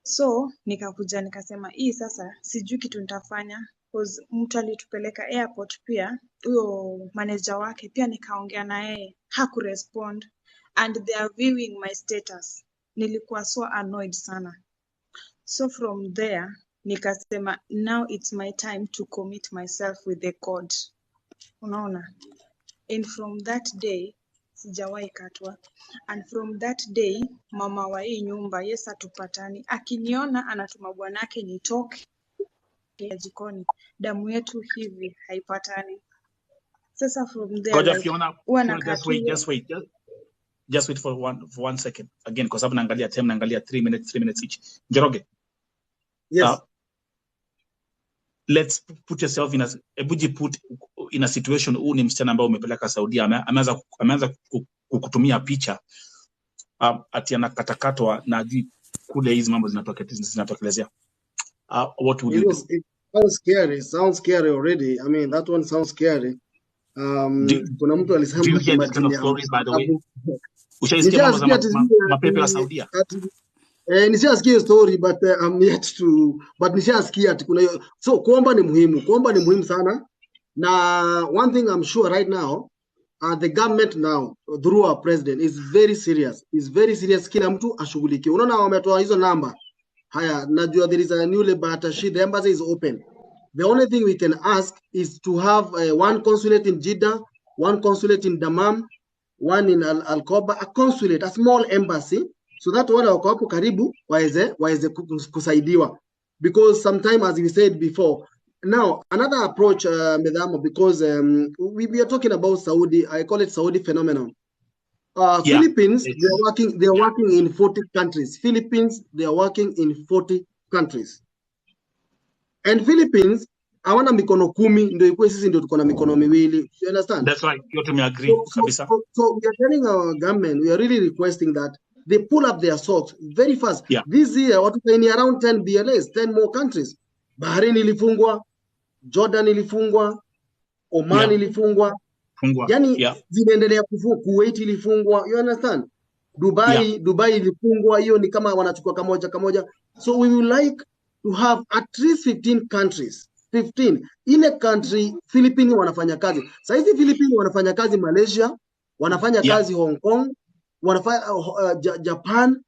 S9: So nikakuja nikasema hii sasa sijui kitu nitafanya, because mtu alitupeleka airport pia, huyo manager wake pia nikaongea na yeye, hakurespond and they are viewing my status. Nilikuwa so annoyed sana. So from there nikasema now it's my time to commit myself with the code. Unaona? And from that day sijawahi katwa. And from that day mama wa hii nyumba, yes, hatupatani. Akiniona anatuma bwanake nitoke ya jikoni. Damu yetu hivi haipatani. Sasa from there
S1: like, Fiona, just wait for one second again, kwa sababu naangalia time, naangalia 3 minutes each. Njoroge.
S2: Yes.
S1: Let's put yourself in a situation. Huu ni msichana ambaye umepeleka Saudi, ameanza kukutumia picha ati anakatakatwa na kule hizi mambo zinatokelezea. What would you do?
S2: Sounds scary already. I mean, that one sounds scary. Kuna mtu
S1: Do
S2: alisema
S1: you hear
S2: ati
S1: this kind of
S2: ni
S1: stories, by the way?
S2: abu.
S1: Ushaisikia mambo za
S2: Nishasikia ati
S1: mapepe wa Saudia?
S2: nishasikia story but I'm yet to, but nishasikia ati kuna hiyo. So kuomba ni muhimu sana. Na one thing I'm sure right now, the government now through our president is very serious. Kila mtu ashughulikiwe. Unaona wametoa hizo namba. Haya, najua there is a new labor sheet. The embassy is open. The only thing we can ask is to have one consulate in Jeddah, one consulate in Dammam, one in Al-Koba, a consulate, a small embassy, so that wale wako hapo karibu waweze kusaidiwa. Because sometimes, as we said before, now another approach, Medamo, because we are talking about Saudi, I call it Saudi phenomenon. Philippines, they are working in 40 countries. They are working in 40 countries. And Philippines, hawana mikono 10, ndio ikuwe sisi ndio tuko na mikono miwili. You understand?
S1: That's right. You have to agree.
S2: So we are telling our government, we are really requesting that they pull up their socks very fast.
S1: Yeah.
S2: This year, what is around 10 BLAs, 10 more countries. Bahrain ilifungwa, Jordan ilifungwa, Oman ilifungwa. Yani zinaendelea kufungwa, Kuwait ilifungwa. You understand? Dubai ilifungwa, hiyo ni kama wanachukua kamoja. So we would like to have at least 15 countries. 15. Ile country Philippines wanafanya kazi. Sasa hizi Philippines wanafanya kazi Malaysia, wanafanya kazi Hong Kong, wanafanya Japan.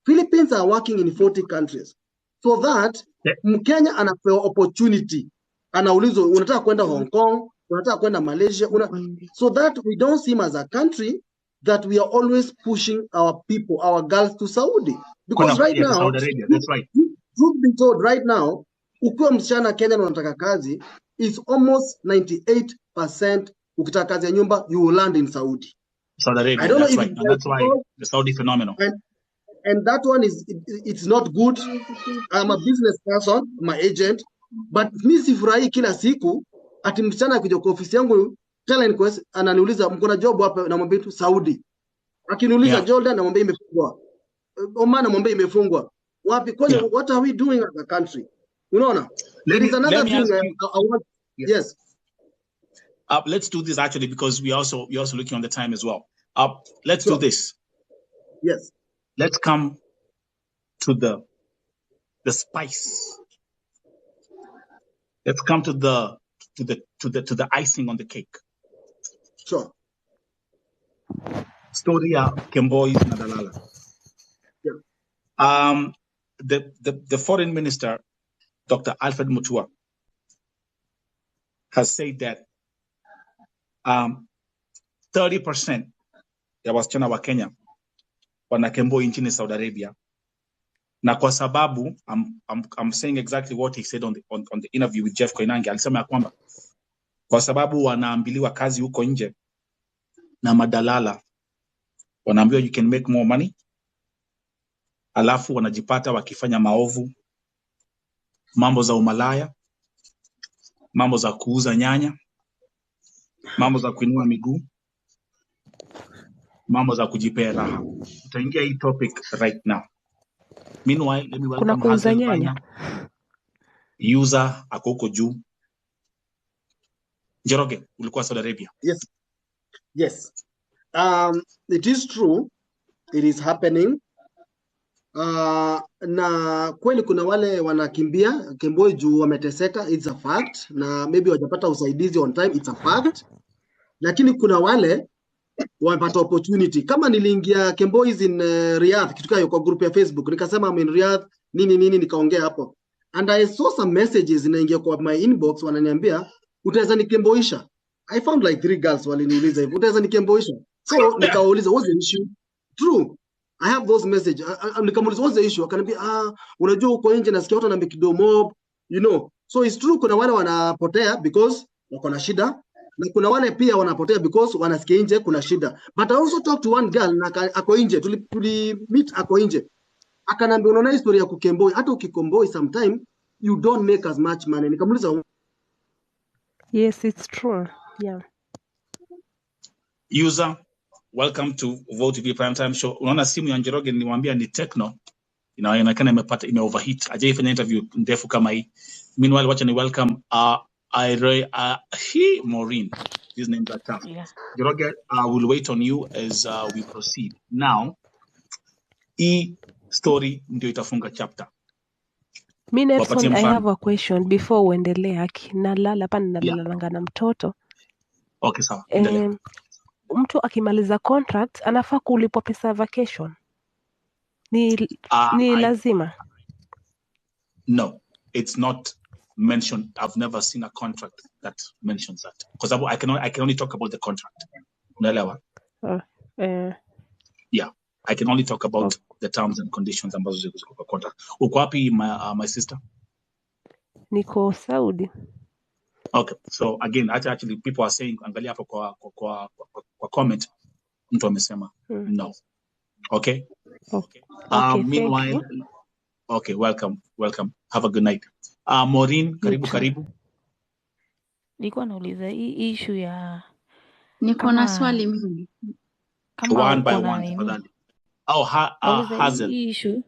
S2: Philippines are working in 40 countries. So that Mkenya anapewa opportunity. Anaulizwa unataka kwenda Hong Kong, unataka kwenda Malaysia, so that we don't seem as a country that we are always pushing our people, our girls to Saudi. Because right now,
S1: Saudi Arabia, that's right.
S2: Truth be told, right now, ukiwa msichana Kenya na unataka kazi, is almost 98% ukitaka kazi ya nyumba, you will land in Saudi.
S1: Saudi Arabia, that's right. And that's why the Saudi phenomenon.
S2: And that one it's not good. I'm a business person, my agent, but mi sifurahi kila siku ati msichana akija kwa ofisi yangu talent quest ananiuliza mko na job hapa, namwambia tu Saudi. Akiniuliza Jordan, namwambia imefungwa. Oman, namwambia imefungwa. Wapi? Kwani what are we doing as a country? Unaona? There is another thing I want. Yes.
S1: Let's do this actually, because we're also looking on the time as well. Let's do this.
S2: Yes.
S1: Let's come to the spice. Let's come to the icing on the cake.
S2: Sure.
S1: Story ya Kembois na Dalala.
S2: Yeah.
S1: The foreign minister, Dr. Alfred Mutua, has said that 30% ya wasichana wa Kenya wana Kemboi nchini Saudi Arabia. Na kwa sababu, I'm saying exactly what he said on the interview with Jeff Koinange. Alisema ya kwamba kwa sababu wanaambiliwa kazi huko nje na madalala, wanaambiwa you can make more money, alafu wanajipata wakifanya maovu, mambo za umalaya, mambo za kuuza nyanya, mambo za kuinua miguu, mambo za kujipea raha. Tutaingia hii topic right now. Meanwhile, let me welcome
S10: kuuza nyanya.
S1: User ako huko juu. Njoroge, ulikuwa Saudi Arabia.
S2: Yes. It is true. It is happening. Na kweli kuna wale wanakimbia Kemboi juu wameteseka, it's a fact, na maybe wajapata usaidizi on time, it's a fact. Lakini kuna wale wamepata opportunity. Kama niliingia Kembois in Riyadh, kitu kwa group ya Facebook, nikasema I'm in Riyadh, nini nikaongea hapo. And I saw some messages inaingia kwa my inbox, wananiambia utaweza nikemboisha. I found like 3 girls waliniuliza hivyo, utaweza nikemboisha. So nikawauliza what's the issue? True. I have those messages. Nikamuuliza what's the issue? Akaniambia unajua uko nje nasikia watu wanaambia kidomo, you know. So it's true kuna wale wanapotea because wako na shida. Na kuna wale pia wanapotea because wanasikia nje kuna shida. But I also talked to one girl na ako nje, tuli meet ako nje. Akanambia unaona historia ya kukemboi, hata ukikomboi sometime you don't make as much money. Nikamuuliza
S10: yes, it's true. Yeah.
S1: User, welcome to Vote TV Prime Time Show. Unaona simu ya Njoroge nilimwambia ni Techno. inaonekana ime overheat. Hajaifanya interview ndefu kama hii. Meanwhile, watch and welcome Maureen. These names are tough.
S11: Yeah.
S1: Njoroge, we'll wait on you as we proceed. Now, hii story ndio itafunga chapter.
S10: Mi Nelson,
S1: Wapatie
S10: I
S1: mfano.
S10: have a question before uendelee. Nalala hapa nalalanga na mtoto.
S1: Okay, sawa. Endelea.
S10: Mtu akimaliza contract anafaa kulipwa pesa ya vacation? Ni lazima?
S1: No, it's not mentioned. I've never seen a contract that mentions that. Because I can only talk about the contract. Unaelewa? Yeah, I can only talk about the terms and conditions ambazo ziko kwa contract. Uko wapi my sister?
S10: Niko Saudi.
S1: Okay, so again, actually people are saying, angalia hapo kwa comment, mtu amesema no. Okay?
S10: Okay,
S1: meanwhile,
S10: thank you.
S1: Okay, welcome. Have a good night. Maureen, karibu.
S11: Nilikuwa nauliza hii issue ya
S12: niko na swali mimi.
S11: Kama
S1: one by
S11: uko na
S1: one,
S11: nini?
S1: tafadhali. Hazel.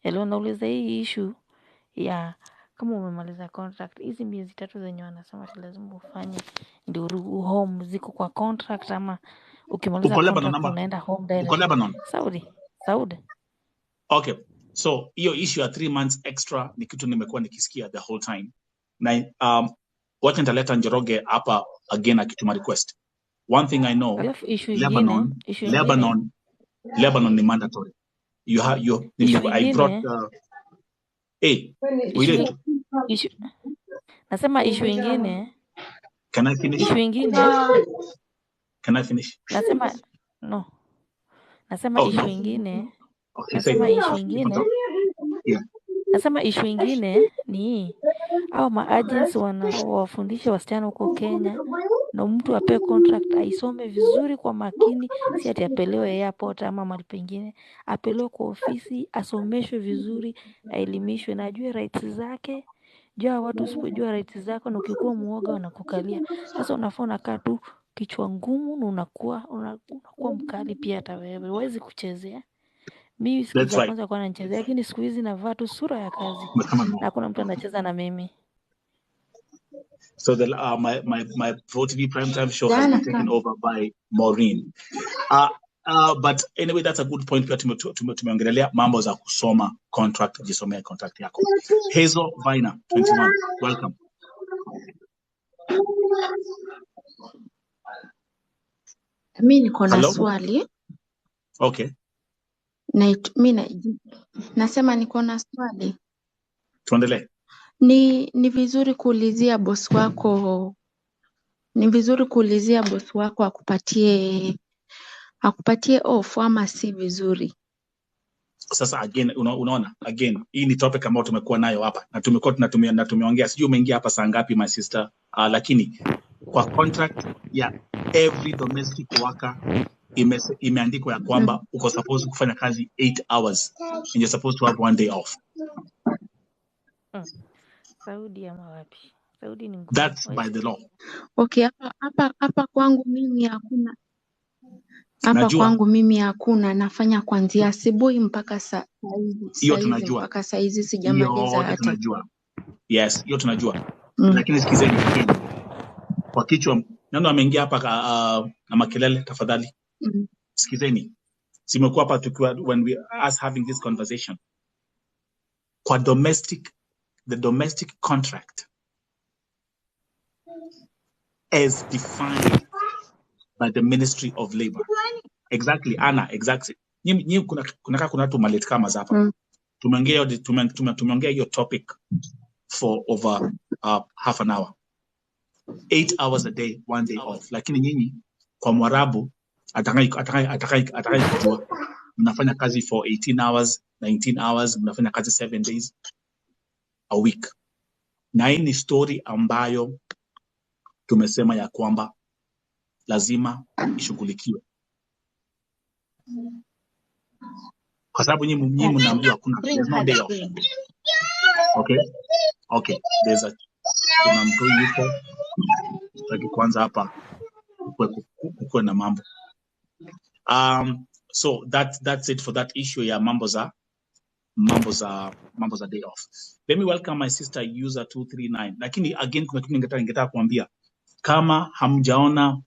S11: Nauliza hii issue ya kama umemaliza contract, hizi miezi 3 zenye wanasema lazima ufanye ndio home ziko kwa contract, ama ukimaliza contract unaenda home direct?
S1: Uko Lebanon?
S11: Saudi.
S1: Okay, so hiyo issue ya 3 months extra ni kitu nimekuwa nikisikia the whole time. Na wacha nitaleta Njoroge hapa again akituma request. One thing I know, Lebanon ni mandatory. I brought
S11: nasema issue ingine.
S1: Can I finish?
S11: Issue ingine.
S1: Can I finish?
S11: Nasema no. Nasema issue ingine. Nasema issue ingine ni au maagents wanawafundisha wasichana huko Kenya, na mtu apewe contract aisome vizuri kwa makini, si ati apelewe airport ama mahali pengine, apelewe kwa ofisi, asomeshwe vizuri, aelimishwe na ajue rights zake. Jua watu usipojua rights zako na ukikuwa muoga wanakukalia. Sasa unafaa unakaa tu kichwa ngumu na unakuwa mkali pia hata wewe. Huwezi kuchezea. Mimi siku za kwanza kwa nachezea, lakini siku hizi navaa tu sura ya kazi. Na hakuna mtu anacheza na mimi.
S1: So my Pro TV primetime show has been taken over by Maureen. But anyway, that's a good point. Pia tumeongelea mambo za kusoma contract, jisomea contract yako. Hazel Vina 21, welcome.
S12: Mimi niko na swali.
S1: Okay.
S12: Nasema niko na swali.
S1: Tuendelee.
S12: Ni vizuri kuulizia boss wako. Ni vizuri kuulizia boss wako akupatie off ama si vizuri?
S1: Sasa again unaona again hii ni topic ambayo tumekuwa nayo hapa na tumeongea, sijui umeingia hapa saa ngapi my sister, lakini kwa contract ya every domestic worker imeandikwa ya kwamba uko supposed kufanya kazi 8 hours and you're supposed to have 1 day off.
S11: Saudi ama wapi? Saudi ni ngumu.
S1: That's by the law.
S12: Okay, hapa kwangu mimi hakuna. Kwangu mimi hakuna, nafanya kuanzia asubuhi mpaka saa hizi sijamaliza hata.
S1: Tunajua. Yes, hiyo tunajua. Lakini sikizeni kwa kichwa nani ameingia hapa na makelele tafadhali. Sikizeni. Simekuwa hapa tukiwa when we us having this conversation. Kwa the domestic contract as defined by the Ministry of Labor. Exactly, Anna, exactly. Kuna watu maleti kama hapa. Tumeongea hiyo topic for over half an hour. 8 hours a day, 1 day off. Lakini nyinyi kwa Mwarabu atakai kujua mnafanya kazi for 18 hours, 19 hours, mnafanya kazi 7 days a week. Na hii ni story ambayo tumesema ya kwamba lazima ishughulikiwe. Kwa sababu nyinyi mnaambiwa there's no day off. Okay, kuna mtu yuko taki kwanza hapa kuwe na mambo. So that's it for that issue ya mambo za mambo za day off. Let me welcome my sister user 239. Lakini again kuna kitu ningetaka kuambia, kama hamjaona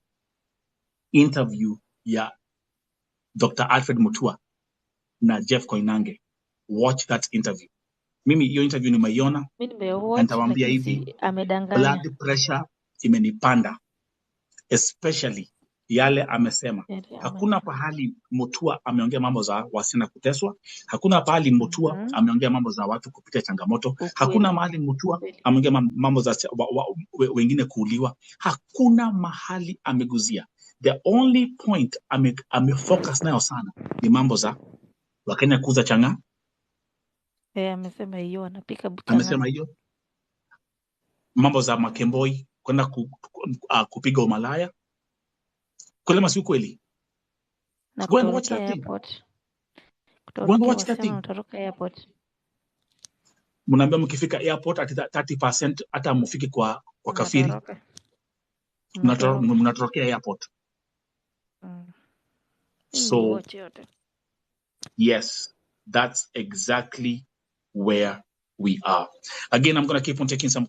S1: interview ya Dr. Alfred Mutua na Jeff Koinange, watch that interview. Mimi hiyo interview nimeiona,
S11: Mimi nimewatch
S1: nitawaambia
S11: lakini
S1: hivi,
S11: si amedanganya.
S1: blood pressure imenipanda, especially yale amesema. Hakuna pahali Mutua ameongea mambo za wasichana kuteswa. Hakuna pahali Mutua ameongea mambo za watu kupitia changamoto.
S11: Ukweli.
S1: Hakuna mahali Mutua ameongea mambo za wengine kuuliwa. Hakuna mahali ameguzia. The only point amefocus nayo sana ni mambo za Wakenya kuuza changa.
S11: Amesema hiyo anapika buchanga.
S1: Amesema hiyo. Mambo za Makemboi kwenda kupiga umalaya. Kweli si kweli?
S11: Na
S1: Go and watch that thing. Go and watch that thing.
S11: Utoroka airport.
S1: Mnaambia mkifika airport at 30% hata mufiki kwa kafiri. Mnatorokea airport. So yes, that's exactly where we are. Again, I'm going to keep on taking some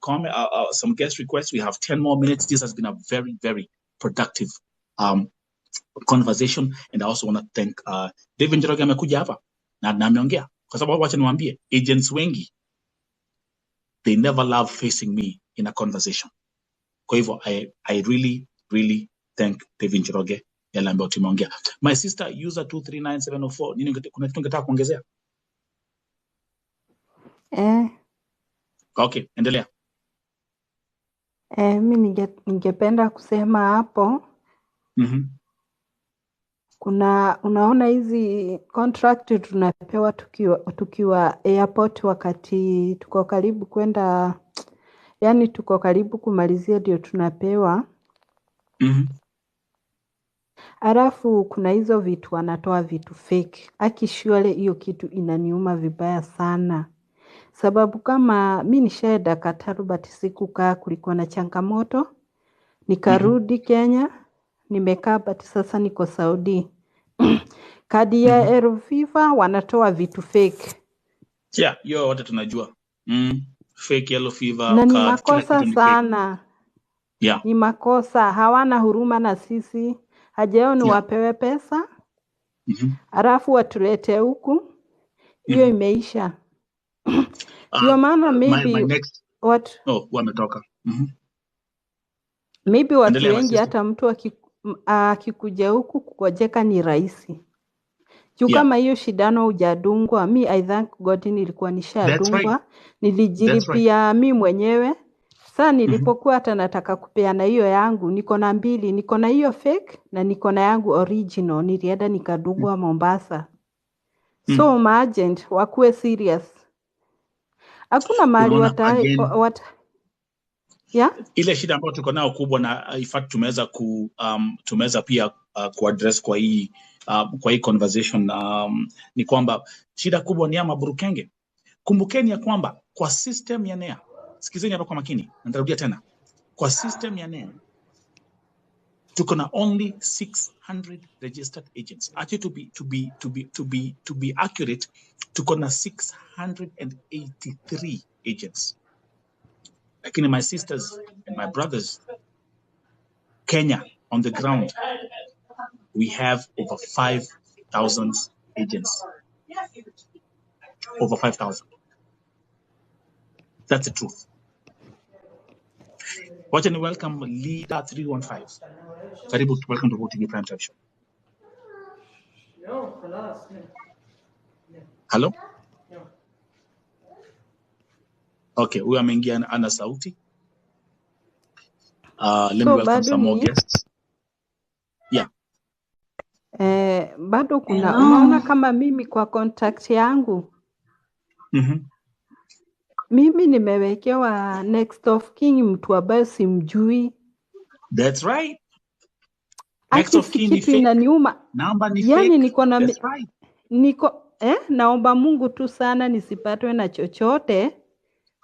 S1: guest requests. We have 10 more minutes. This has been a very, very productive conversation, and I also want to thank David Njoroge amekuja hapa na ameongea, kwa sababu wacha niwaambie, agents wengi they never love facing me in a conversation. Kwa hivyo I really, really thank David Njoroge yale ambayo tumeongea. My sister user 239704, nini kuna kitu ungetaka kuongezea? Okay, endelea.
S6: Mimi ningependa kusema hapo. Unaona hizi contract tunapewa tukiwa airport wakati tuko karibu kwenda, yani tuko karibu kumalizia ndio tunapewa. Alafu kuna hizo vitu wanatoa vitu fake. Akishuale hiyo kitu inaniuma vibaya sana. Sababu kama mimi nishaenda Qatar but sikukaa, kulikuwa na changamoto. Nikarudi Kenya, nimekaa but sasa niko Saudi. Kadi ya Aeroviva wanatoa vitu fake.
S1: Yeah, hiyo wote tunajua. Fake yellow fever
S6: na
S1: card.
S6: Ni makosa sana.
S1: Yeah.
S6: Ni makosa, hawana huruma na sisi. Hajao ni wapewe pesa. Alafu watulete huku. Hiyo imeisha. Ndio maana maybe
S1: my next wametoka.
S6: Maybe watu wengi hata mtu akikuja huku kukojeka ni rahisi. Juu kama hiyo shindano hujadungwa, I thank God nilikuwa nishadungwa. Nilijilipia mimi mwenyewe. Sasa nilipokuwa hata nataka kupeana hiyo yangu, niko na mbili, niko na hiyo fake na niko na yangu original, nilienda nikadungwa Mombasa. So maagent wakuwe serious. Hakuna mahali
S1: ile shida ambayo tuko nayo kubwa, na in fact tumeweza pia kuaddress kwa hii conversation ni kwamba shida kubwa ni ya maburukenge. Kumbukeni ya kwamba kwa system ya NEA, sikizeni hapa kwa makini, nitarudia tena, kwa system ya NEA tuko na only 600 registered agents. Actually to be accurate, tuko na 683 agents. Lakini my sisters and my brothers, Kenya on the ground, we have over 5,000 agents. Over 5,000. That's the truth. Watch and welcome Leader 315. Karibu, welcome to OTV Prime Time Show. Hello? Okay, huyu ameingia ana sauti. Let me welcome some more guests. Yeah.
S6: Bado kuna unaona kama mimi kwa contact yangu. Mimi nimewekewa next of kin mtu ambaye simjui.
S1: That's right. Next of kin
S6: kitu inaniuma.
S1: Namba ni
S6: yani
S1: fake.
S6: Niko na
S1: That's right.
S6: Naomba Mungu tu sana nisipatwe na chochote.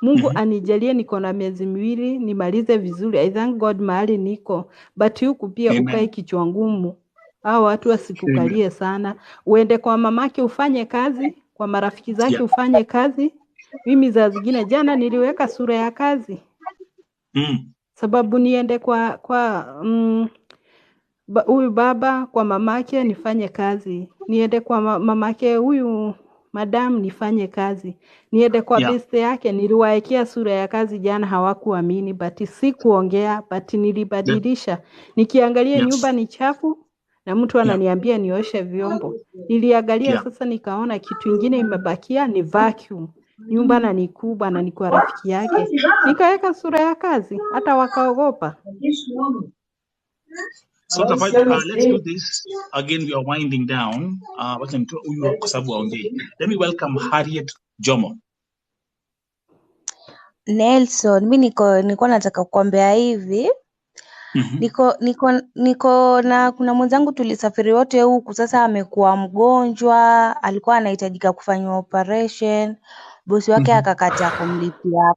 S6: Mungu anijalie niko na miezi miwili nimalize vizuri. I thank God mahali niko. But huku pia ukae kichwa ngumu. Hao watu wasikukalie sana. Uende kwa mamake ufanye kazi. kwa marafiki zake ufanye kazi. Mimi za zingine jana niliweka sura ya kazi. Sababu niende kwa huyu baba kwa mamake nifanye kazi. Niende kwa mamake huyu madam nifanye kazi. Niende kwa beste yake niliwaekea sura ya kazi jana, hawakuamini, but sikuongea, but nilibadilisha. Nikiangalia nyumba ni chafu na mtu ananiambia nioshe vyombo. Niliangalia sasa nikaona kitu ingine imebakia ni vacuum. Nyumba na ni kubwa na ni kwa rafiki yake. Nikaweka sura ya kazi, hata wakaogopa.
S1: So let's do this again. We are winding down. Let me welcome Harriet Jomo.
S13: Nelson, mi nilikuwa nataka kukwambia hivi. Niko na kuna mwenzangu tulisafiri wote huku, sasa amekuwa mgonjwa, alikuwa anahitajika kufanywa operation. Bosi wake akakataa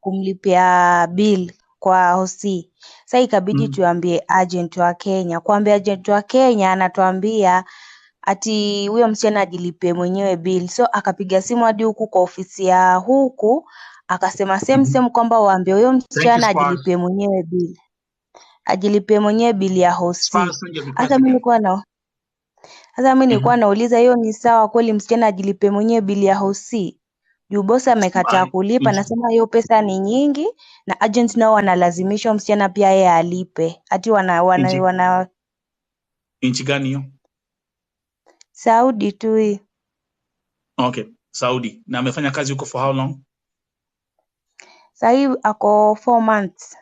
S13: kumlipia bill kwa hosi. Sasa ikabidi tuambie agent wa Kenya. Kuambia agent wa Kenya anatuambia ati huyo msichana ajilipie mwenyewe bill. So akapiga simu hadi huku kwa ofisi ya huku, akasema same kwamba waambie huyo msichana ajilipie mwenyewe bill. Ajilipie mwenyewe bili ya hosi. Hata mimi nilikuwa nauliza hiyo ni sawa kweli msichana ajilipie mwenyewe bili ya hosi? Juu bosi amekataa kulipa, nasema hiyo pesa ni nyingi na agent nao wanalazimisha msichana pia yeye alipe. Ati wana
S1: Inchi gani hiyo?
S13: Saudi tu hii.
S1: Okay, Saudi. Na amefanya kazi huko for how long?
S13: Sasa hivi ako 4 months.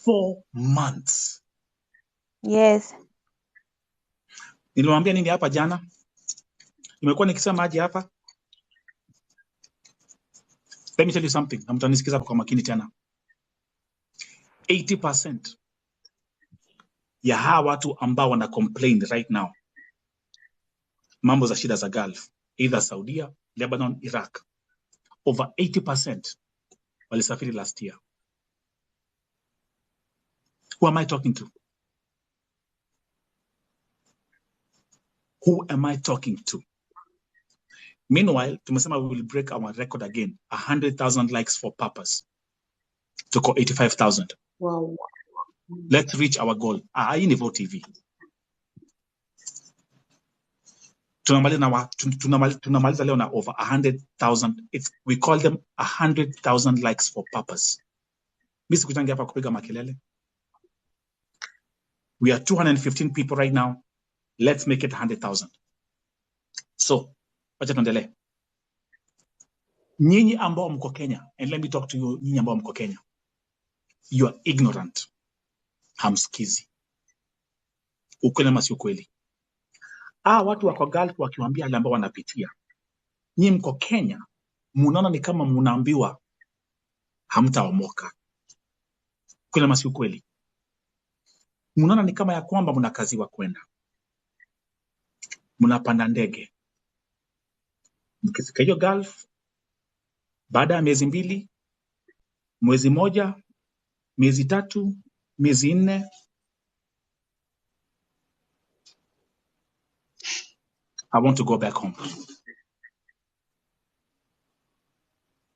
S1: 4 months.
S13: Yes.
S1: Nilimwambia nini hapa jana? Nimekuwa nikisema aje hapa? Let me tell you something. Na mtanisikiza kwa makini tena. 80% ya hawa watu ambao wana complain right now mambo za shida za Gulf, either Saudia, Lebanon, Iraq, over 80% walisafiri last year. Who am I talking to? Who am I talking to? Meanwhile, tumesema we will break our record again. 100,000 likes for purpose. Tuko 85,000.
S13: Wow.
S1: Let's reach our goal. Hii ni Vote TV. Tunamaliza leo na over 100,000. We call them 100,000 likes for purpose. Mimi sikutangia hapa kupiga makelele. We are 215 people right now. Let's make it 100,000. So, wacha tuendelee. Nyinyi ambao mko Kenya, and let me talk to you, nyinyi ambao mko Kenya. You are ignorant. Hamsikizi. Ukweli ama si ukweli? Watu wako Gulf wakiwaambia wale ambao wanapitia. Nyinyi mko Kenya, munaona ni kama munaambiwa hamtaomoka. Ukweli ama si ukweli? Munaona ni kama ya kwamba mnakaziwa kwenda. Mnapanda ndege. Mkifika hiyo Gulf, baada ya miezi 2, mwezi 1, miezi 3, miezi 4, I want to go back home.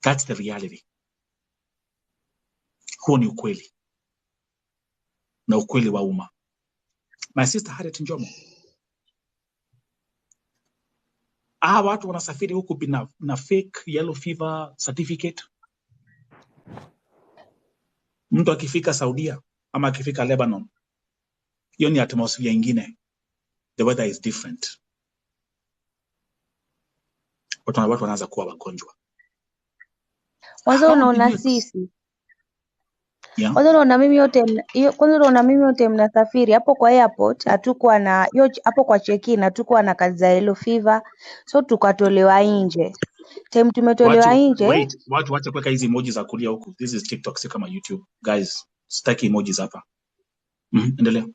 S1: That's the reality. Huo ni ukweli. Na ukweli wa umma. My sister Harriet Njomo. Watu wanasafiri huku na fake yellow fever certificate. Mtu akifika Saudia ama akifika Lebanon, hiyo ni atmosphere nyingine. The weather is different. Watu wanaanza kuwa wagonjwa.
S13: Kwanza unaona sisi. Kwanza unaona mimi yote mnasafiri hapo kwa airport, hatukuwa na hapo kwa check-in hatukuwa na kazi za yellow fever. So tukatolewa nje. Time tumetolewa nje.
S1: Wait, watu wacha kuweka hizi emojis za kulia huku. This is TikTok, si kama YouTube. Guys, sitaki emojis hapa. Endelea.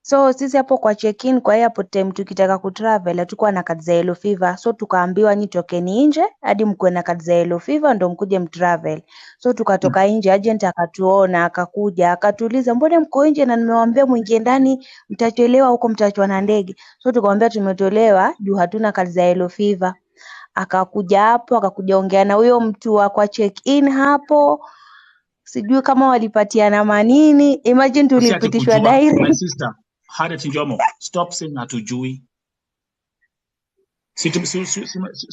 S13: So sisi hapo kwa check-in kwa airport time tukitaka kutravel hatukuwa na kadi za yellow fever. So tukaambiwa nyi tokeni nje hadi mkuwe na kadi za yellow fever ndo mkuje mtravel. So tukatoka nje, agent akatuona akakuja akatuuliza mbona mko nje na nimewaambia muingie ndani mtachelewa huko mtachwa na ndege. So tukamwambia tumetolewa juu hatuna kadi za yellow fever. Akakuja hapo akakuja ongea na huyo mtu wa kwa check-in hapo. Sijui kama walipatiana manini. Imagine
S1: Si ati
S13: tulipitishwa
S1: kujua, my
S13: direct.
S1: sister, Harriet Njomo, stop saying hatujui. Si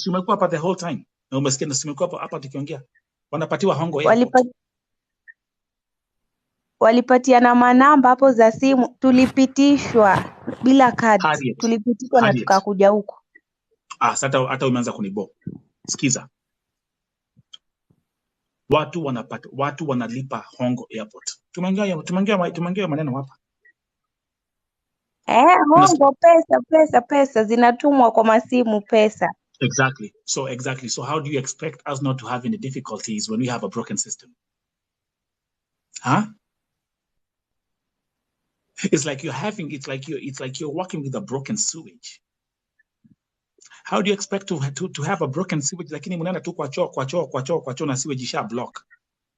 S1: umekuwa hapa the whole time. Na umesikia na simekuwa hapa tukiongea. Wanapatiwa hongo airport.
S13: Walipatiana manamba hapo za simu, tulipitishwa bila cards. Tulipitishwa na tukakuja huko.
S1: Sasa hata umeanza kunibo. Sikiza. Watu wanalipa hongo airport. Tumeongea maneno hapa.
S13: Hongo, pesa zinatumwa kwa masimu pesa.
S1: Exactly. So how do you expect us not to have any difficulties when we have a broken system? Huh? It's like you're working with a broken sewage. How do you expect to have a broken sewage lakini mnaenda tu kwa choo na sewage isha block?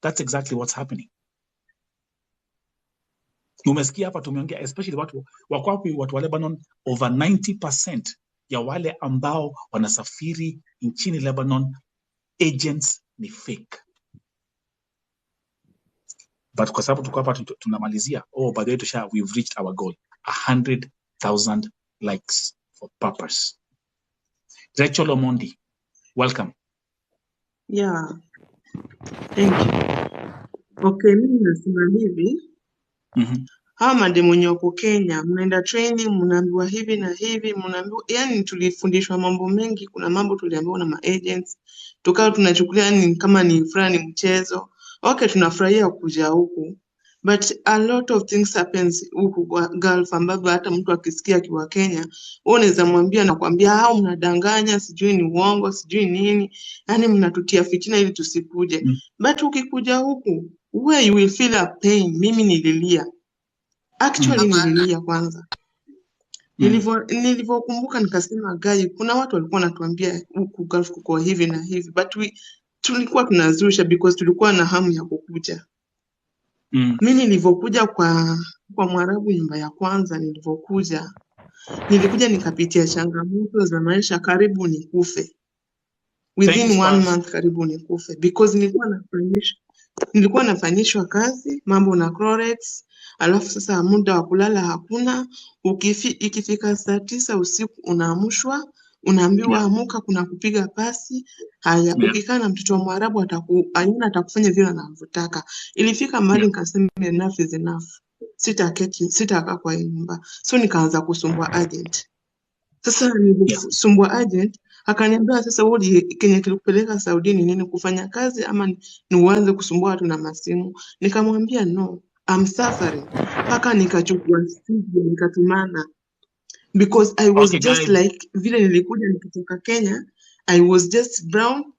S1: That's exactly what's happening. Umesikia hapa tumeongea, especially watu wa Lebanon, over 90% ya wale ambao wanasafiri nchini Lebanon, agents ni fake. But kwa sababu tuko hapa tunamalizia, by the way we've reached our goal, 100,000 likes for purpose. Rachel Omondi, welcome.
S14: Yeah. Thank you. Okay, mimi nasema hivi. Hawa mademu wenye wako Kenya, mnaenda training, mnaambiwa hivi na hivi, mnaambiwa, yani tulifundishwa mambo mengi, kuna mambo tuliambiwa na ma-agents, tukawa tunachukulia ni kama ni fulani mchezo. Okay, tunafurahia kuja huku. But a lot of things happens huku kwa Gulf ambavyo hata mtu akisikia akiwa Kenya, unaweza mwambia na kuambia hao mnadanganya, sijui ni uongo, sijui nini, yani mnatutia fitina ili tusikuje. But ukikuja huku, where you will feel a pain. Mimi nililia. Actually nililia kwanza. Nilivyokumbuka nikasema gai, kuna watu walikuwa wanatuambia huku Gulf kuko hivi na hivi, but tulikuwa tunazusha because tulikuwa na hamu ya kukuja. Mimi nilivyokuja kwa Mwarabu nyumba ya kwanza nilikuja nikapitia changamoto za maisha karibu nikufe. Within 1 month karibu nikufe because nilikuwa nafanyishwa kazi mambo na Clorex, alafu sasa muda wa kulala hakuna. Ikifika saa 9 usiku unaamshwa, unaambiwa amuka, kuna kupiga pasi. Haya, ukikaa na mtoto wa Mwarabu atakufanya vile anavyotaka. Ilifika mahali nikasema enough is enough. Sitakaa kwa nyumba. So nikaanza kusumbua agent. Sasa nilisumbua agent, akaniambia sasa wewe Kenya kilikupeleka Saudi ni nini, kufanya kazi ama ni uanze kusumbua watu na masimu? Nikamwambia no, I'm suffering. Paka nikachukua studio nikatumana because I was just like vile nilikuja nikitoka Kenya, I was just brown,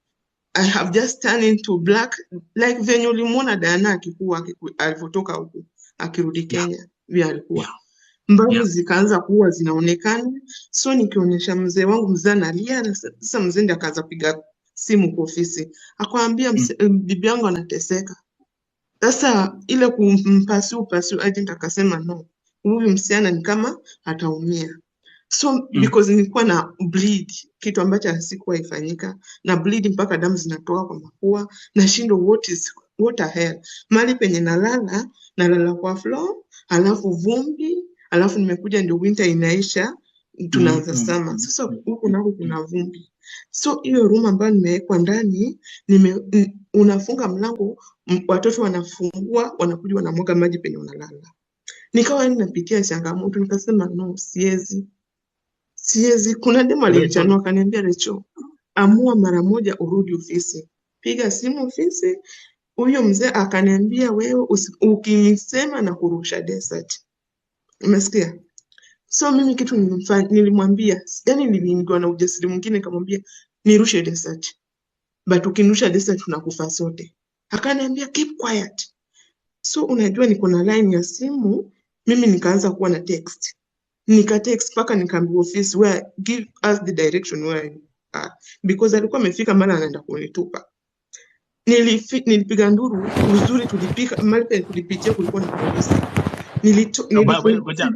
S14: I have just turned into black, like venye ulimuona Diana akikuwa alipotoka huku akirudi Kenya vile alikuwa. Mbavu zikaanza kuwa zinaonekana. So nikionyesha mzee wangu, mzee analia, na sasa mzee ndiye akaanza piga simu kwa ofisi. Akamwambia bibi yangu anateseka. Sasa ile kumpasiu agent akasema no, huyu msichana ni kama ataumia. So because nilikuwa na bleed, kitu ambacho hasikuwa ifanyika, na bleed mpaka damu zinatoka kwa mapua, na shindo what the hell. Mali penye nalala kwa floor, alafu vumbi, alafu nimekuja ndio winter inaisha, tunaanza summer. Sasa huku nako kuna vumbi. So hiyo room ambayo nimewekwa ndani, unafunga mlango, watoto wanafungua, wanakuja wanamwaga maji penye unalala. Nikawa ninapitia changamoto, nikasema no, siwezi. Kuna demo alinichanua akaniambia Recho, amua mara moja urudi ofisi. Piga simu ofisi. Huyo mzee akaniambia wewe ukisema na kurusha desert. Umesikia? So mimi kitu nilimwambia, yani niliingiwa na ujasiri mwingine, nikamwambia nirushe desert. But ukinusha desert tunakufa sote. Akaniambia keep quiet. So unajua niko na line ya simu Mimi nikaanza kuwa na text. Nika-text mpaka nikaambiwa ofisi, where give us the direction where you are. Because alikuwa amefika mara anaenda kunitupa. Nilipiga nduru, uzuri tulipitia kulikuwa na polisi.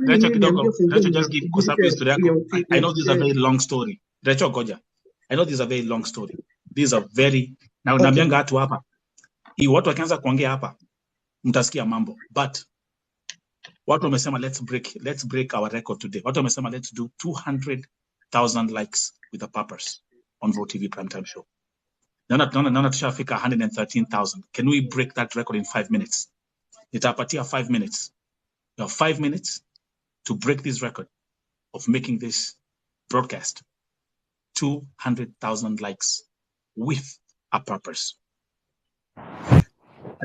S1: Rachel kidogo, Rachel just give kusapu history yako. I know this is a very long story. Rachel goja. I know this is a very long story. These are very now
S14: Okay.
S1: Naambianga watu hapa. Hii watu wakianza kuongea hapa mtasikia mambo. But watu wamesema let's break our record today. Watu wamesema let's do 200,000 likes with a purpose on VoTV Primetime Show. Naona tushafika 113,000. Can we break that record in 5 minutes? Nitapatia 5 minutes. You have 5 minutes to break this record of making this broadcast 200,000 likes with a purpose.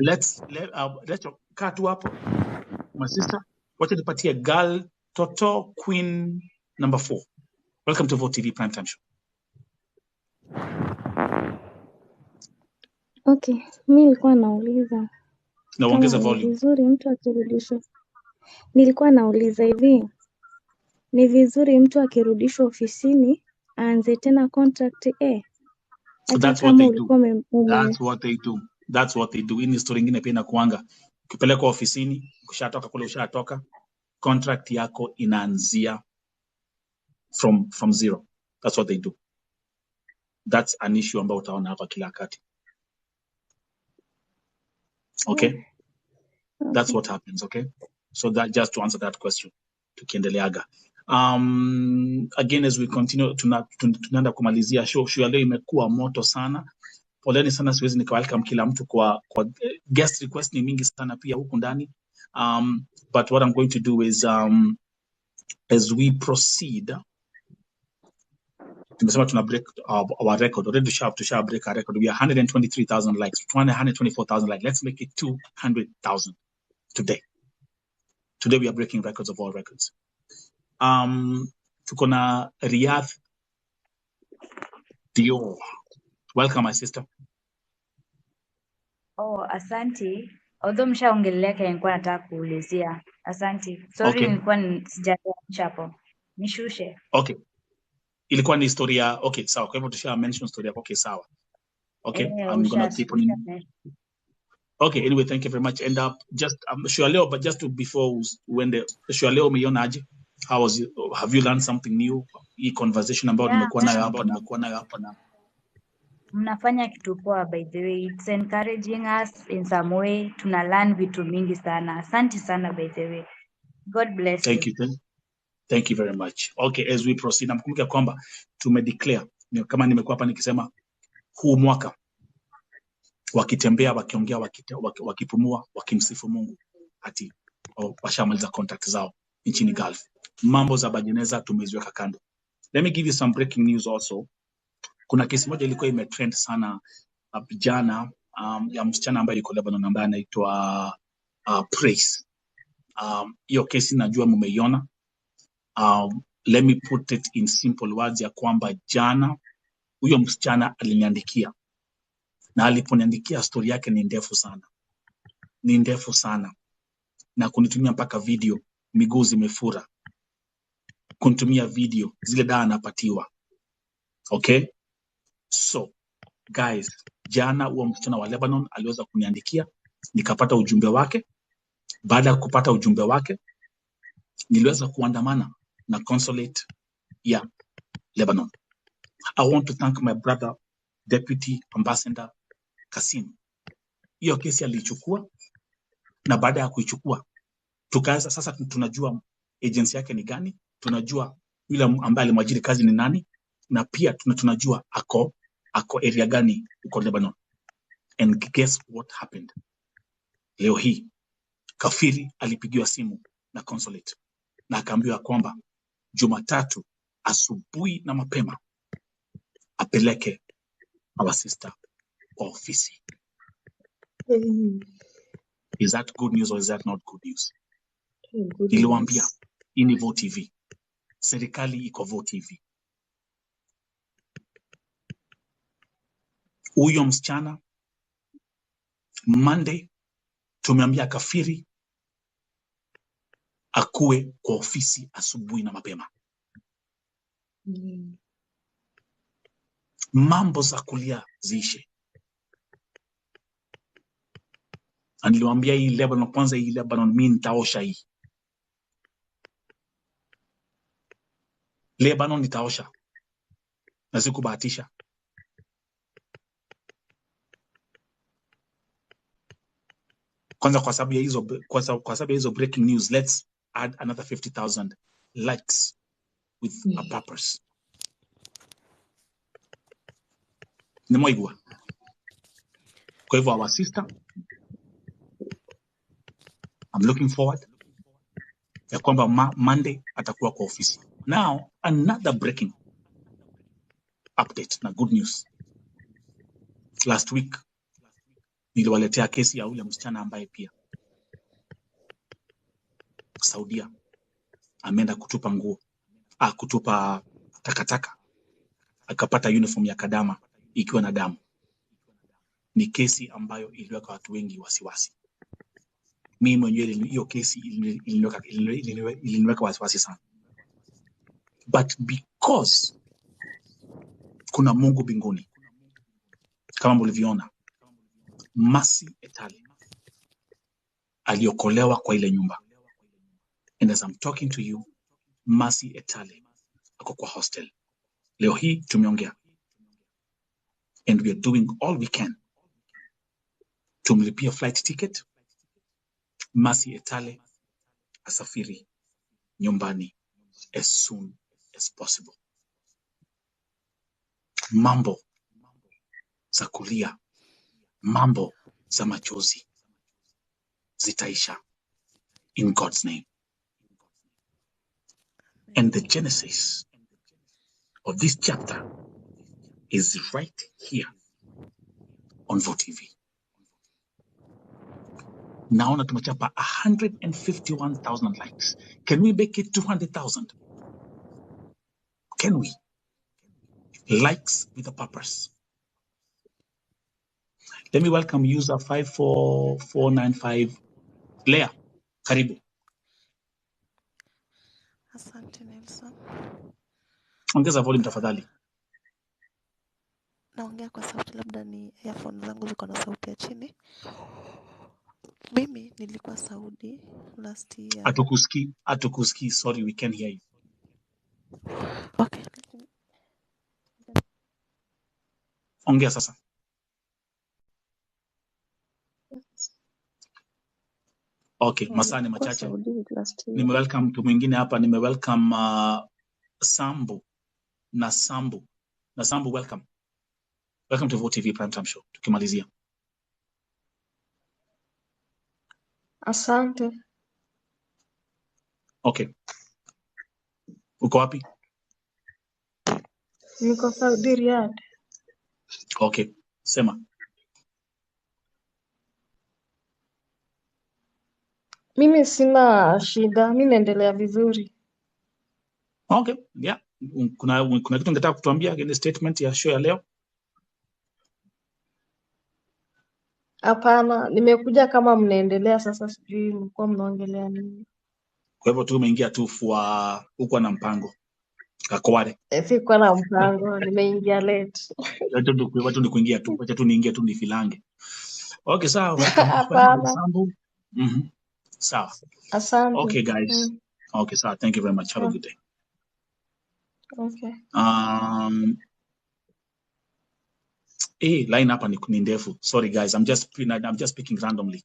S1: Let's cut tu hapo. My sister, wacha nipatie girl Toto Queen number 4. Welcome to VoTV Primetime Show.
S15: Okay, mi nilikuwa nauliza
S1: Naongeza
S15: kama ni
S1: volume.
S15: vizuri mtu akirudishwa. Nilikuwa nauliza hivi, ni vizuri mtu akirudishwa ofisini aanze tena contract hata
S1: That's what
S15: kama
S1: they do.
S15: ulikuwa
S1: That's what they do. That's what they do. Ini story ingine pia inakuanga. Ukipelekwa ofisini, ukishatoka kule ushatoka, contract yako inaanzia from zero. That's what they do. That's an issue ambao utaona hapa kila wakati. Okay? That's what happens, okay? So that just to answer that question. Tukiendeleaga. Again, as we continue, tunaenda kumalizia show ya leo imekuwa moto sana. Poleni sana, siwezi welcome kila mtu kwa guest request ni mingi sana pia huku ndani. But what I'm going to do is as we proceed, tumesema tuna break our record. Already tusha break our record. We are 123,000 likes, 124,000 likes. Let's make it 200,000 today. Today we are breaking records of all records. Tuko na Riyadh Dior. Welcome, my sister.
S16: Oh, asanti. Although mshaongelea kile nilikuwa nataka kuulizia. Asanti. Sorry,
S1: Okay.
S16: nilikuwa sijaelewa hapo. Nishushe.
S1: Okay. Ilikuwa ni historia. Okay, sawa. Kwa hivyo tusha mention story yako. Okay, sawa. Okay, I'm going to keep on. Okay, anyway, thank you very much. And just sure leo, but just to before when the sure leo umeiona aje? How was it? Have you learned something new? Hii conversation ambayo nimekuwa nayo hapa na
S16: mnafanya kitu poa, by the way. It's encouraging us in some way. Tuna learn vitu mingi sana. Asante sana, by the way. God bless you.
S1: Thank you very much. Okay, as we proceed, nakumbuka kwamba tumedeclare kama nimekuwa hapa nikisema huu mwaka wakitembea, wakiongea, wakipumua, wakimsifu Mungu hati washamaliza contact zao nchini Gulf. Mambo za Bajeneza tumeziweka kando. Let me give you some breaking news also. Kuna kesi moja ilikuwa imetrend sana jana ya msichana ambaye yuko Lebanon ambaye anaitwa Praise. Hiyo kesi najua mmeiona. Let me put it in simple words ya kwamba jana huyo msichana aliniandikia, na aliponiandikia story yake ni ndefu sana, na kunitumia mpaka video, miguu zimefura, kunitumia video zile dawa anapatiwa. Okay, so guys, jana huo msichana wa Lebanon aliweza kuniandikia, nikapata ujumbe wake. Baada ya kupata ujumbe wake, niliweza kuandamana na consulate ya Lebanon. I want to thank my brother Deputy Ambassador Kasim. Hiyo kesi alichukua, na baada ya kuichukua tukaanza sasa, tunajua agency yake ni gani, tunajua yule ambaye alimwajiri kazi ni nani, na pia tunajua ako area gani uko Lebanon. And guess what happened? Leo hii Kafiri alipigiwa simu na consulate na akaambiwa kwamba Jumatatu asubuhi na mapema apeleke our sister kwa ofisi. Is that good news or is that not good news? Niliwaambia hii ni VoTV. Serikali iko VoTV. Huyo msichana Monday tumeambia Kafiri akue kwa ofisi asubuhi na mapema. Mambo za kulia ziishe. Na niliwaambia hii Lebanon, kwanza hii Lebanon mimi nitaosha hii. Lebanon nitaosha. Na sikubahatisha. Kwanza kwa sababu ya hizo breaking news, let's add another 50,000 likes with a purpose. Nimeigwa. Kwa hivyo our sister, I'm looking forward ya kwamba Monday atakuwa kwa ofisi. Now, another breaking update na good news. Last week, niliwaletea kesi ya ule msichana ambaye pia Saudia ameenda kutupa nguo, kutupa takataka, akapata uniform ya Kadama ikiwa na damu. Ni kesi ambayo iliweka watu wengi wasiwasi. Mimi mwenyewe hiyo kesi iliniweka wasiwasi sana. But because kuna Mungu mbinguni, kama mlivyoona, Mercy Etale aliokolewa kwa ile nyumba. And as I'm talking to you, Mercy Etale ako kwa hostel. Leo hii tumeongea. And we are doing all we can tumlipia flight ticket, Mercy Etale asafiri nyumbani as soon as possible. Mambo za kulia, mambo za machozi zitaisha in God's name. And the genesis of this chapter is right here on VoTV. Naona tumechapa 151,000 likes. Can we make it 200,000? Can we? Likes with a purpose. Let me welcome user 54495. Lea, karibu.
S17: Asante Nelson.
S1: Ongeza volume tafadhali.
S17: Naongea kwa sauti, labda ni earphone zangu ziko na sauti ya chini. Mimi nilikuwa Saudi last year.
S1: Atukuski, sorry, we can't hear you.
S17: Okay.
S1: Ongea sasa. Okay, masaa ni machache. Welcome mtu mwingine hapa, welcome Sambu, welcome. Welcome to VoTV Primetime Show. Tukimalizia.
S18: Asante.
S1: Okay. Uko wapi?
S18: Niko Saudi Riyadh.
S1: Okay, sema.
S18: Mimi sina shida, mimi naendelea vizuri.
S1: Okay, yeah. Kuna kitu ungetaka kutuambia kwenye statement ya show ya leo?
S18: Hapana, nimekuja kama mnaendelea sasa, sijui mlikuwa mnaongelea nini.
S1: Kwa hivyo tu umeingia tu huko na mpango. Kakware.
S18: Sikuwa na mpango, nimeingia late.
S1: Watu ni kuingia tu, wacha tu niingie tu nifilange. Okay, sawa, welcome.
S18: Hapana.
S1: Sawa.
S18: Asante.
S1: Okay, guys. Okay, sawa. Thank you very much. Have a good day.
S18: Okay.
S1: Line hapa ni ndefu. Sorry guys, I'm just speaking randomly.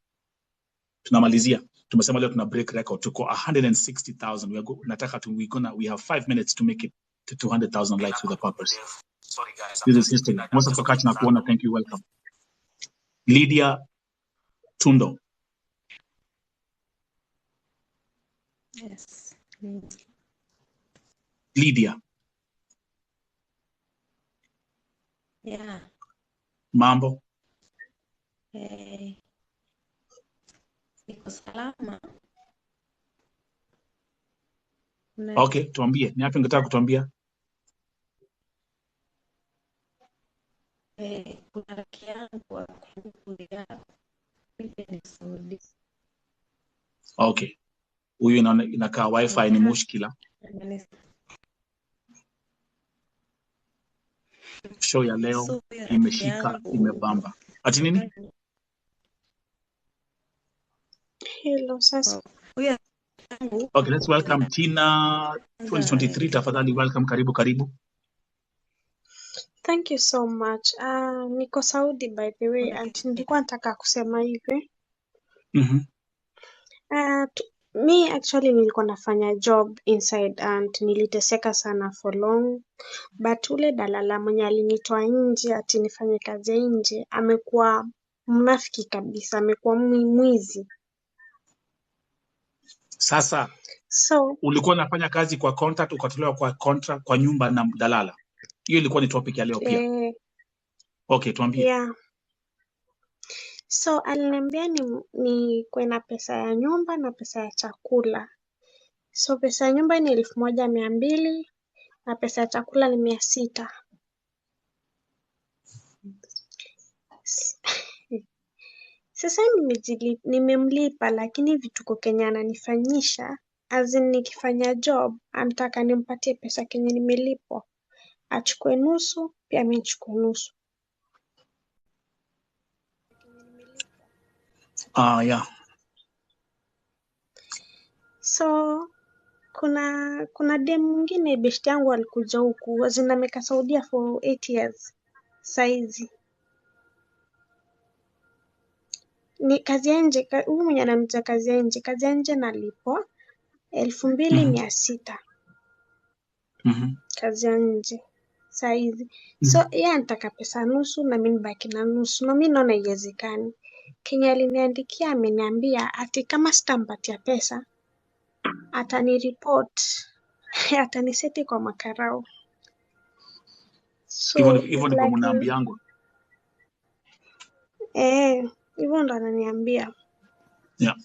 S1: Tunamalizia. Tumesema leo tuna break record. Tuko 160,000. We have 5 minutes to make it to 200,000 likes with a purpose. Sorry guys. This is history. Most of the catch na kuona. Thank you. Welcome. Lydia Tundo.
S12: Yes.
S1: Lydia.
S12: Yeah.
S1: Mambo.
S12: Niko salama.
S1: Okay, tuambie. Ni yapi ungetaka kutuambia?
S12: Kuna rafiki yangu wa kulia. Mimi ni Saudi.
S1: Okay. Huyu inakaa wifi ni mushkila. Show ya leo imeshika, imebamba. Ati nini?
S19: Hello, sasa.
S1: Okay, let's welcome Tina 2023. Tafadhali welcome, karibu.
S19: Thank you so much. Niko Saudi by the way, and nilikuwa nataka kusema hivi. Me actually nilikuwa nafanya job inside and niliteseka sana for long, but ule dalala mwenye alinitoa nje ati nifanye kazi nje amekuwa mnafiki kabisa, amekuwa mwizi.
S1: Sasa ulikuwa unafanya kazi kwa contract, ukatolewa kwa contract kwa nyumba na dalala. Hiyo ilikuwa ni topic ya leo pia. Okay, tuambie.
S19: Yeah. So aliniambia ni kwena pesa ya nyumba na pesa ya chakula. So pesa ya nyumba ni 1,200 na pesa ya chakula ni 600. Sasa nimemlipa, lakini vituko Kenya ananifanyisha, as in nikifanya job anataka nimpatie pesa Kenya nimelipwa, achukue nusu pia mimi nichukue nusu.
S1: Yeah.
S19: So kuna dem mwingine beshte yangu alikuja huku, ameka Saudia for 8 years. Saizi ni kazi ya nje, huyu mwenye anamta kazi ya nje nalipwa 2,600. Kazi ya nje saizi. So yeye anataka pesa nusu na mimi nibaki na nusu, na mimi naona haiwezekani. Kenya aliniandikia, ameniambia ati kama sitampatia pesa atanireport, ataniseti kwa makarao. So
S1: hivyo ndivyo mnaambiangu.
S19: Hivyo ndo ananiambia.
S1: Yeah.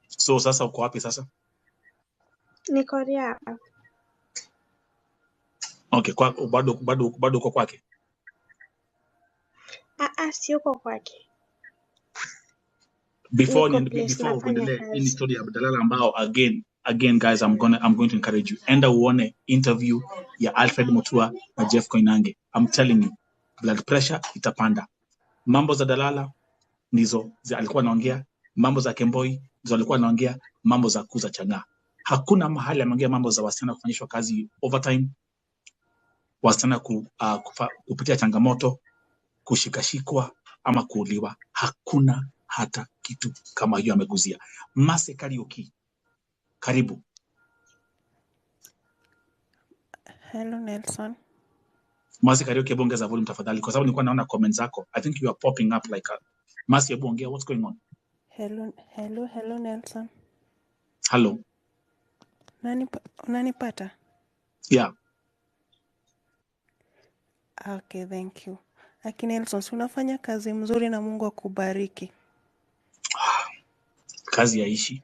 S1: So sasa uko wapi sasa?
S19: Niko Riyadh.
S1: Okay, bado uko kwake?
S19: Si uko kwake.
S1: Before uendelee hii story ya dalala ambao again guys, I'm going to encourage you. Enda uone interview ya Alfred Mutua na Jeff Koinange. I'm telling you, blood pressure itapanda. Mambo za dalala ndizo alikuwa anaongea, mambo za Kemboi ndizo alikuwa anaongea, mambo za kuza changa. Hakuna mahali ameongea mambo za wasichana kufanyishwa kazi overtime, wasichana kupitia changamoto, kushikashikwa ama kuuliwa. Hakuna hata kitu kama hiyo ameguzia. Mase Karaoke, karibu.
S10: Hello Nelson.
S1: Mase Karaoke, hebu ongeza volume tafadhali, kwa sababu nilikuwa naona comments zako. I think you are popping up like Mase, hebu ongea, what's going on?
S10: Hello Nelson.
S1: Hello.
S10: Unanipata?
S1: Yeah.
S10: Okay, thank you. Aki Nelson, unafanya kazi mzuri na Mungu akubariki.
S1: Kazi yaishi.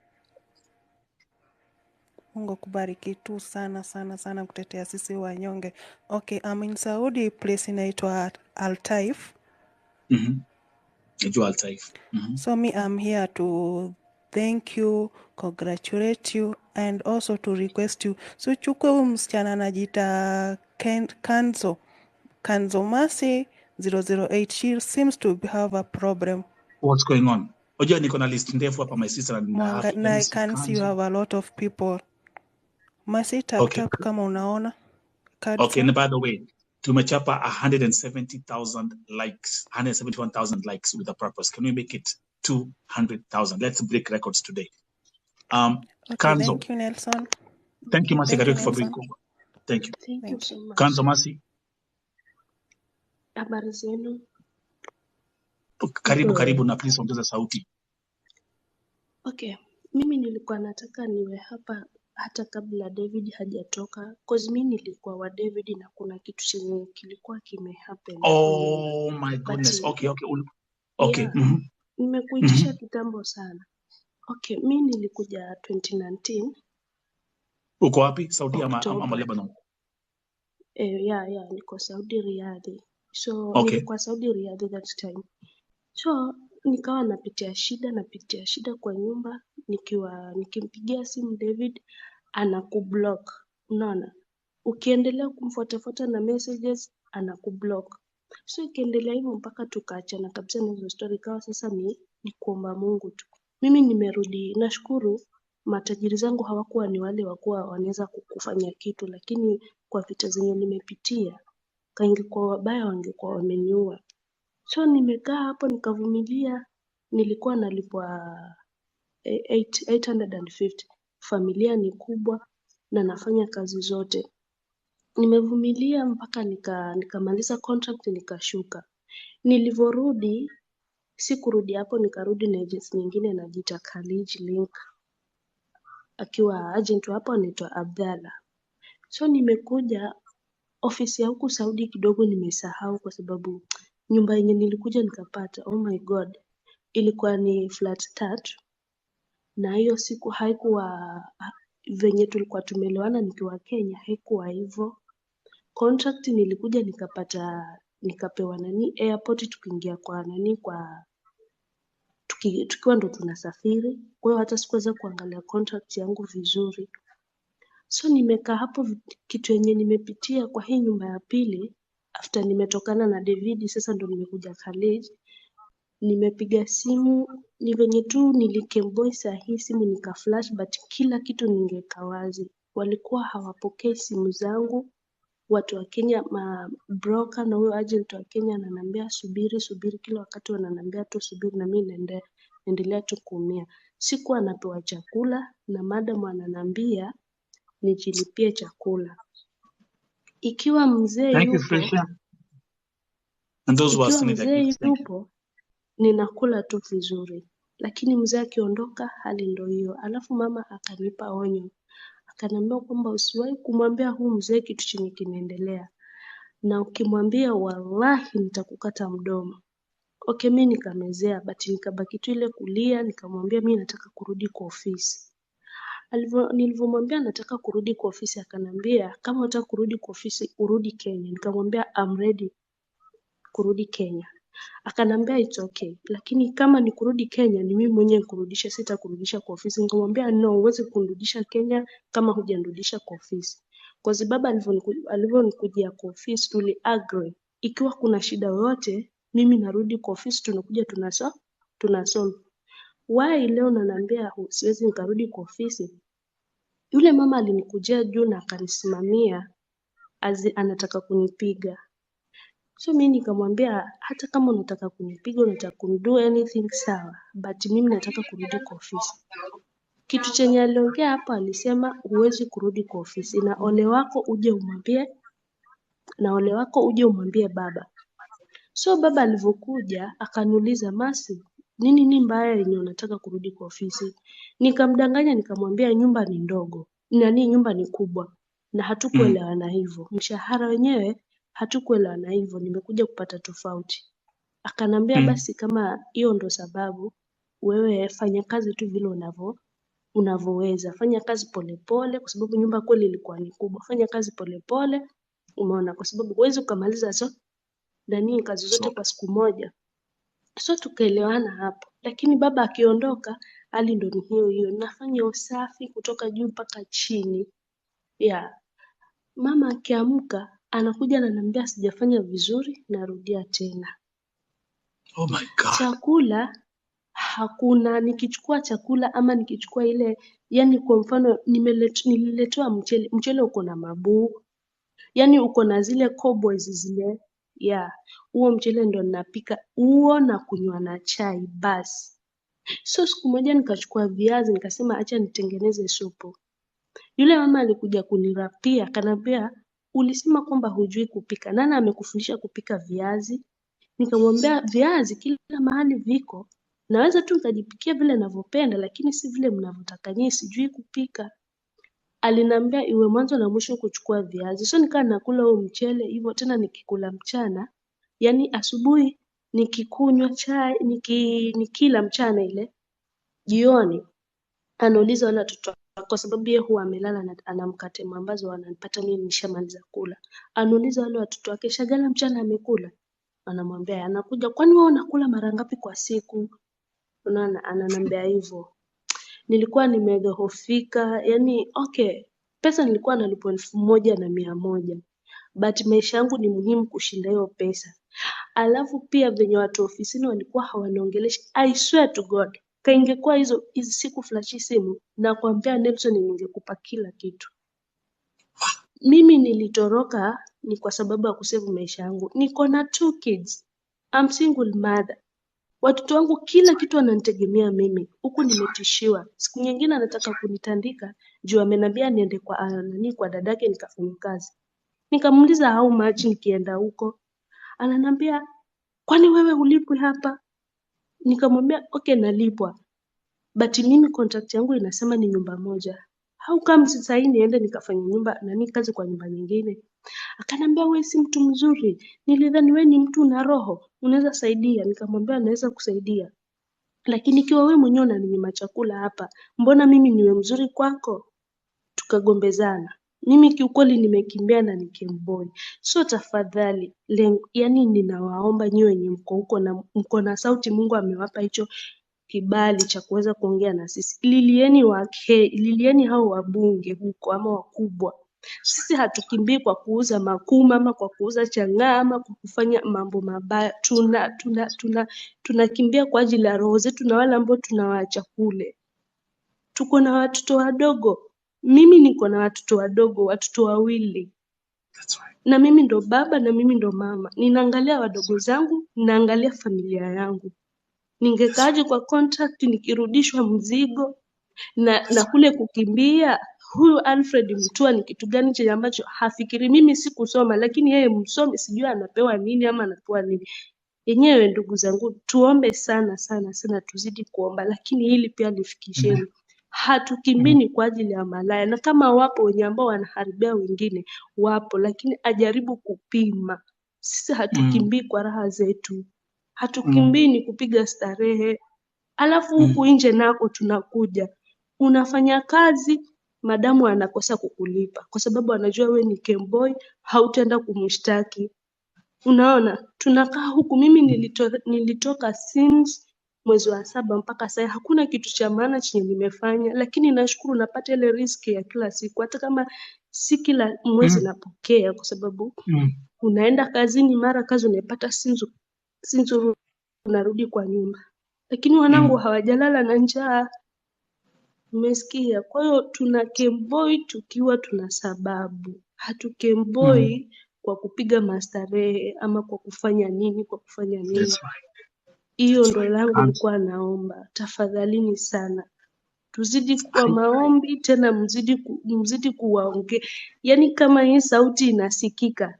S10: Mungu akubariki tu sana kutetea sisi wanyonge. Okay, I'm in Saudi, place inaitwa Al-Taif.
S1: Najua Al-Taif.
S10: So I'm here to thank you, congratulate you and also to request you. So chukue huyu msichana anajiita Kanzo Masi 008. She seems to have a problem.
S1: What's going on? Oja niko na list ndefu hapa, my sister and
S10: I can see you have a lot of people. Masi tap kama unaona.
S1: Okay, and by the way, tumechapa 170,000 likes, 171,000 likes with a purpose. Can we make it 200,000? Let's break records today.
S10: Okay,
S1: Kanzo.
S10: thank you, Nelson.
S1: Thank you, Masi Karaoke, for being over. Thank you.
S19: Thank you so much.
S1: Kanzo, Masi.
S19: Habari zenu.
S1: Karibu na please ongeza sauti.
S19: Okay, mimi nilikuwa nataka niwe hapa hata kabla David hajatoka, cause mimi nilikuwa wa David na kuna kitu chenye kilikuwa kimehappen.
S1: Oh my goodness. Okay. Okay.
S19: Yeah. Nimekuitisha kitambo sana. Okay, mimi nilikuja 2019.
S1: Uko wapi? Saudi ama Lebanon?
S19: Niko Saudi Riyadh. So
S1: okay.
S19: Nilikuwa Saudi Riyadh that time. So
S20: nikawa napitia shida kwa nyumba, nikimpigia simu David anakublock. Unaona? Ukiendelea kumfuatafuata na messages anakublock. So ikiendelea hivyo mpaka tukaachana kabisa na hizo story, ikawa sasa ni kuomba Mungu tu. Mimi nimerudi, nashukuru matajiri zangu hawakuwa ni wale wakuwa wanaweza kukufanya kitu, lakini kwa vita zenye nimepitia kaingekuwa wabaya wangekuwa wameniua. So nimekaa hapo nikavumilia, nilikuwa nalipwa 850. Familia ni kubwa na nafanya kazi zote. Nimevumilia mpaka nikamaliza contract nikashuka. Nilivorudi, sikurudi hapo, nikarudi na agency nyingine inajiita Khalij Link. Akiwa agent hapo anaitwa Abdalla. So nimekuja ofisi ya huku Saudi kidogo nimesahau kwa sababu nyumba yenye nilikuja nikapata, oh my god, ilikuwa ni flat 3 na hiyo siku haikuwa venye tulikuwa tumelewana nikiwa Kenya, haikuwa hivyo. Contract nilikuja nikapata, nikapewa airport tukiingia tukiwa ndo tunasafiri. Kwa hiyo hata sikuweza kuangalia contract yangu vizuri. So nimekaa hapo, kitu yenye nimepitia kwa hii nyumba ya pili after nimetokana na David, sasa ndo nimekuja Khalej. Nimepiga simu, ni venye tu nilikemboy saa hii simu nika flash, but kila kitu ningeka wazi. Walikuwa hawapokei simu zangu. Watu wa Kenya, broker na huyo agent wa Kenya ananiambia subiri, kila wakati wananiambia tu subiri, na mimi naendelea tu kuumia. Sikuwa napewa chakula na madam ananiambia nijilipie chakula. Ikiwa mzee yupo, ninakula tu vizuri. Lakini mzee akiondoka hali ndio hiyo. Alafu mama akanipa onyo. Akaniambia kwamba usiwahi kumwambia huu mzee kitu chenye kinaendelea. Na ukimwambia wallahi nitakukata mdomo. Okay, mimi nikamezea, but nikabaki tu ile kulia, nikamwambia mimi nataka kurudi kwa ofisi. Nilivyomwambia nataka kurudi kwa ofisi, akaniambia kama unataka kurudi kwa ofisi urudi Kenya. Nikamwambia I'm ready kurudi Kenya. Akaniambia it's okay, lakini kama ni kurudi Kenya ni mimi mwenyewe kurudisha, sitakurudisha kwa ofisi. Nikamwambia no, huwezi kunirudisha Kenya kama hujanirudisha kwa ofisi. Kwa sababu alivyonikujia kwa ofisi tuli agree ikiwa kuna shida yoyote mimi narudi kwa ofisi, tunakuja tunasolve. Why leo ananiambia siwezi nikarudi kwa ofisi? Yule mama alinikujia juu na akanisimamia anataka kunipiga. So mimi nikamwambia hata kama unataka kunipiga, unataka kunido anything sawa, but mimi nataka kurudi kwa ofisi. Kitu chenye aliongea hapo, alisema huwezi kurudi kwa ofisi na ole wako uje umwambie baba. So baba alivyokuja akaniuliza, Masi, nini mbaya yenye unataka kurudi kwa ofisi? Nikamdanganya nikamwambia nyumba ni ndogo, nyumba ni kubwa na hatukuelewana hivyo. Mshahara wenyewe hatukuelewana hivyo, nimekuja kupata tofauti. Akanambia basi kama hiyo ndo sababu, wewe fanya kazi tu vile unavyoweza. Fanya kazi polepole kwa sababu nyumba kweli ilikuwa ni kubwa. Fanya kazi polepole, umeona, kwa sababu huwezi ukamaliza kazi zote kwa siku moja. So tukaelewana hapo. Lakini baba akiondoka, hali ndo ni hiyo. Nafanya usafi kutoka juu mpaka chini. Mama akiamka anakuja ananiambia sijafanya vizuri, narudia tena.
S1: Oh my God.
S20: Chakula hakuna, nikichukua chakula ama nikichukua ile, yani kwa mfano nililetewa mchele uko na mabuu. Yani uko na zile cobwebs zile. Huo mchele ndo ninapika huo na kunywa na chai basi. So siku moja nikachukua viazi nikasema acha nitengeneze supu. Yule mama alikuja kunirapia, akaniambia ulisema kwamba hujui kupika. Nani amekufundisha kupika viazi? Nikamwambia viazi kila mahali viko. Naweza tu nikajipikia vile ninavyopenda, lakini si vile mnavyotaka nyinyi, sijui kupika. Aliniambia iwe mwanzo na mwisho kuchukua viazi. So nikaa nakula huo mchele hivyo, tena nikikula mchana. Yani asubuhi nikikunywa chai, nikila mchana ile, jioni anauliza wale watoto, kwa sababu yeye huwa amelala na ana mkate ambazo wananipata mimi nishamaliza kula. Anauliza wale watoto wake, Shagala mchana amekula? Anamwambia anakuja, kwani wewe unakula mara ngapi kwa siku? Unaona, ananiambia hivyo. Nilikuwa nimedhoofika, yani okay, pesa nilikuwa nalipwa 1,100, but maisha yangu ni muhimu kushinda hiyo pesa. Alafu pia venye watu ofisini walikuwa hawaniongelesha, I swear to God, kaingekuwa hizi siku flashi simu na kuambia Nelson, ningekupa kila kitu. Mimi nilitoroka ni kwa sababu ya kusave maisha yangu. Niko na 2 kids. I'm single mother. Watoto wangu kila kitu wananitegemea mimi. Huku nimetishiwa. Siku nyingine anataka kunitandika juu amenambia niende kwa dadake nikafanye kazi. Nikamuuliza how much nikienda huko. Ananiambia, kwani wewe hulipwi hapa? Nikamwambia okay, nalipwa. But mimi contract yangu inasema ni nyumba moja. How come sasa hii niende nikafanya kazi kwa nyumba nyingine? Akanambia, wewe si mtu mzuri. Nilidhani wewe ni mtu una roho, unaweza saidia. Nikamwambia naweza kusaidia. Lakini ikiwa wewe mwenyewe unaninyima chakula hapa, mbona mimi niwe mzuri kwako? Tukagombezana. Mimi kiukweli nimekimbia na ni Kemboy. So tafadhali, yani ninawaomba nyiwe wenye mko huko na mko na sauti, Mungu amewapa hicho kibali cha kuweza kuongea na sisi. Lilieni hao wabunge huko ama wakubwa. Sisi hatukimbii kwa kuuza makuma ama kwa kuuza chang'aa ama kwa kufanya mambo mabaya. Tunakimbia kwa ajili ya roho zetu na wale ambao tunawaacha kule. Tuko na watoto wadogo. Mimi niko na watoto wadogo, watoto 2. Na mimi ndo baba na mimi ndo mama. Ninaangalia wadogo zangu, ninaangalia familia yangu. Ningekaaje kwa contract nikirudishwa mzigo na kule kukimbia? Huyu Alfred Mutua ni kitu gani chenye ambacho hafikiri? Mimi sikusoma, lakini yeye msomi, sijui anapewa nini ama anapewa nini. Yenyewe ndugu zangu, tuombe sana sana sana, tuzidi kuomba, lakini hili pia lifikisheni. Hatukimbini kwa ajili ya malaya, na kama wapo wenye ambao wanaharibia wengine wapo, lakini ajaribu kupima. Sisi hatukimbii kwa raha zetu, hatukimbii ni kupiga starehe. Alafu huku nje nako tunakuja, unafanya kazi, madamu anakosa kukulipa kwa sababu anajua we ni Kemboy, hautaenda kumshtaki. Unaona, tunakaa huku. Mimi nilitoka since mwezi wa 7 mpaka sasa hakuna kitu cha maana chenye nimefanya, lakini nashukuru napata ile riski ya kila siku, hata kama si kila mwezi napokea, kwa sababu unaenda kazini, mara kazi unaipata sinzo unarudi kwa nyumba, lakini wanangu hawajalala na njaa. Umesikia? Kwa hiyo tuna Kemboy tukiwa tuna sababu. Hatukemboi kwa kupiga mastarehe ama kwa kufanya nini. Hiyo ndo langu nilikuwa naomba. Tafadhalini sana, tuzidi kwa maombi, tena mzidi kuwaongea. Yani kama hii sauti inasikika,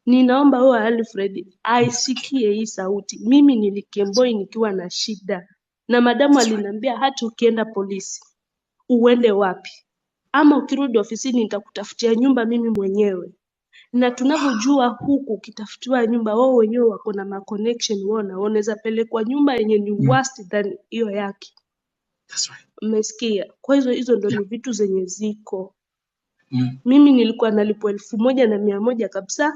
S20: ninaomba huyo Alfred aisikie hii sauti. Mimi nilikemboi nikiwa na shida, na madamu aliniambia hata ukienda polisi uende wapi, ama ukirudi ofisini nitakutafutia nyumba mimi mwenyewe. Na tunavyojua huku ukitafutiwa nyumba, wao wenyewe wako na ma connection, wanaweza pelekwa nyumba yenye ni worst than hiyo yake. Umesikia? Kwa hizo ndo ni vitu zenye ziko. Mimi nilikuwa nalipwa 1,100 kabisa.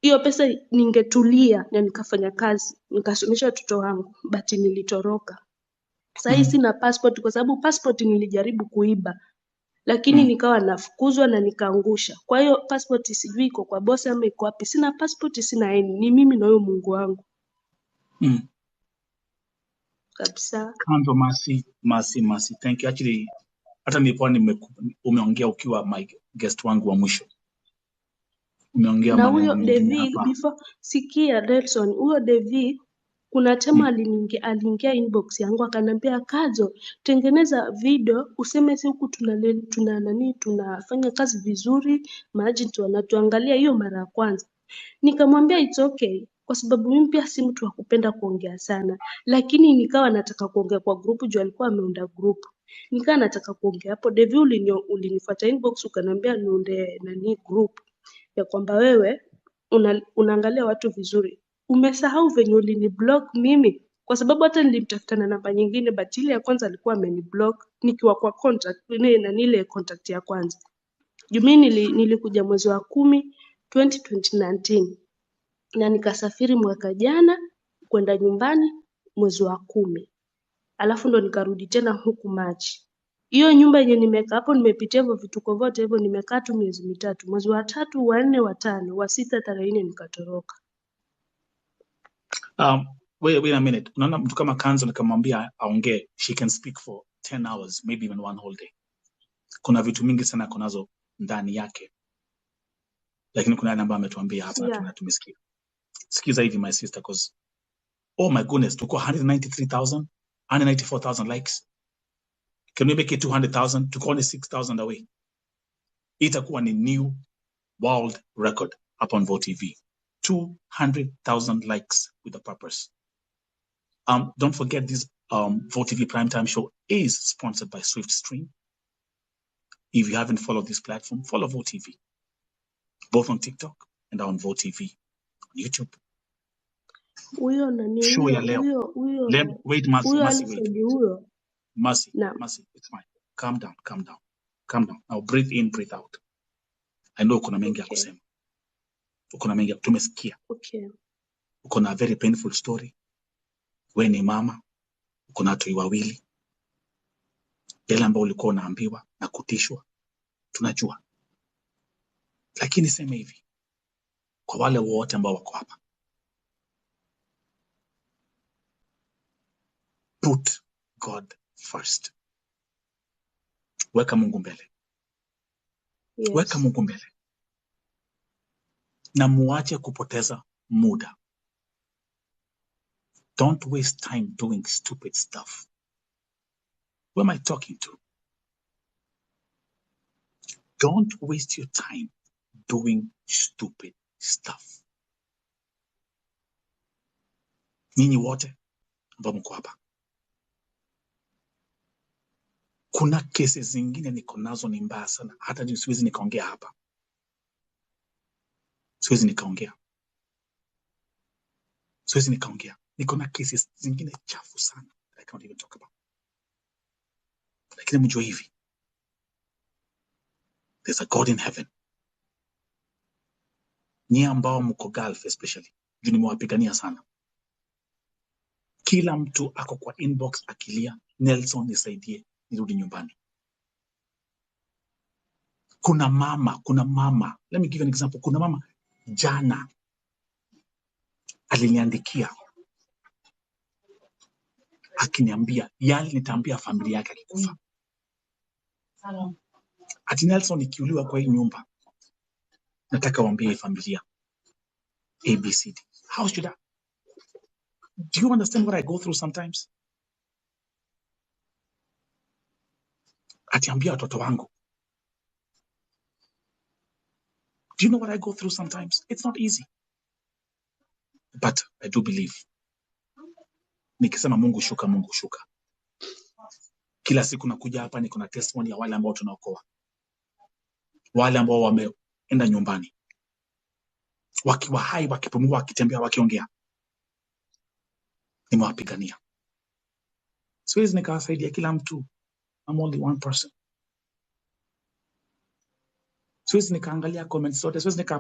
S20: Hiyo pesa ningetulia na nikafanya kazi, nikasomesha watoto wangu, but nilitoroka. Sasa sina passport kwa sababu passport nilijaribu kuiba, lakini nikawa nafukuzwa na nikaangusha. Kwa hiyo passport sijui iko kwa boss ama iko wapi. Sina passport, sina ni mimi na huyo Mungu wangu. Kabisa.
S1: Kanzo, mercy. Thank you. Actually, hata nilikuwa umeongea ukiwa my guest wangu wa mwisho. Umeongea
S20: na huyo Devi before sikia Nelson, huyo Devi kuna tema aliingia inbox yangu akanambia, Kazo, tengeneza video useme si huku tunafanya kazi vizuri, maagent wanatuangalia. Hiyo mara ya kwanza nikamwambia it's okay, kwa sababu mimi pia si mtu wa kupenda kuongea sana, lakini nikawa nataka kuongea kwa group juu alikuwa ameunda group. Nikawa nataka kuongea hapo. Devi ulinifuata inbox ukaniambia niunde group ya kwamba wewe unaangalia watu vizuri. Umesahau venye uliniblock mimi, kwa sababu hata nilimtafuta na namba nyingine, but ile ya kwanza alikuwa ameniblock nikiwa kwa contact na ile contact ya kwanza. Jumi nilikuja mwezi wa 10 2019. na nikasafiri mwaka jana kwenda nyumbani mwezi wa 10. Alafu ndo nikarudi tena huku Machi. Hiyo nyumba yenye nimekaa hapo, nimepitia hivyo vituko vyote hivyo, nimekaa tu miezi 3. Mwezi wa 3, wa 4, wa 5, wa 6 tarehe 4 nikatoroka.
S1: Wait a minute. Unaona mtu kama Kanzo nikamwambia aongee, she can speak for 10 hours, maybe even one whole day. Kuna vitu mingi sana kunazo ndani yake. Lakini kuna yale ambayo ametuambia hapa na tumesikia. Sikiza hivi my sister, because oh my goodness, tuko 193,000, 194,000 likes. Can we make it 200,000? Tuko only 6,000 away. Itakuwa ni new world record upon Vote TV. 200,000 likes with a purpose. Don't forget this Vote TV primetime show is sponsored by Swift Stream. If you haven't followed this platform, follow Vote TV, both on TikTok and on Vote TV on YouTube.
S20: Huyo nani
S1: Show ya leo. Wait, Mercy, it's fine. Calm down. Now breathe in, breathe out. I know kuna mengi ya kusema. Kuna mengi ya tumesikia.
S20: Okay.
S1: Uko na very painful story. Wewe ni mama, uko na watu wawili. Yale ambao ulikuwa unaambiwa na kutishwa, tunajua. Lakini sema hivi, kwa wale wote ambao wako hapa, put God first. Weka Mungu mbele.
S20: Yes.
S1: Weka Mungu mbele. Na muache kupoteza muda. Don't waste time doing stupid stuff. Who am I talking to? Don't waste your time doing stupid stuff. Nyinyi wote ambao mko hapa, kuna kesi zingine niko nazo ni mbaya sana, hata siwezi nikaongea hapa. Siwezi nikaongea. Niko na kesi zingine chafu sana. I can't even talk about. Lakini mjue hivi, there's a God in heaven. Nyie ambao mko Gulf especially, juu nimewapigania sana. Kila mtu ako kwa inbox akilia, Nelson nisaidie nirudi nyumbani. Kuna mama, let me give an example. Kuna mama jana aliniandikia akiniambia yale nitaambia familia yake akikufa. Ati Nelson, nikiuliwa kwa hii nyumba, nataka waambie familia ABCD. How should I? Do you understand what I go through sometimes? Atiambia watoto wangu. Do you know what I go through sometimes? It's not easy. But I do believe. Nikisema Mungu shuka. Kila siku nakuja hapa niko na testimony ya wale ambao tunaokoa. Wale ambao wameenda nyumbani. Wakiwa hai, wakipumua, wakitembea, wakiongea. Nimewapigania. Siwezi nikawasaidia kila mtu. I'm only one person. Siwezi nikaangalia comments zote. Siwezi nika